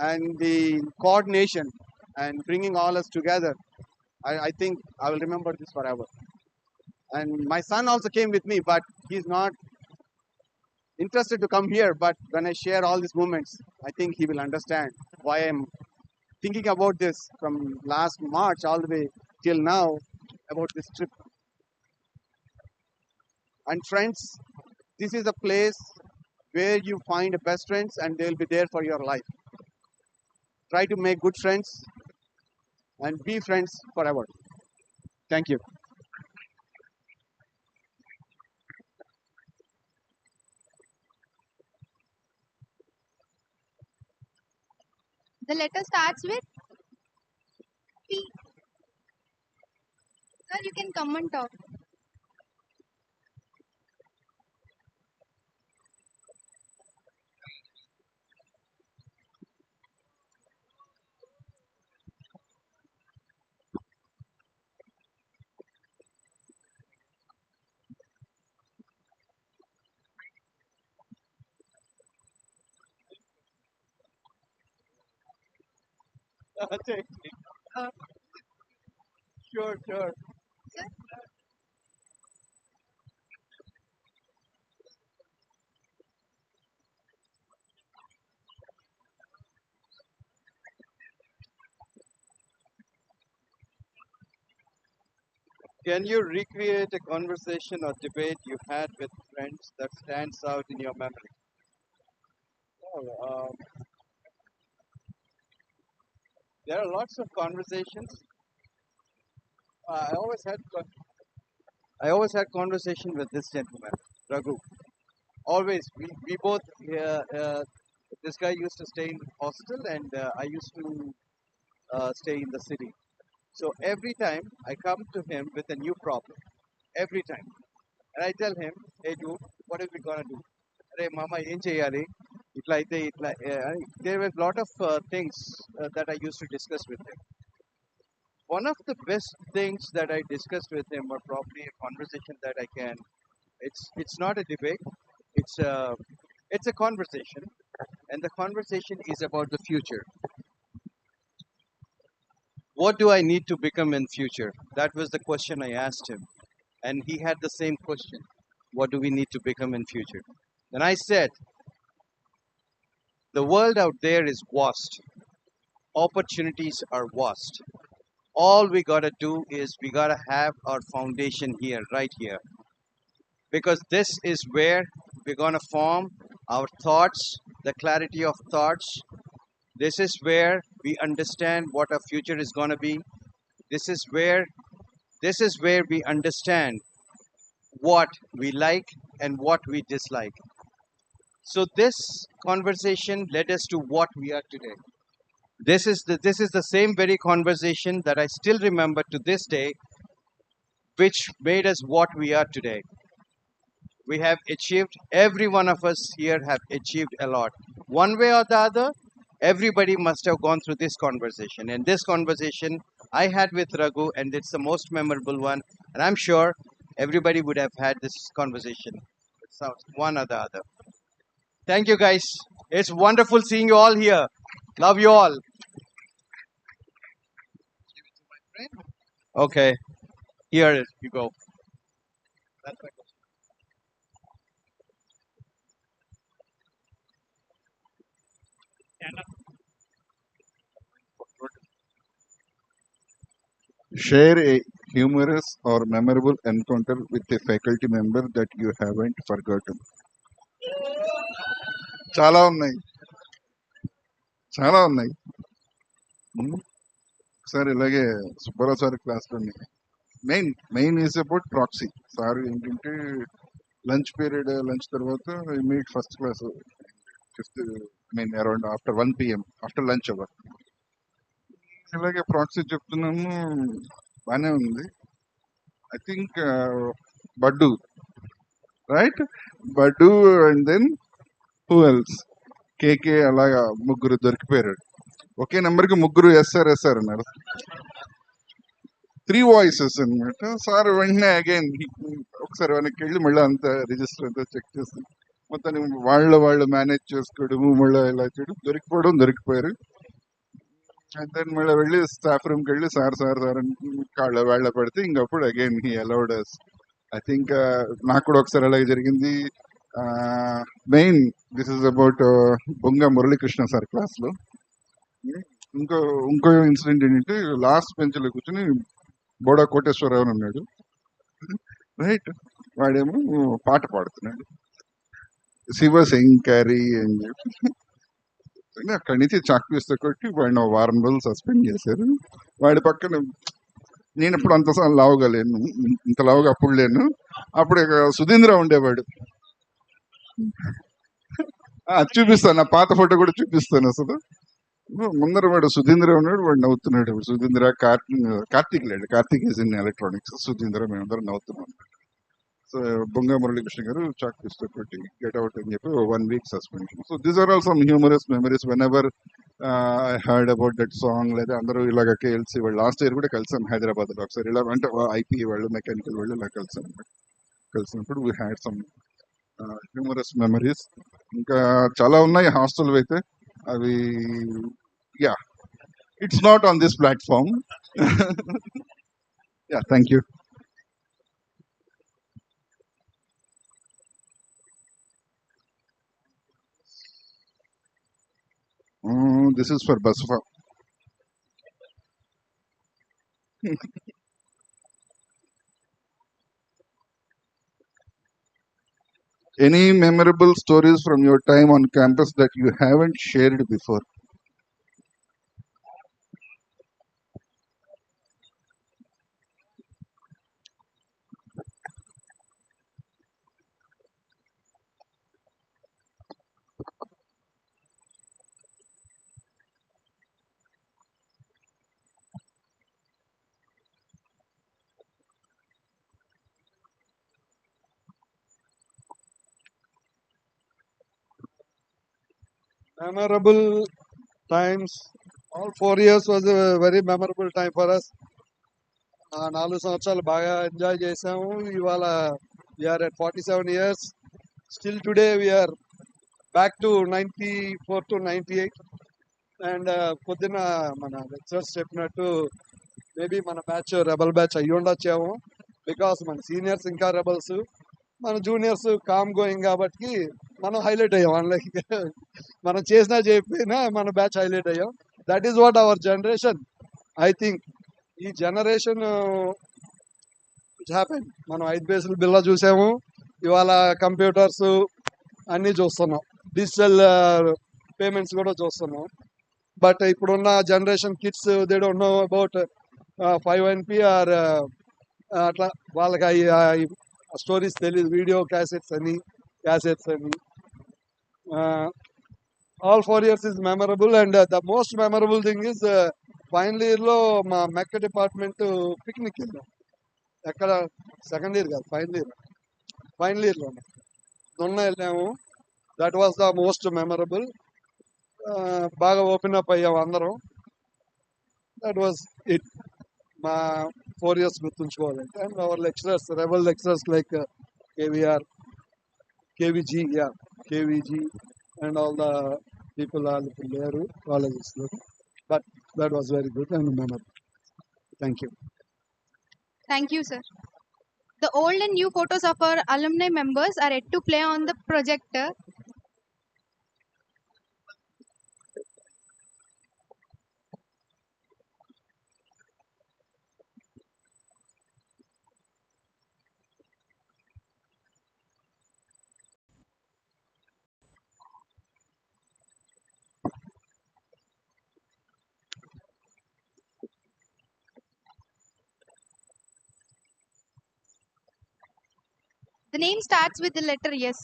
And the coordination and bringing all us together, I think I will remember this forever. And my son also came with me, but he's not interested to come here. But when I share all these moments, I think he will understand why I'm thinking about this from last March all the way till now about this trip. And friends, this is a place where you find the best friends and they'll be there for your life. Try to make good friends and be friends forever. Thank you. The letter starts with P. Sir, you can come and talk. Sure. Sir? Can you recreate a conversation or debate you had with friends that stands out in your memory? Oh, there are lots of conversations. I always had conversation with this gentleman, Raghu. Always, we both. This guy used to stay in hostel, and I used to stay in the city. So every time I come to him with a new problem, every time, and I tell him, "Hey, dude, what are we gonna do? Hey, mama, ఏం చేయాలి? ఇట్లా అయితే ఇట్లా." There were a lot of things that I used to discuss with him. One of the best things that I discussed with him, or probably a conversation that I can. It's not a debate. It's a conversation, and the conversation is about the future. What do I need to become in future? That was the question I asked him, and he had the same question. What do we need to become in future? And I said, the world out there is vast. Opportunities are vast. all we gotta do is we gotta have our foundation here, right here, because this is where we're gonna form our thoughts, the clarity of thoughts. This is where we understand what our future is gonna be. This is where we understand what we like and what we dislike. So this conversation led us to what we are today. This is the same very conversation that I still remember to this day, which made us what we are today. We have achieved, every one of us here have achieved a lot. One way or the other, everybody must have gone through this conversation. And this conversation I had with Raghu, and it's the most memorable one. And I'm sure everybody would have had this conversation with one or the other. Thank you, guys. It's wonderful seeing you all here. Love you all. Okay, here you go. That's my question. Share a humorous or memorable encounter with a faculty member that you haven't forgotten. చాలా ఉన్నాయి చాలా ఉన్నాయి sir ఇలాగే Subbarao sir క్లాస్లో main is about proxy sir ఏంటంటే lunch period lunch తర్వాత meet first class fifth around after 1 PM after lunch hour ఇలాగే proxy చెప్తున్నాము బాగానే ఉంది ఐ థింక్ బడ్డు రైట్ బడ్డు and then who else KK అలాగా ముగ్గురు దొరికిపోయారు ఒకే నెంబర్కి ముగ్గురు ఎస్ఆర్ అన్నారు 3 వాయిసెస్ అనమాట సార్ వెంటనే అగైన్ ఒకసారి వెనక్కి వెళ్ళి మళ్ళీ అంతా రిజిస్టర్ అంతా చెక్ చేసి మొత్తాన్ని వాళ్ళు మేనేజ్ చేసుకోవడము మళ్ళీ ఇలా చేయడం దొరికిపోయారు అండ్ దెన్ మళ్ళీ వెళ్ళి స్టాఫ్ రూమ్కి వెళ్ళి సార్ కాళ్ళ వేళ్ళ పడితే ఇంకప్పుడు again he allowed us I think నాకు కూడా ఒకసారి అలాగే జరిగింది main this is about Bonga Muralikrishna sir క్లాస్లో ఇంకో ఇన్సిడెంట్ ఏంటంటే లాస్ట్ బెంచ్లో కూర్చొని బోడా కోటేశ్వరరావు అన్నాడు రైట్ వాడేమో పాట పాడుతున్నాడు శివశంకరి అని చెప్పి అక్కడి నుంచి చాక్పీస్తో కొట్టి వాడిని 1 వారం రోజులు సస్పెండ్ చేశారు వాడి పక్కన నేను ఇప్పుడు అంత లావుగా లేను ఇంత లావుగా అప్పుడు లేను అప్పుడు సుధీంద్ర ఉండేవాడు చూపిస్తాను నా పాత ఫోటో కూడా చూపిస్తాను అసలు ముందర వాడు సుధీంద్ర ఉన్నాడు వాడు నవ్వుతున్నాడు సుధీంద్ర కార్తీక్ లేడు Karthik is in electronics Sudhindra మేమందరం నవ్వుతున్నాం సో బొంగ మురళీకృష్ణ గారు చాక్ పిస్తో కొట్టి గెట్ అవుట్ అని చెప్పి 1 week suspension so these are all some humorous memories whenever I heard about that song లేదా అందరూ ఇలాగ కేఎల్సి వాళ్ళు లాస్ట్ ఇయర్ కూడా కలిసాం హైదరాబాద్లో ఒకసారి ఇలా అంటే ఐపీ వాళ్ళు మెకానికల్ వాళ్ళు ఇలా కలిసినప్పుడు we had some humorous memories ఇంకా చాలా ఉన్నాయి హాస్టల్ అయితే అవి yeah it's not on this platform yeah thank you this is for Basfa. Any memorable stories from your time on campus that you haven't shared before? Memorable times. All 4 years was a very memorable time for us. 4 సంవత్సరాలు బాగా enjoy చేసాము ఇవాళ we are at 47 years. Still today we are back to 94 to 98. And పొద్దున మన lectures చెప్పినట్టు maybe మన batch rebel batch అయ్యి ఉండొచ్చాము because మన సీనియర్స్ ఇంకా రెబల్స్ మన జూనియర్స్ కామ్ గోయింగ్ కాబట్టి మనం హైలైట్ అయ్యాం అన్లైక్ మనం చేసినా చేయకపోయినా మన బ్యాచ్ హైలైట్ అయ్యాం that is what hour generation I think ఈ జనరేషన్ హ్యాపెన్. మనం 5 పైసలు బిల్ల చూసాము, ఇవాళ కంప్యూటర్స్ అన్నీ చూస్తున్నాం, డిజిటల్ పేమెంట్స్ కూడా చూస్తున్నాం. బట్ ఇప్పుడున్న generation kids they don't know about 5NP or అట్లా వాళ్ళకి స్టోరీస్ తెలియదు. వీడియో క్యాసెట్స్ అని all 4 years is memorable, and the most memorable thing is final year లో మా మెక్క డిపార్ట్మెంట్ పిక్నిక్ వెళ్ళాం. ఎక్కడ? సెకండ్ ఇయర్ కాదు, ఫైనల్ ఇయర్లోనే మొన్న వెళ్ళాము. That was the most memorable. బాగా ఓపెన్ అప్ అయ్యాము అందరం. That was it. మా 4 years గుర్తుంచుకోవాలంటే. And our lecturers, rebel lecturers like KVR, KVG and all the people all లేరు కాలేజెస్లో. But that was very good and memorable. Thank you. Thank you, sir. The old and new photos of our alumni members are yet to play on the projector. The name starts with the letter S.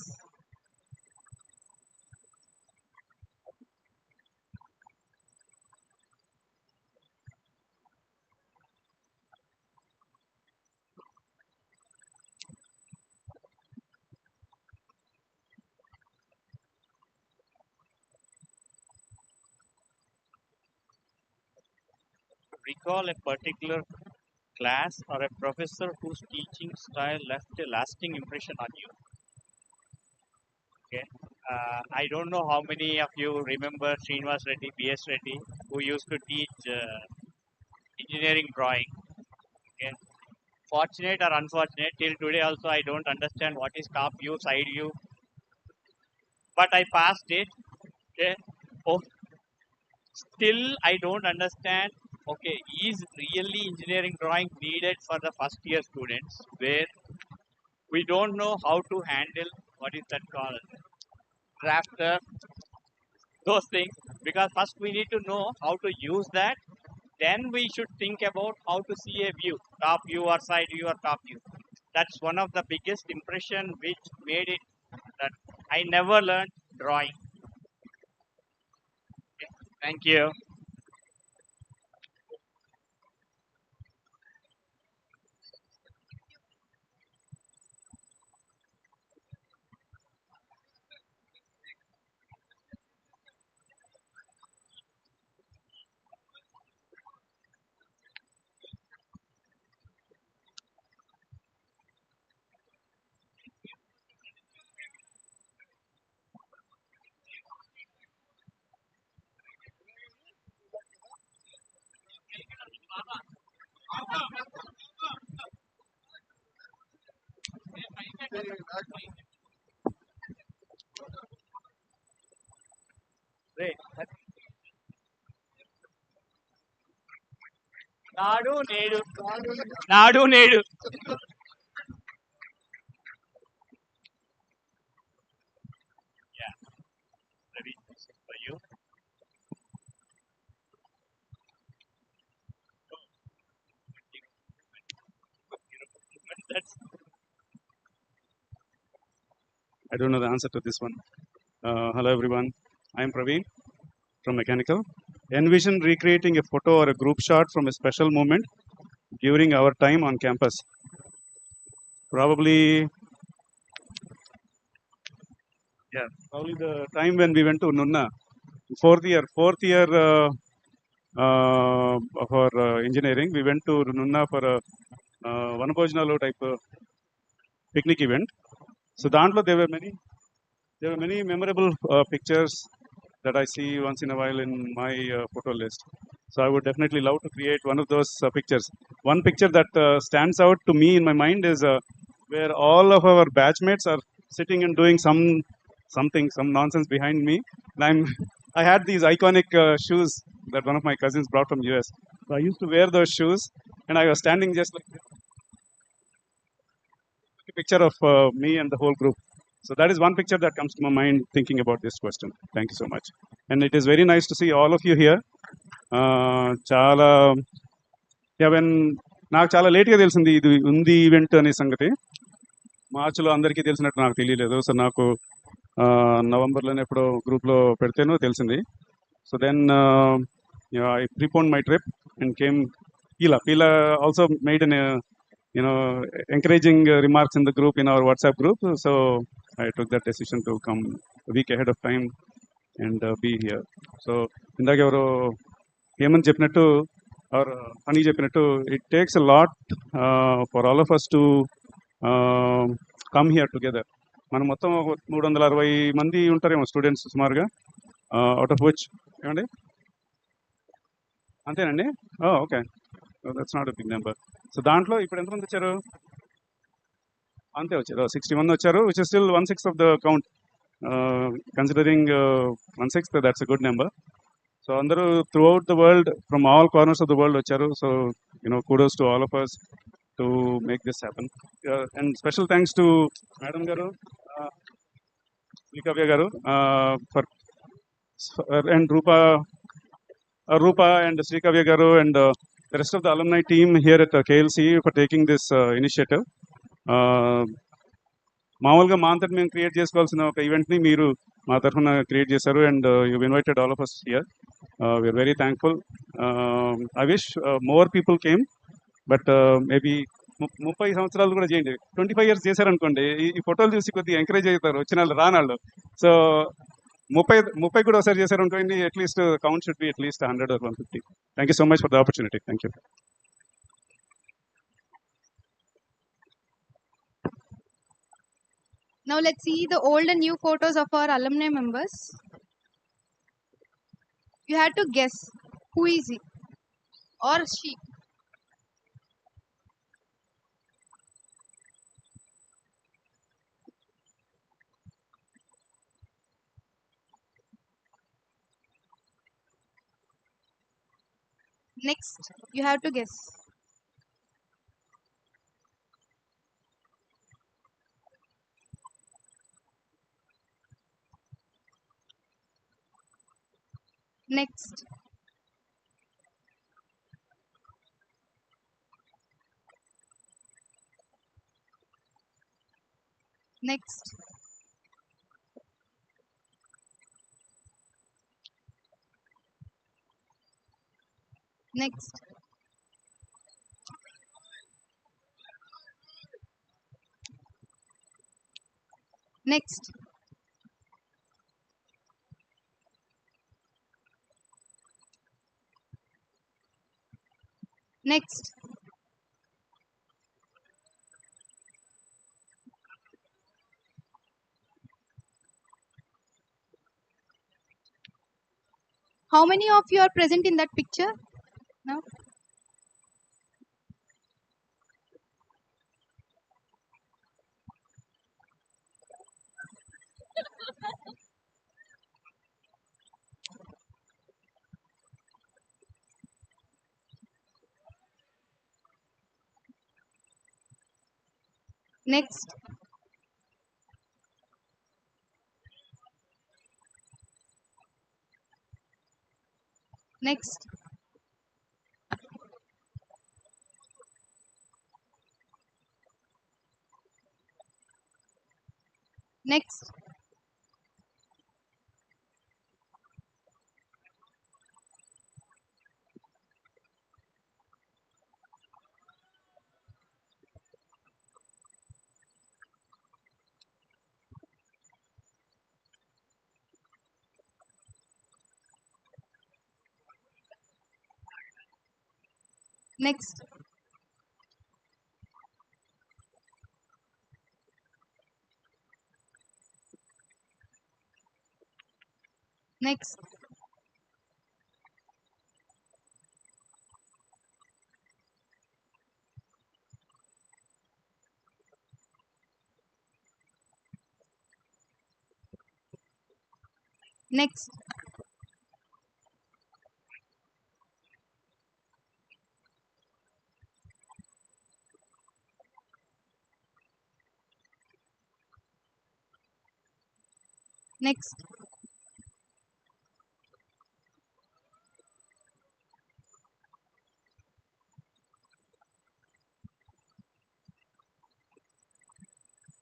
Recall a particular class or a professor whose teaching style left a lasting impression on you. Okay. I don't know how many of you remember Srinivas Reddy, B.S. Reddy, who used to teach engineering drawing. Okay. Fortunate or unfortunate, till today also I don't understand what is top view, side view. But I passed it. Okay. Oh, still I don't understand. Okay, is really engineering drawing needed for the first year students, where we don't know how to handle what is that called, drafter, those things, because first we need to know how to use that, then we should think about how to see a view, top view or side view or top view. That's one of the biggest impression which made it that I never learned drawing. Okay, thank you. Great. నాడు నేడు నాడు నేడు yeah Ravi, this is for you. That's I don't know the answer to this one. Hello everyone, I am Praveen from Mechanical. Envision recreating a photo or a group shot from a special moment during our time on campus. Probably the time when we went to Nunna, fourth year of our engineering. We went to Nunna for a Vanabhojanalu type picnic event. So Dantlo there were many memorable pictures that I see once in a while in my photo list. So I would definitely love to create one of those pictures. One picture that stands out to me in my mind is where all of our batchmates are sitting and doing some nonsense behind me. And I had these iconic shoes that one of my cousins brought from US. So I used to wear those shoes, and I was standing just like this. A picture of me and the whole group. So that is one picture that comes to my mind thinking about this question. Thank you so much. And it is very nice to see all of you here. చాలా when నాకు చాలా లేట్గా తెలిసింది ఇది ఉంది event అనే సంగతి. మార్చిలో అందరికీ తెలిసినట్టు నాకు తెలియలేదు. సో నాకు నవంబర్లోనే ఎప్పుడో గ్రూప్లో పెడితేనో తెలిసింది. So then I prepone my trip and came. Pila also made an encouraging remarks in the group, in our WhatsApp group. So I took that decision to come a week ahead of time and be here. So ఇందాక ఎవరో ఏమని చెప్పినట్టు are అని చెప్పినట్టు it takes a lot for all of us to come here together. మనం మొత్తం 360 మంది ఉంటారేమో స్టూడెంట్స్ సుమారుగా, అవుట్ ఆఫ్ విచ్ ఏమండి అంతేనండి. Okay, that's not a big number. So దాంట్లో ఇప్పుడు ఎంతమంది వచ్చారు? అంతే వచ్చారు, 61 వచ్చారు, which is still 1/6 of the count. Considering 1/6, that's a good number. So అందరూ throughout the world, from all corners of the world వచ్చారు. So kudos to all of us to make this happen. And special thanks to Madam Garu, Srikavya Garu, and Rupa and Srikavya Garu and the rest of the alumni team here at KLC for taking this initiative. మామూలుగా మా అంతటి మేము create చేసుకోవాల్సిన ఒక ఈవెంట్ని మీరు మా తరఫున create చేశారు, and you invited all of us here. We're very thankful. I wish more people came, but maybe 30 సంవత్సరాలు కూడా చేయండి, 25 years చేశారనుకోండి, ఈ ఫోటోలు చూసి కొద్దిగా ఎంకరేజ్ అవుతారు వచ్చిన వాళ్ళు రానాళ్ళు. సో 30 కూడా ఒకసారి చేశారనుకోండి, at least count should be at least 100 or 150. Thank you so much for the opportunity. Thank you. Now let's see the old and new photos of our alumni members. You had to guess who is he or she. Next, you have to guess. Next. Next. Next. Next. Next. How many of you are present in that picture now? Next. Next. Next. Next. Next. Next. Next.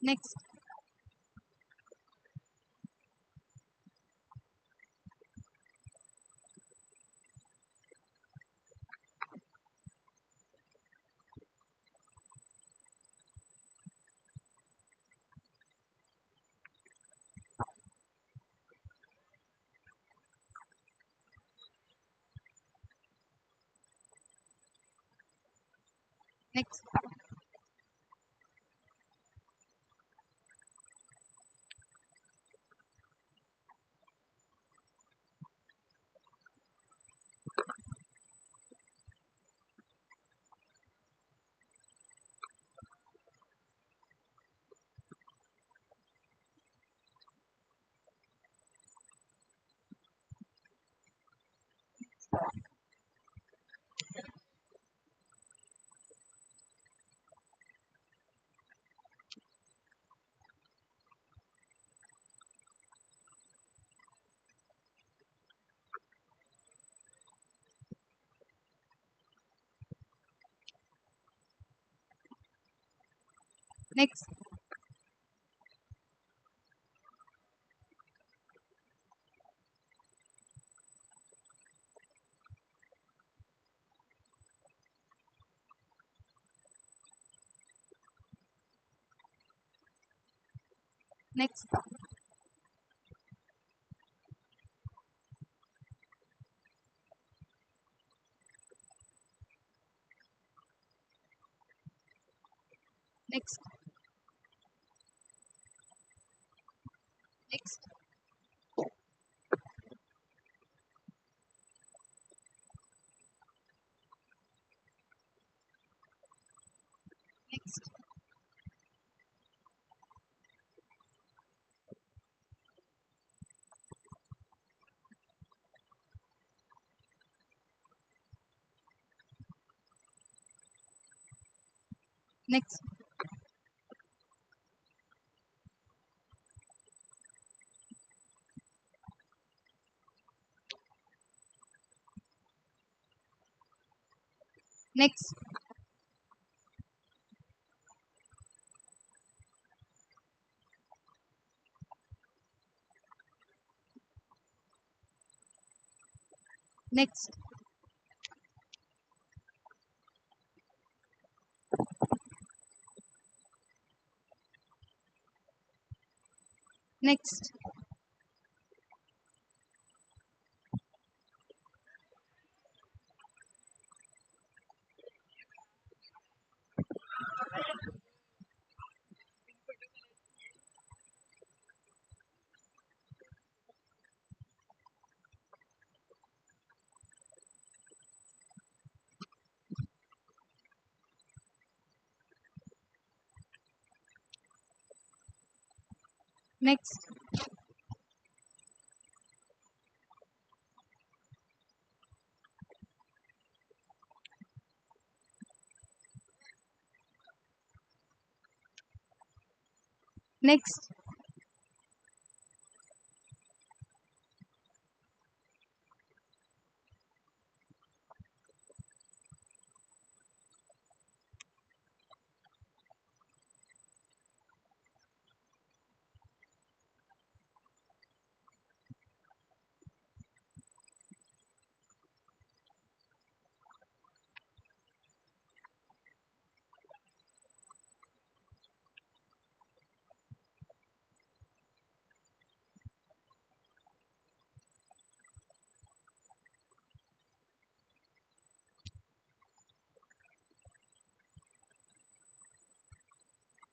Next. Next. Next. Next. Next. Next. Next. Next. Next. Next. Next. Next. Next.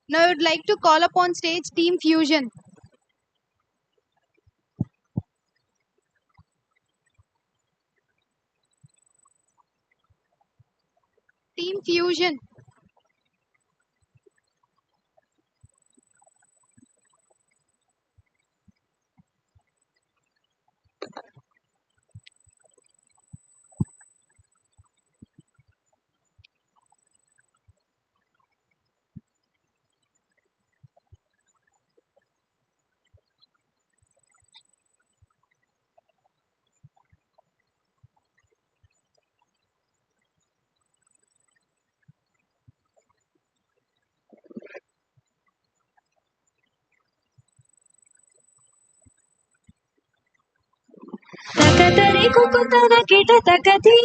Now I would like to call upon stage Team Fusion. Team Fusion. తకతరి కుకుతన కిట తకది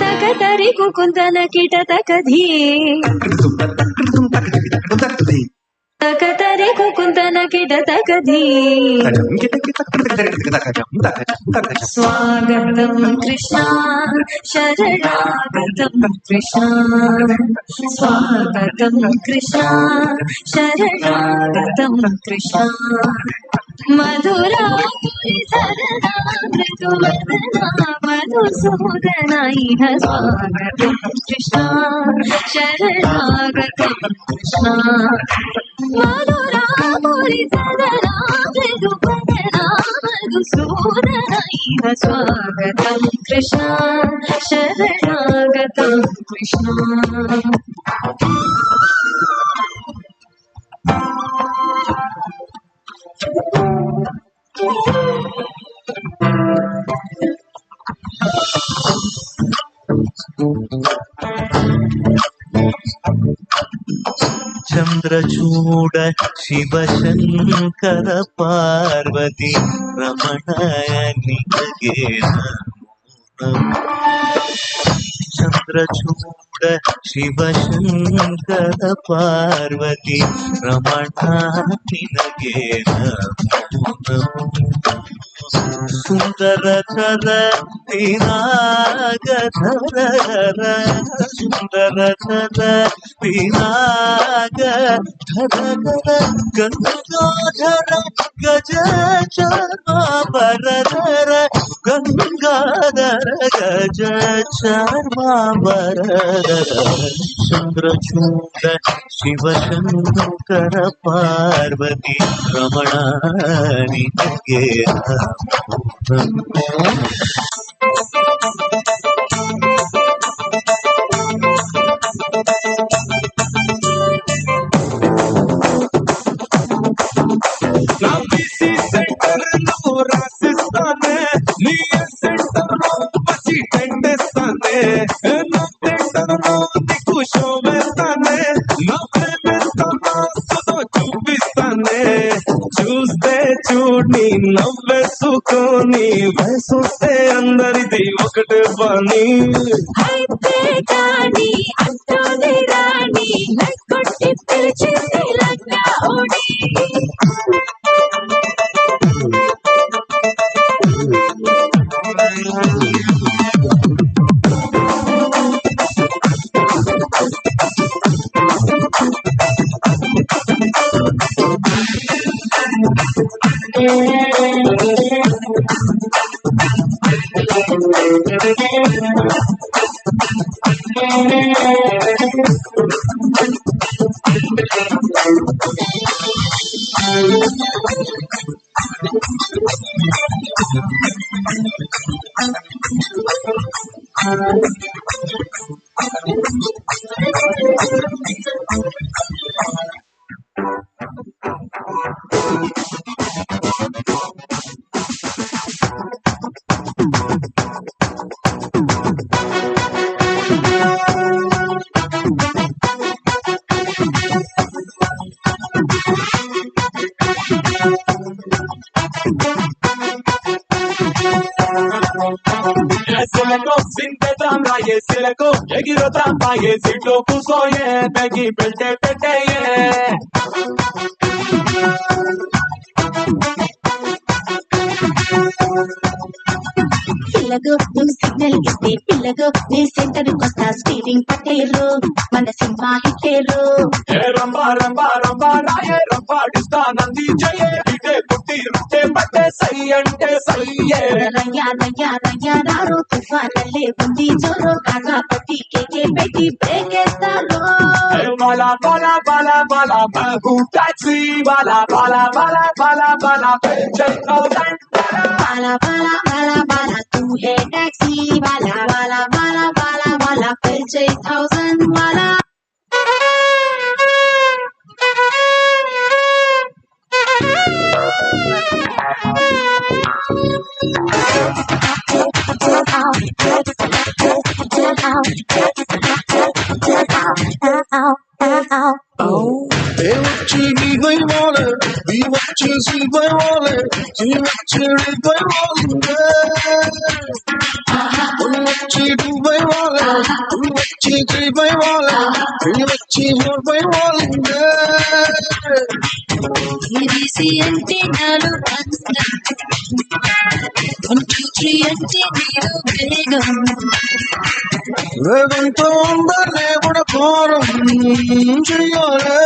తకతరి కుకుంతన కిట తకది తకతరి కుకుంతన కిట తకది స్వాగతం కృష్ణ శరణాగతం కృష్ణ స్వాగతం కృష్ణ శరణాగతం కృష్ణ మధురా సరదా మృదువదనా మధుసూదన ఇహ స్వాగతం కృష్ణ శరణాగతం కృష్ణ మధురా సరదా మృదువదనా మధుసూదన ఇహ స్వాగతం కృష్ణ శరణాగతం కృష్ణ చంద్రచూడ శివశంకర పార్వతి రమణనిగేన చంద్రచూడ శివశంకర పార్వతి రమణనిగేన సుందర చర పినాగధర సుందర చర పినాగధర గంగాధర గజ చర్మాభరధర గంగాధర గజ చర్మాభరధర చంద్రచూడ శివశంకర పార్వతి రమణాని చూస్తే చూడ్ని నవ్వేసుకొని వేసుస్తే అందరిది ఒకటే పని అయితే కానీ అంటోంది రాణి కొట్టి పిలిచింది లంగా ఓడి సింతేద్దాం రాయే సిలకు ఎగిరోద్దాం బాయే సీట్లో కూసోయే బెగి పెట్టే పెట్టేయే పిల్లగో నువ్వు సిగ్నల్ ఇస్తే పిల్లగో నీ సెంటర్ కొత్త స్టీరింగ్ పట్టేరు మన సినిమా హిట్టేరు రంబా రంబా రంబా రాయే రంబాడిస్తా నంది జయే ఇటే పుట్టి రుట్టే పట్టే సై అంటే సయ్యే రయ్యా రయ్యా రయ్యా రారు తుఫానల్లే ఉంది జోరు కాగా పట్టి కేకే పెట్టి బ్రేకేస్తారు బాలా బాలా బాలా బాలా బహు టాక్సీ బాలా బాలా బాలా బాలా బాలా बाला बाला बाला बाला तू है टैक्सी वाला बाला बाला बाला बाला परिचय 1000 वाला ABC అంటే నాలో అందం 1 2 3 అంటే నీలో వేగం వేగంతో ఉండాలే కూడా భారం చెయ్యాలే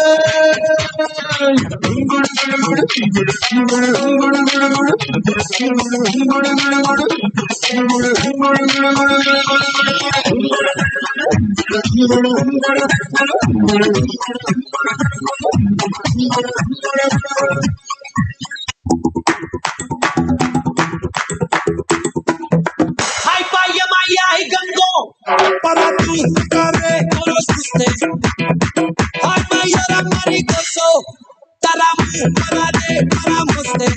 Hai paia maia hai gango para tu kare kolos kuste hai maia ramari koso taram parade paramuste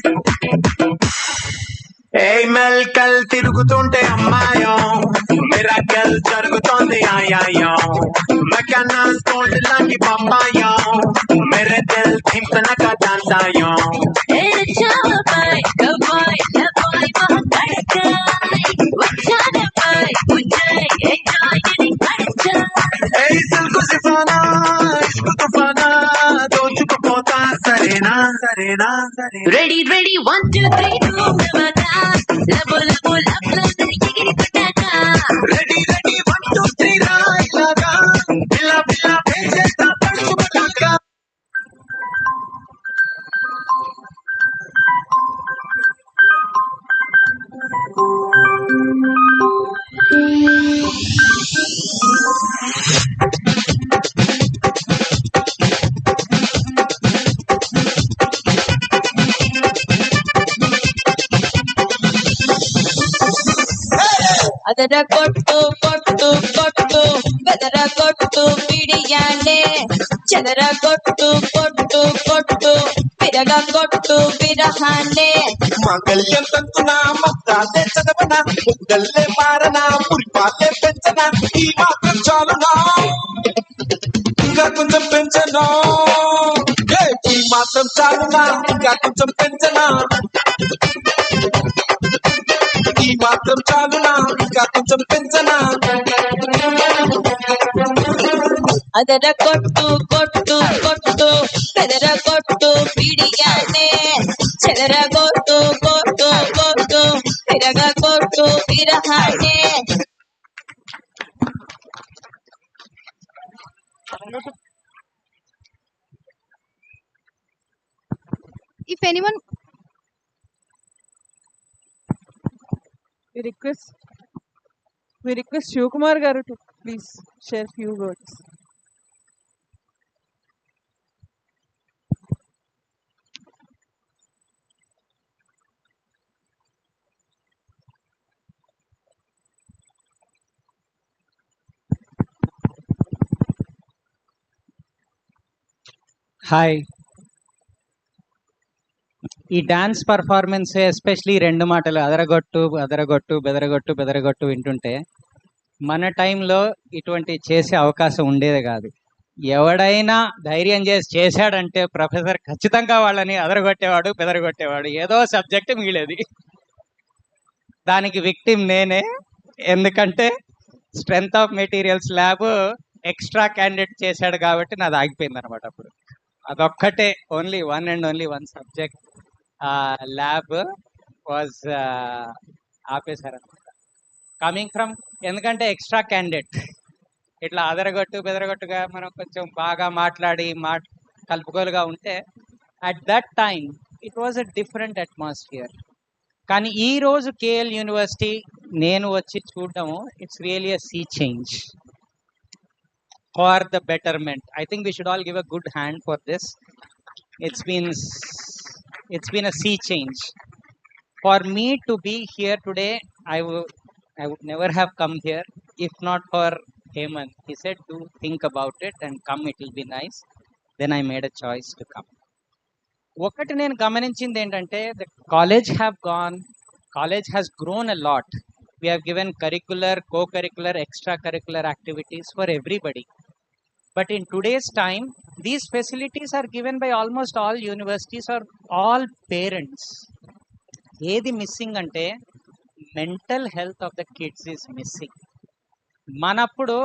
ఏ మెల్కల్ తిరుగుతుంటే అమ్మాయో మిరాకల్ జరుగుతోంది ఆయాయో మకన్నా స్టోన్ లాంటి పప్పాయో మేరే దిల్ థింపన కా డాన్సాయో ఏ చావై కబాయ్ లబాయ్ మహకడకాయ్ వచ్చానపై ఉజయ్ ఎంజాయ్ గెటింగ్ అడిచా ఏ సిల్కు సిఫానా ఇష్కు తుఫానా దోచుకుపోతా సరేనా సరేనా సరేనా రెడీ రెడీ 1 2 3 నవగా లబో లబో లబ్ లబ్ ఎగిరి పటాకా రెడీ రెడీ 1 2 3 రా ఇలాగా బిల్లా బిల్లా పేచేస్తా పడుకుపడాక ಅದರ ಕೊಟ್ಟು ಕೊಟ್ಟು ಕೊಟ್ಟು ಬೆದರ ಕೊಟ್ಟು ಬಿಡಿಯಾನೆ ಚದರ ಕೊಟ್ಟು ಕೊಟ್ಟು ಕೊಟ್ಟು ಬಿರಗ ಕೊಟ್ಟು ಬಿರಹಾನೆ మంగళ్యం తంతునా మత్తాలే చదవనా ముగ్గల్లే మారనా పురిపాలే పెంచనా ఈ మాత్రం చాలునా ఇంకా కొంచెం పెంచనా ఈ మాత్రం చాలునా ఇంకా కొంచెం పెంచనా ఈ మాత్రం చాలునా ఇంకా కొంచెం పెంచనా ಅದರ ಕೊಟ್ಟು ಕೊಟ್ಟು ಕೊಟ್ಟು ಬೆದರ ಕೊಟ್ಟು ಬಿಡಿಯಾನೆ ಚದರ ಕೊಟ್ಟು ಕೊಟ್ಟು ಕೊಟ್ಟು ಬಿರಗ ಕೊಟ್ಟು ಬಿರಹಾನೆ If anyone, We request Shivkumar garu to please share few words. Hi ఈ డాన్స్ పర్ఫార్మెన్స్ ఎస్పెషలీ రెండు మాటలు అదరగొట్టు అదరగొట్టు బెదరగొట్టు బెదరగొట్టు వింటుంటే మన టైంలో ఇటువంటి చేసే అవకాశం ఉండేది కాదు. ఎవడైనా ధైర్యం చేసి చేశాడంటే ప్రొఫెసర్ ఖచ్చితంగా వాళ్ళని అదరగొట్టేవాడు బెదరగొట్టేవాడు, ఏదో సబ్జెక్ట్ మిగిలేది. దానికి విక్టిమ్ నేనే, ఎందుకంటే strength of materials lab extra candidate చేశాడు కాబట్టి నాది ఆగిపోయింది అనమాట. అప్పుడు అదొక్కటే only one subject lab was ఆపేశారు అనమాట. కమింగ్ ఫ్రమ్, ఎందుకంటే ఎక్స్ట్రా క్యాండిడేట్ ఇట్లా అదరగొట్టు బెదరగొట్టుగా మనం కొంచెం బాగా మాట్లాడి కలుపుకోలుగా ఉంటే at that time it was a different atmosphere. కానీ ఈ రోజు కేఎల్ యూనివర్సిటీ నేను వచ్చి చూడడము, it's really a sea change for the betterment. I think we should all give a good hand for this. It's been a sea change. For me to be here today, I would never have come here if not for Hemant. He said to think about it and come, it will be nice. Then I made a choice to come. ఒకటి నేను గమనించింది ఏంటంటే college has grown a lot. We have given curricular, co-curricular, extracurricular activities for everybody. But in today's time, these facilities are given by almost all universities or all parents. ఏది missing అంటే mental health of the kids is missing. మనప్పుడు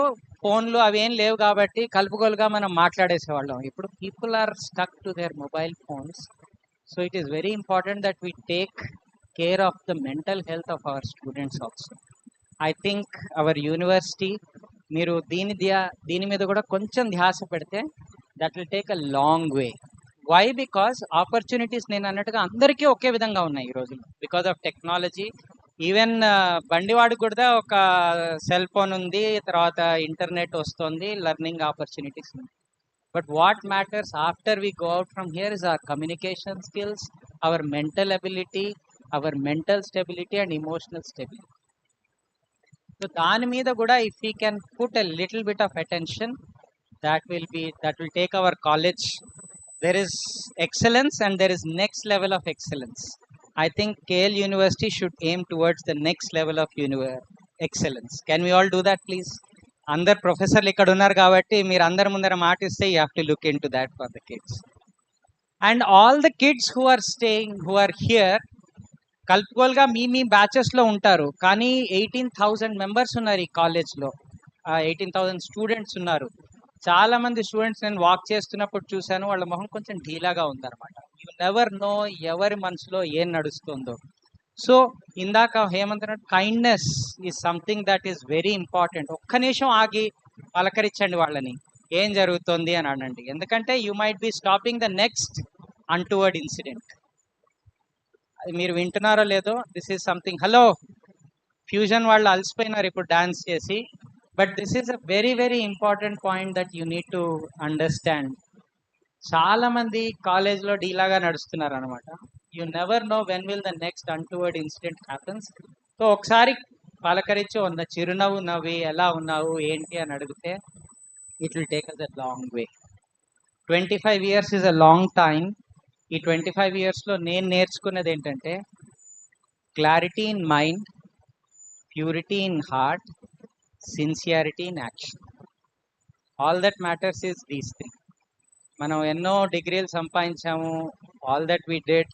ఫోన్లు అవేం లేవు కాబట్టి కలుపుగోలుగా మనం మాట్లాడేసేవాళ్ళం. ఇప్పుడు people are stuck to their mobile phones. So it is very important that we take care of the mental health of our students also. I think our university మీరు దీని మీద కూడా కొంచెం ధ్యాస పెడితే that will take a long way. Why? Because opportunities నేను అన్నట్టుగా అందరికీ ఒకే విధంగా ఉన్నాయి ఈ రోజుల్లో బికాస్ ఆఫ్ టెక్నాలజీ. ఈవెన్ బండివాడికి కూడా ఒక సెల్ ఫోన్ ఉంది, తర్వాత ఇంటర్నెట్ వస్తుంది, లెర్నింగ్ ఆపర్చునిటీస్ ఉంది. But what matters after we go out from here is our communication skills, hour mental ability, hour mental stability and emotional stability. So దాని మీద కూడా if we can put a little bit of attention, that will take our college. There is excellence and there is next level of excellence. I think KL University should aim towards the next level of excellence. Can we all do that, please? అందరు ప్రొఫెసర్లు ఇక్కడ ఉన్నారు కాబట్టి మీరు అందరి ముందర మాట ఇస్తే you have to look into that for the kids. And all the kids who are staying, who are here, కలుపుకోలుగా మీ బ్యాచెస్లో ఉంటారు, కానీ 18,000 మెంబర్స్ ఉన్నారు ఈ కాలేజ్లో. 18,000 స్టూడెంట్స్ ఉన్నారు. చాలా మంది స్టూడెంట్స్ నేను వాక్ చేస్తున్నప్పుడు చూశాను, వాళ్ళ మొహం కొంచెం ఢీలాగా ఉందన్నమాట. యూ నెవర్ నో ఎవరి మనసులో ఏం నడుస్తుందో. సో ఇందాక Hemant kindness is something that is very important. ఒక్క నిమిషం ఆగి పలకరించండి వాళ్ళని, ఏం జరుగుతుంది అని అనండి. ఎందుకంటే you might be stopping the next untoward incident. అది మీరు వింటున్నారో లేదో, this is something. Hello, fusion వాళ్ళు అలసిపోయినారు ఇప్పుడు డాన్స్ చేసి. But this is a very very important point that you need to understand. చాలా మంది కాలేజ్లో డీలాగా నడుస్తున్నారు అనమాట. You never know when will the next untoward incident happens. So ఒకసారి పలకరించి ఉన్న చిరునవ్వు నవ్వి ఎలా ఉన్నావు ఏంటి అని అడిగితే it will take us a long way. 25 years is a long time. ఈ 25 yearsలో నేను నేర్చుకున్నది ఏంటంటే clarity in mind, purity in heart, sincerity in action. All that matters is these thing. మనం ఎన్నో డిగ్రీలు సంపాదించాము, all that we did.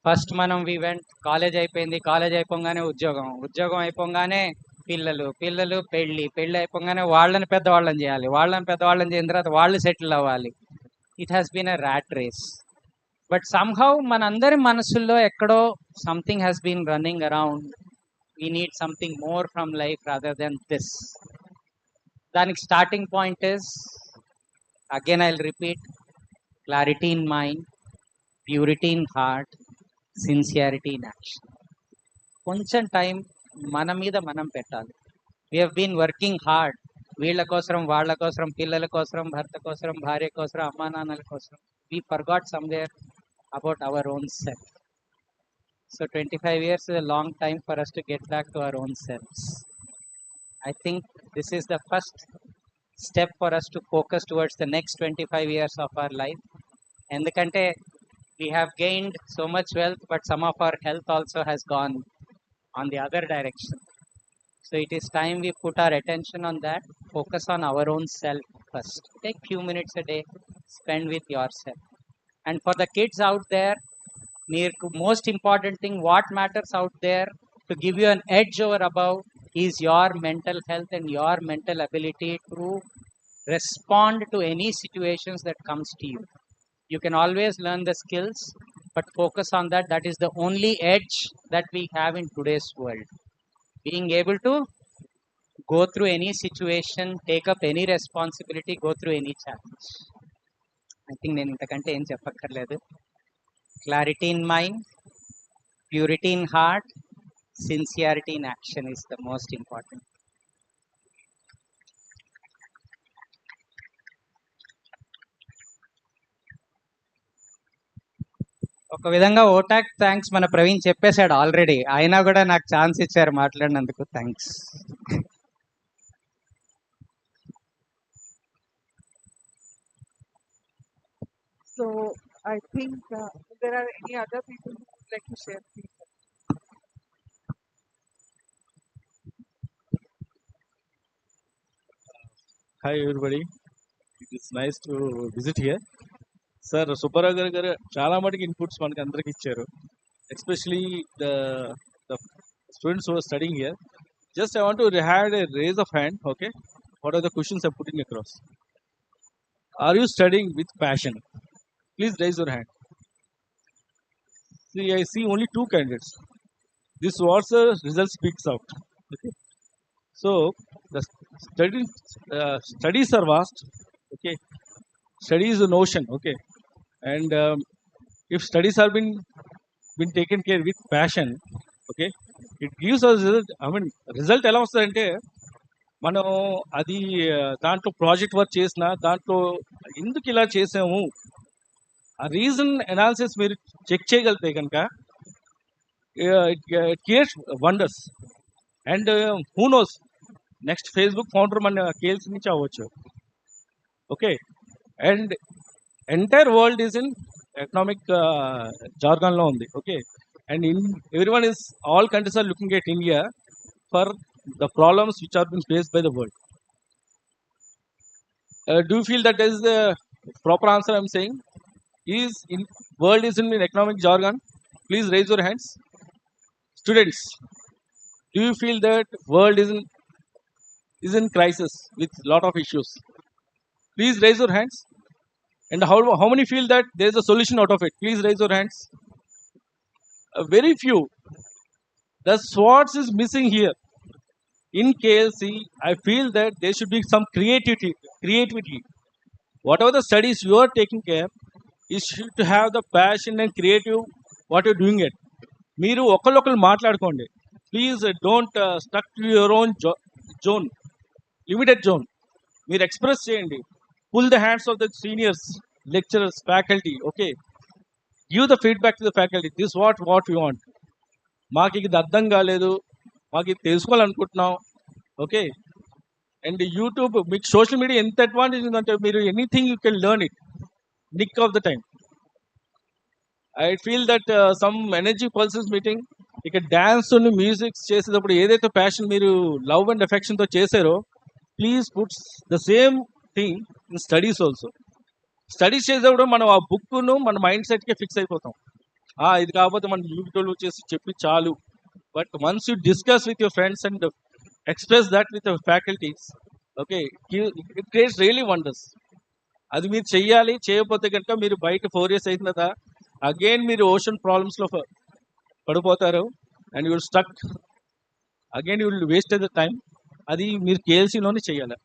First మనం వి వెంట్, కాలేజ్ అయిపోయింది, కాలేజ్ అయిపోగానే ఉద్యోగం, ఉద్యోగం అయిపోగానే పిల్లలు, పిల్లలు పెళ్ళి, పెళ్ళి అయిపోగానే వాళ్ళని పెద్దవాళ్ళని చేయాలి, వాళ్ళని పెద్దవాళ్ళని చేసిన తర్వాత వాళ్ళు సెటిల్ అవ్వాలి. It has been a rat race. But somehow మనందరి మనసుల్లో ఎక్కడో something has been running around. We need something more from life rather than this. దానికి starting point is, again I'll repeat, clarity in mind, purity in heart, sincerity in action. కొంచెం time మన మీద మనం పెట్టాలి. We have been working hard, వీళ్ళ కోసం, వాళ్ళ కోసం, పిల్లల కోసం, భర్త కోసం, భార్య కోసం, అమ్మా నాన్నల కోసం. We forgot somewhere about our own self. So 25 years is a long time for us to get back to our own selves. I think this is the first step for us to focus towards the next 25 years of our life. Endukante we have gained so much wealth, but some of our health also has gone on the other direction. So it is time we put our attention on that, focus on our own self first. Take few minutes a day, spend with yourself. And for the kids out there, most important thing, what matters out there to give you an edge over above is your mental health and your mental ability to respond to any situations that comes to you. You can always learn the skills, but focus on that. That is the only edge that we have in today's world. Being able to go through any situation, take up any responsibility, go through any challenge. I think నేను ఇంతకంటే ఏం చెప్పక్కర్లేదు. Clarity in mind, purity in heart, sincerity in action is the most important. ఒక విధంగా ఓటాక్ thanks మన ప్రవీణ్ చెప్పేశాడు already, అయినా కూడా నాకు ఛాన్స్ ఇచ్చారు మాట్లాడినందుకు, thanks. So I think if there are any other people who would like to share, please. Hi everybody. It's nice to visit here. Sir, Subbarao garu చాలా మటుకు ఇన్పుట్స్ మనకి అందరికి ఇచ్చారు. Especially the students who are studying here. Just I want to have a raise of hand. Okay, what are the questions I'm putting across? Are you studying with passion? Please raise your hand. See, I see only two candidates. This what the result speaks out. Okay, so the studies are vast. Okay, study is an ocean. Okay, and if studies have been taken care with passion, okay, it gives us result. I mean, result ఎలా వస్తుందంటే మనం అది దాంట్లో project work చేసినా దాంట్లో ఎందుకు ఇలా చేసాము ఆ రీజన్ అనాలిసిస్ మీరు చెక్ చేయగలిగితే కనుక it creates wonders. And who knows next Facebook founder మన కేల్స్ నుంచి అవ్వచ్చు. Okay, and entire world is in economic జార్గాన్లో ఉంది. Okay, and everyone is all countries are looking at India for the problems which are being faced by the world. Do you feel that is the proper answer I'm saying? Is in world is in economic jargon? Please raise your hands. Students, do you feel that world is in crisis with lot of issues? Please raise your hands. And how many feel that there is a solution out of it? Please raise your hands. Very few. The swords is missing here. In KLC, I feel that there should be some creativity. Whatever the studies you are taking care, you should have the passion and creative what you're doing it. మీరు ఒకళ్ళొకళ్ళు మాట్లాడుకోండి. Please don't stuck to your own zone, limited zone. మీరు express చేయండి. Pull the hands of the seniors, lecturers, faculty. Okay, give the feedback to the faculty. This what you want. మాకు ఇది అర్థం కాలేదు, మాకు ఇది తెలుసుకోవాలనుకుంటున్నాం. ఓకే, అండ్ యూట్యూబ్ మీకు సోషల్ మీడియా ఎంత అడ్వాంటేజ్ ఉందంటే మీరు anything you can learn it nick of the time. I feel that some energy pulses meeting ఇక డ్యాన్స్ మ్యూజిక్ చేసేటప్పుడు ఏదైతే ప్యాషన్ మీరు లవ్ అండ్ ఎఫెక్షన్తో చేశారో please puts the same thing in studies also. Studies చేసేటప్పుడు మనం ఆ బుక్ను మన మైండ్ సెట్కే ఫిక్స్ అయిపోతాం. ఇది కాకపోతే మనం యూట్యూబ్లో చేసి చెప్పి చాలు. But once you discuss with your friends and express that with your faculties, okay, it creates really wonders. అది మీరు చెయ్యాలి. చేయకపోతే కనుక మీరు బయట 4 years అయిన తర్వాత అగైన్ మీరు ఓషన్ ప్రాబ్లమ్స్లో పడిపోతారు. And you will stuck again, you will waste the time. అది మీరు కేఎల్సీలోనే చేయాలి.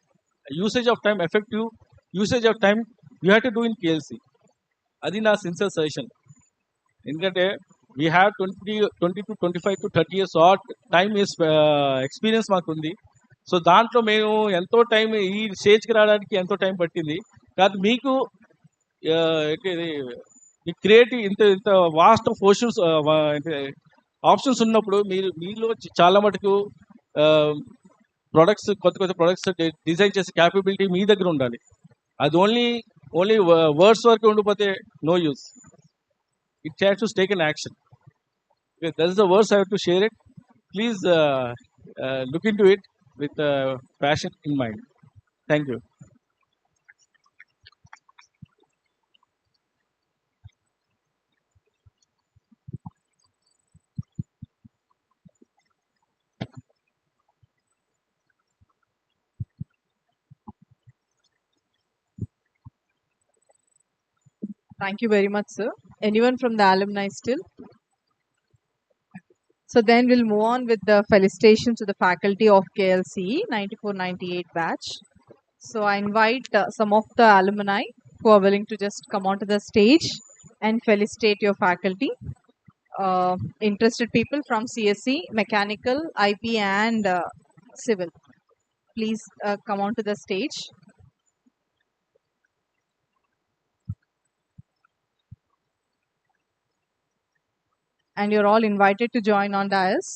Usage of time, effective usage of time you have to do in KLC. అది నా సిన్సియర్ సజెషన్. ఎందుకంటే we have 20 to 25 to 30 years odd time is experience మాకు ఉంది. So దాంట్లో మేము ఎంతో టైం ఈ స్టేజ్కి రావడానికి ఎంతో టైం పట్టింది కాదు. మీకు క్రియేటివ్ ఇంత వాస్ట్ ఆఫ్ ఆప్షన్స్ ఉన్నప్పుడు మీలో చాలా మటుకు ప్రొడక్ట్స్, కొత్త ప్రొడక్ట్స్ డిజైన్ చేసే క్యాపబిలిటీ మీ దగ్గర ఉండాలి. అది ఓన్లీ వర్డ్స్ వరకు ఉండిపోతే no use. It has to take an action. Okay, that is the words I have to share it. Please look into it with passion in mind. Thank you. Thank you very much, sir. Anyone from the alumni still? So then we'll move on with the felicitations to the faculty of KLC 94-98 batch. So I invite some of the alumni who are willing to just come onto the stage and felicitate your faculty. Interested people from CSC, Mechanical, IP and Civil. Please come onto the stage. And you're all invited to join on dais.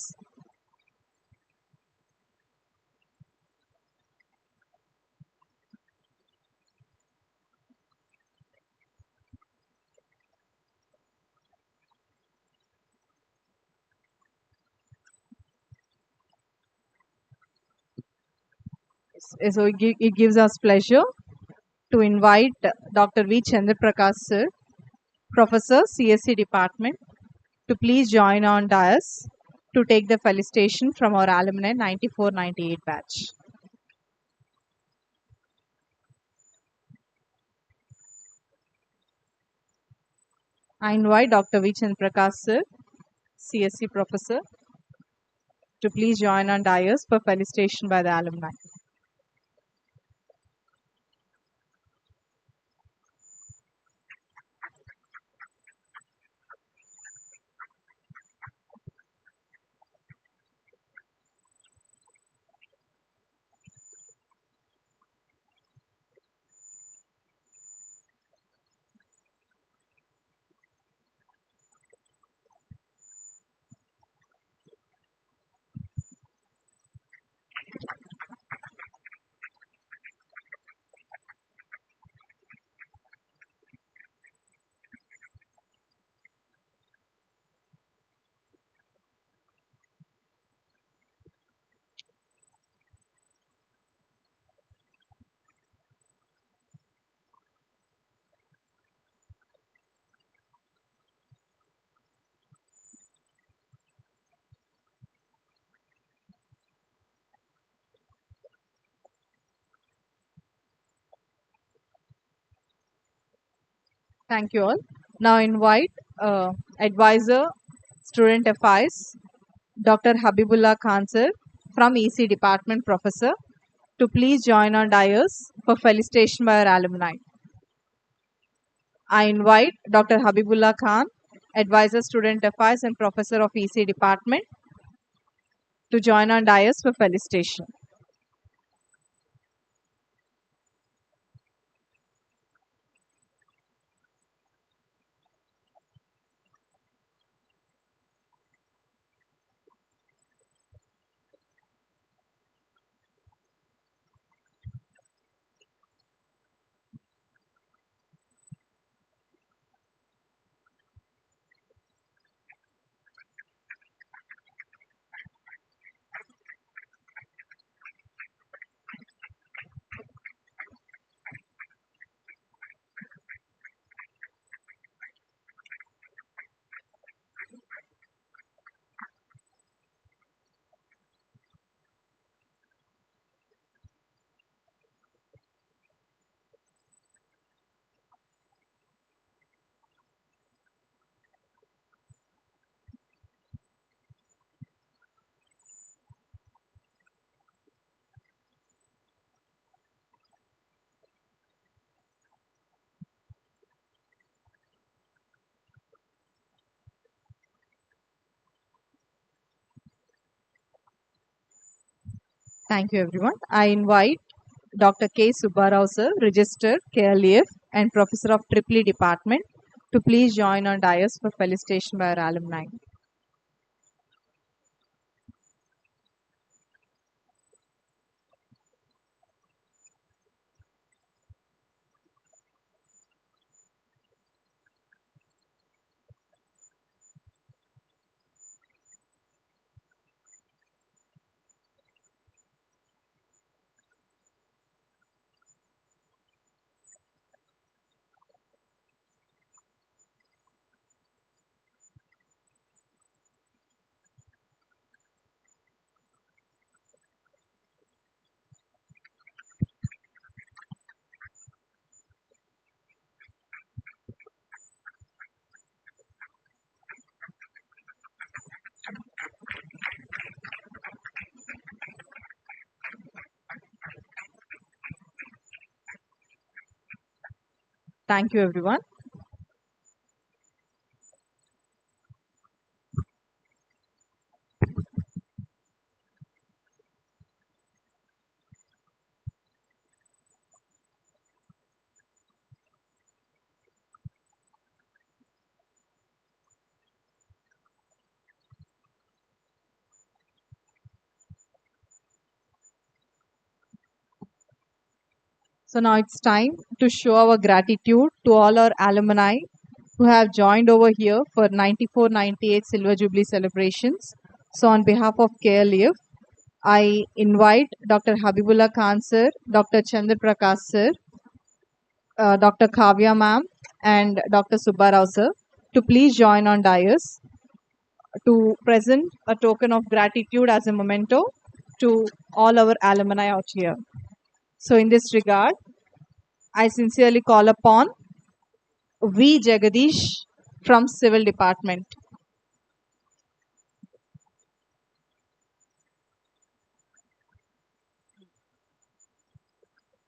So it gives us pleasure to invite Dr. V. Chandraprakash sir, Professor, CSC Department, to please join on dais to take the felicitation from our alumni 94-98 batch. I invite Dr. V. Chandraprakash sir, CSC Professor, to please join on dais for felicitation by the alumni. Thank you all. Now invite Advisor, Student Affairs, Dr. Habibullah Khan sir from EC Department Professor, to please join on dais for felicitation by our alumni. I invite Dr. Habibullah Khan, Advisor, Student Affairs and Professor of EC Department, to join on dais for felicitation. Thank you everyone. I invite Dr. K. Subbarao sir, Register, KLEF and Professor of Triply Department, to please join on dais for felicitation by our alumni. Thank you everyone. So now it's time to show our gratitude to all our alumni who have joined over here for 94-98 Silver Jubilee celebrations. So on behalf of KLEF, I invite Dr. Habibullah Khan sir, Dr. Chandraprakash sir, Dr. Kavya ma'am and Dr. Subbarao sir to please join on dais to present a token of gratitude as a memento to all our alumni out here. So in this regard, I sincerely call upon V. Jagadish from Civil Department.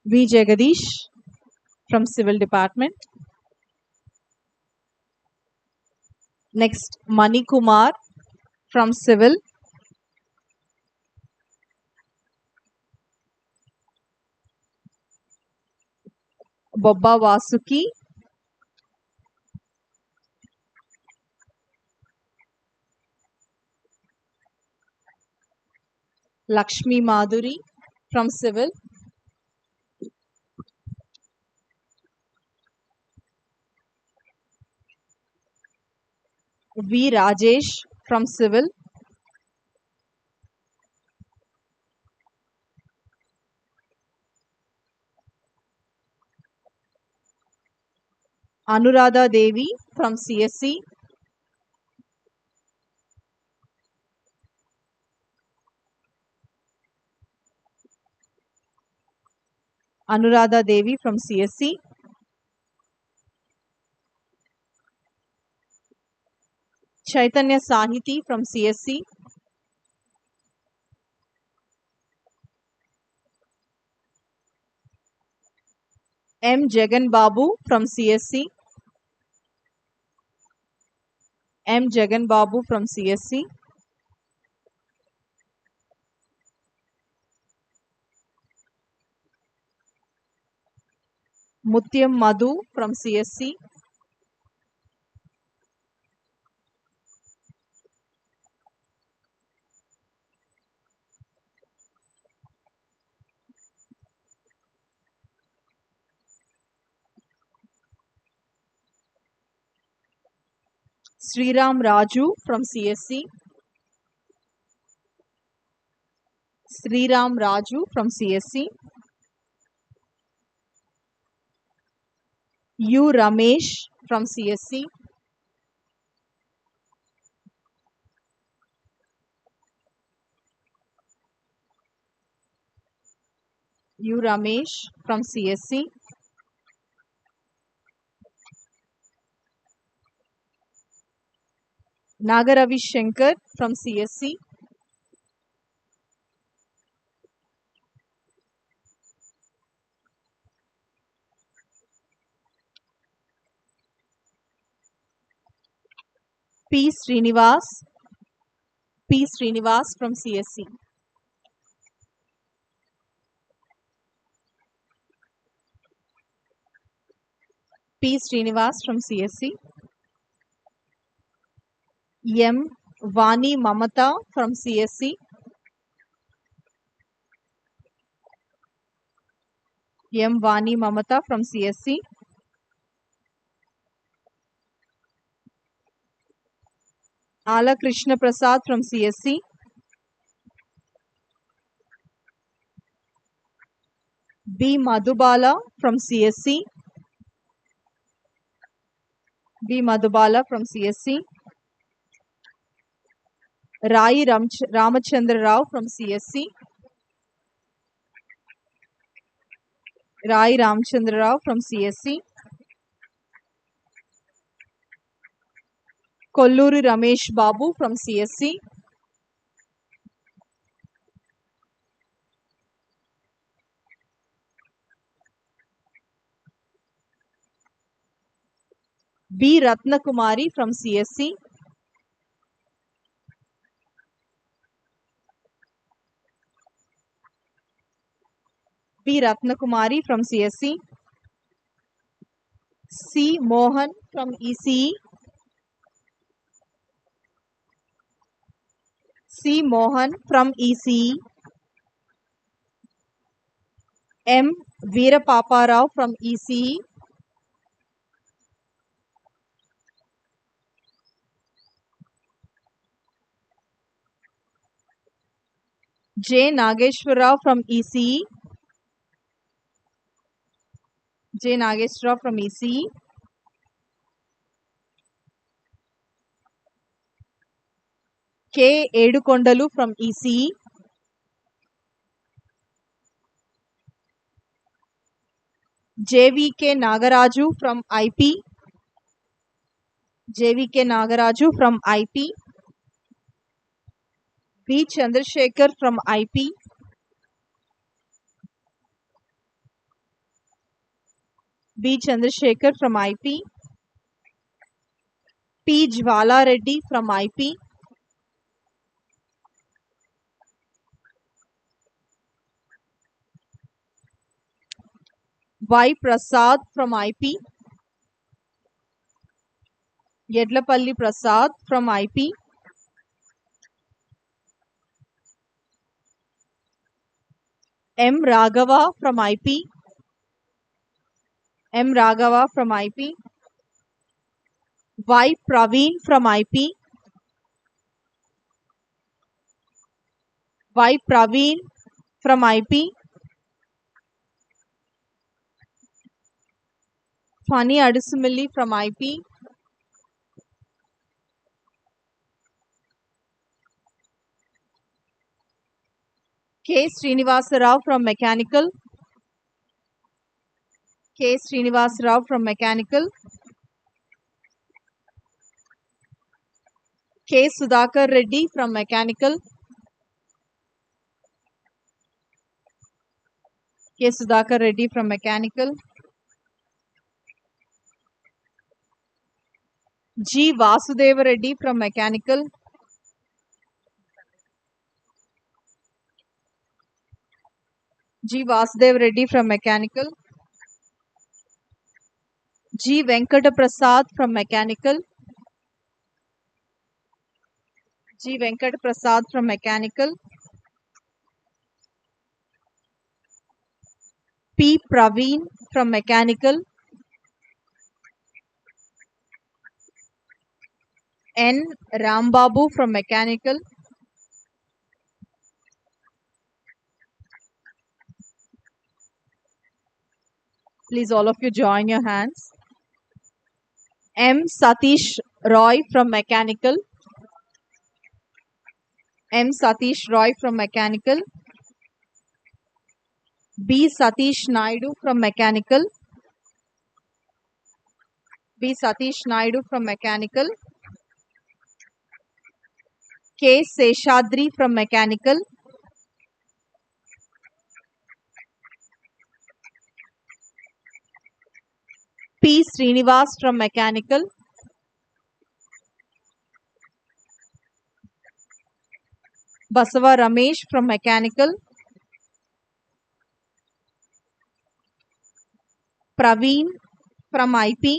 V. Jagadish from Civil Department. Next, Mani Kumar from Civil. Bobba Vasuki. Lakshmi Madhuri from Civil. V. Rajesh from Civil. Anuradha Devi from CSC. Anuradha Devi from CSC. Chaitanya Sahiti from CSC. M. Jagan Babu from CSC. M. Jagan Babu from CSC. Mutyam Madhu from CSC. Sriram Raju from CSC. Sriram Raju from CSC. U. Ramesh from CSC. U. Ramesh from CSC. Nagaravi Shankar from CSC. P. Srinivas. P. Srinivas from CSC. P. Srinivas from CSC. M. Vani Mamata from CSC. M. Vani Mamata from CSC. Ala Krishna Prasad from CSC. B. Madhubala from CSC. B. Madhubala from CSC. Rai Ramachandra Rao from CSC. Rai Ramchandra Rao from CSC. Kolluri Ramesh Babu from CSC. B. Ratnakumari from CSC. B. Ratnakumari from CSC. C. Mohan from ECE. C. Mohan from ECE. M. Veerapapa Rao from ECE. J. Nageshwar Rao from ECE. J. Nageswara from ECE. K. Edukondalu from ECE. JVK Nagaraju from IP. JVK Nagaraju from IP. B. Chandrasekhar from IP. B. Chandrasekhar from IP. P. Jwala Reddy from IP. Y. Prasad from IP. Yedlapalli Prasad from IP. M. Raghava from IP. M. Raghava from IP. Y. Praveen from IP. Y. Praveen from IP. Fani Adusumilli from IP. K. Srinivasa Rao from Mechanical. K. Srinivasa Rao from Mechanical. K. Sudhakar Reddy from Mechanical. K. Sudhakar Reddy from Mechanical. G. Vasudeva Reddy from Mechanical. G. Vasudeva Reddy from Mechanical. G. Venkata Prasad from Mechanical. G. Venkata Prasad from Mechanical. P. Praveen from Mechanical. N. Rambabu from Mechanical. Please all of you join your hands. M. Satish Roy from Mechanical. M. Satish Roy from Mechanical. B. Satish Naidu from Mechanical. B. Satish Naidu from Mechanical. K. Seshadri from Mechanical. P. Srinivas from Mechanical. Basava Ramesh from Mechanical. Praveen from IP.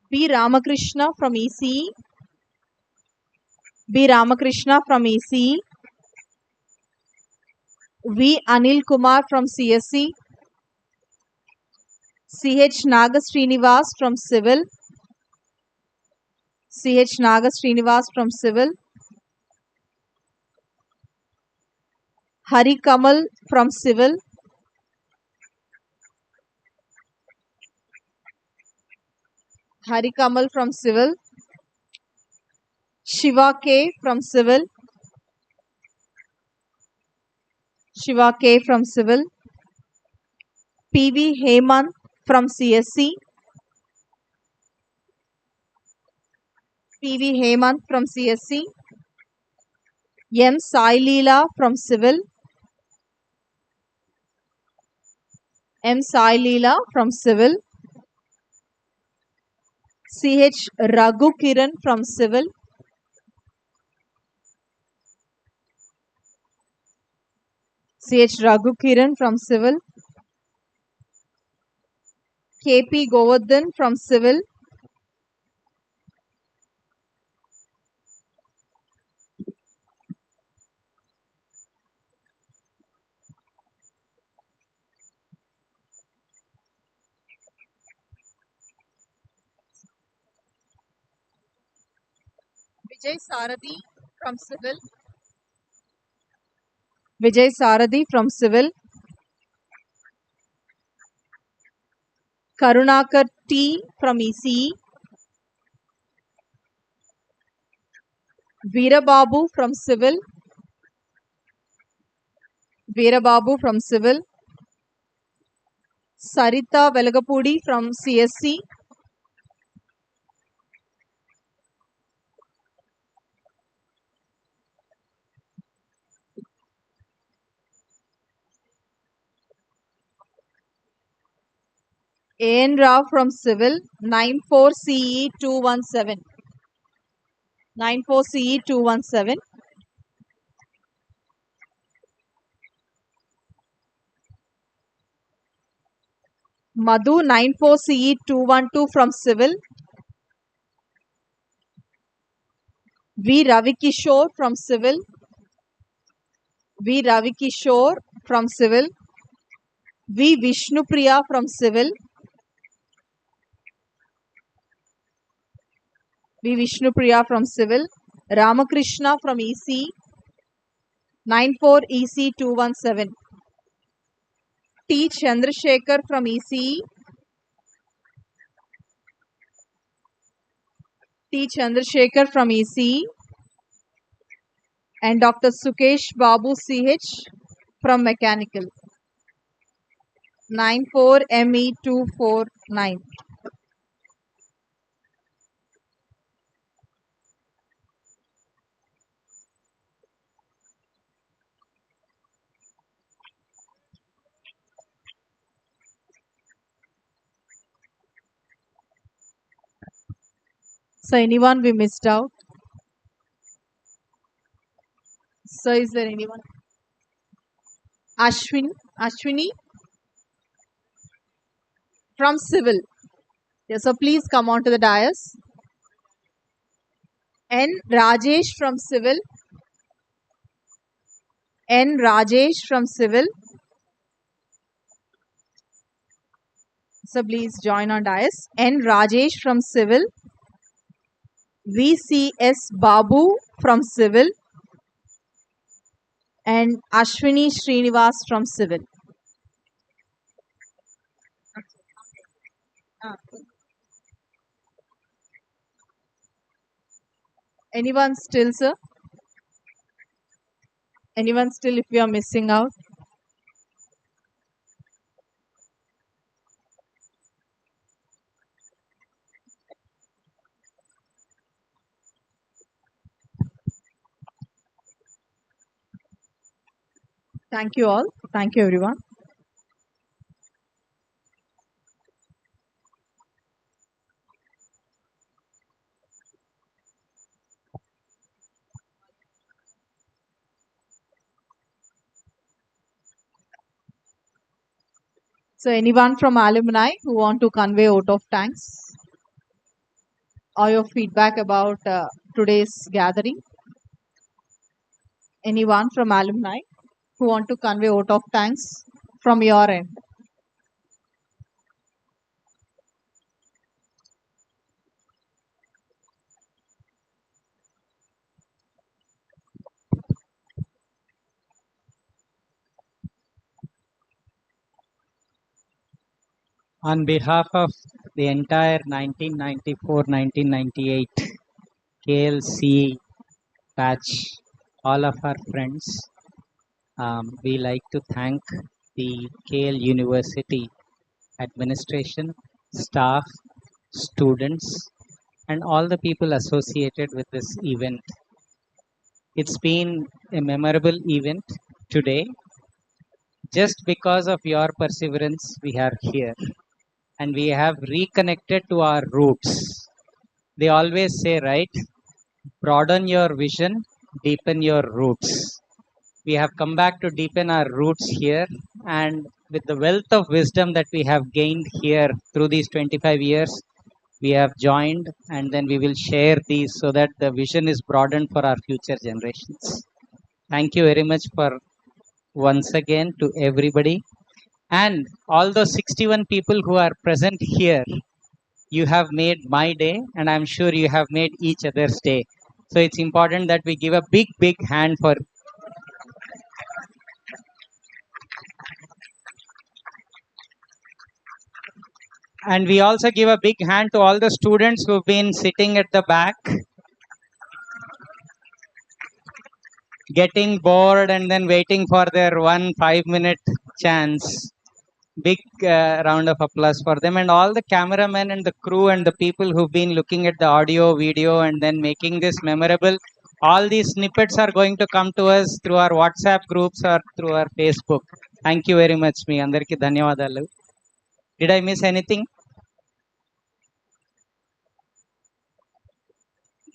B. Ramakrishna from ECE. B. Ramakrishna from ECE. V. Anil Kumar from CSC. CH Naga Srinivas from Civil. CH Naga Srinivas from Civil. Hari Kamal from Civil. Hari Kamal from Civil. Shiva K from Civil. Shiva K from Civil. PV Hemant from CSC. PV Hemant from CSC. M. Sai Leela from Civil. M. Sai Leela from Civil. CH Raghu Kiran from Civil. CH Raghu Kiran from Civil. KP Govardhan from Civil. Vijay Sarathi from Civil. Vijay Sarathi from Civil. Karunakar T from ECE. Veerababu from Civil. Veerababu from Civil. Sarita Velagapudi from CSC. A.N. Rao from Civil. 94CE 217. 94CE 217. Madhu 94CE 212 from Civil. V. Ravi Kishore from Civil. V. Ravi Kishore from Civil. V. Vishnupriya from Civil. V. Vishnupriya from Civil. Ramakrishna from EC. 94 EC 217. T. Chandrasekhar from ECE. T. Chandrasekhar from ECE. And Dr. Sukesh Babu CH from Mechanical. 94 ME 249. So anyone we missed out? So is there anyone? Ashwini from Civil. Yeah, so please come on to the dais. N. Rajesh from Civil. N. Rajesh from Civil. So please join on dais. N. Rajesh from Civil. VCS Babu from Civil. And Ashwini Srinivas from Civil. Anyone still, sir? Anyone still if we are missing out? Thank you all. Thank you everyone. So anyone from alumni who want to convey vote of thanks or your feedback about today's gathering? Anyone from alumni who want to convey vote of thanks from your end? On behalf of the entire 1994-1998 KLC batch, all of our friends, we like to thank the KL University administration, staff, students, and all the people associated with this event. It's been a memorable event today. Just because of your perseverance, we are here and we have reconnected to our roots. They always say, right? Broaden your vision, deepen your roots. We have come back to deepen our roots here, and with the wealth of wisdom that we have gained here through these 25 years, we have joined and then we will share these so that the vision is broadened for our future generations. Thank you very much for once again to everybody. And all those 61 people who are present here, you have made my day, and I'm sure you have made each other's day. So it's important that we give a big hand for And we also give a big hand to all the students who've been sitting at the back, getting bored and then waiting for their 5 minute chance. Big round of applause for them, and all the cameramen and the crew and the people who've been looking at the audio, video, and then making this memorable. All these snippets are going to come to us through our WhatsApp groups or through our Facebook. Thank you very much. Me andarki ధన్యవాదాలు. Did I miss anything?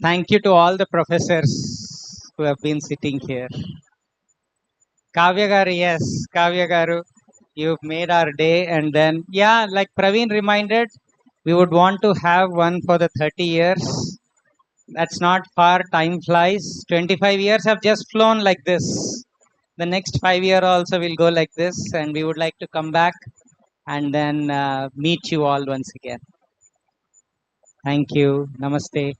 Thank you to all the professors who have been sitting here. Kavya garu, yes, Kavya garu, you've made our day. And then, yeah, like Praveen reminded, we would want to have one for the 30 years. That's not far, time flies. 25 years have just flown like this. The next 5 year also will go like this, and we would like to come back and then meet you all once again. Thank you. Namaste.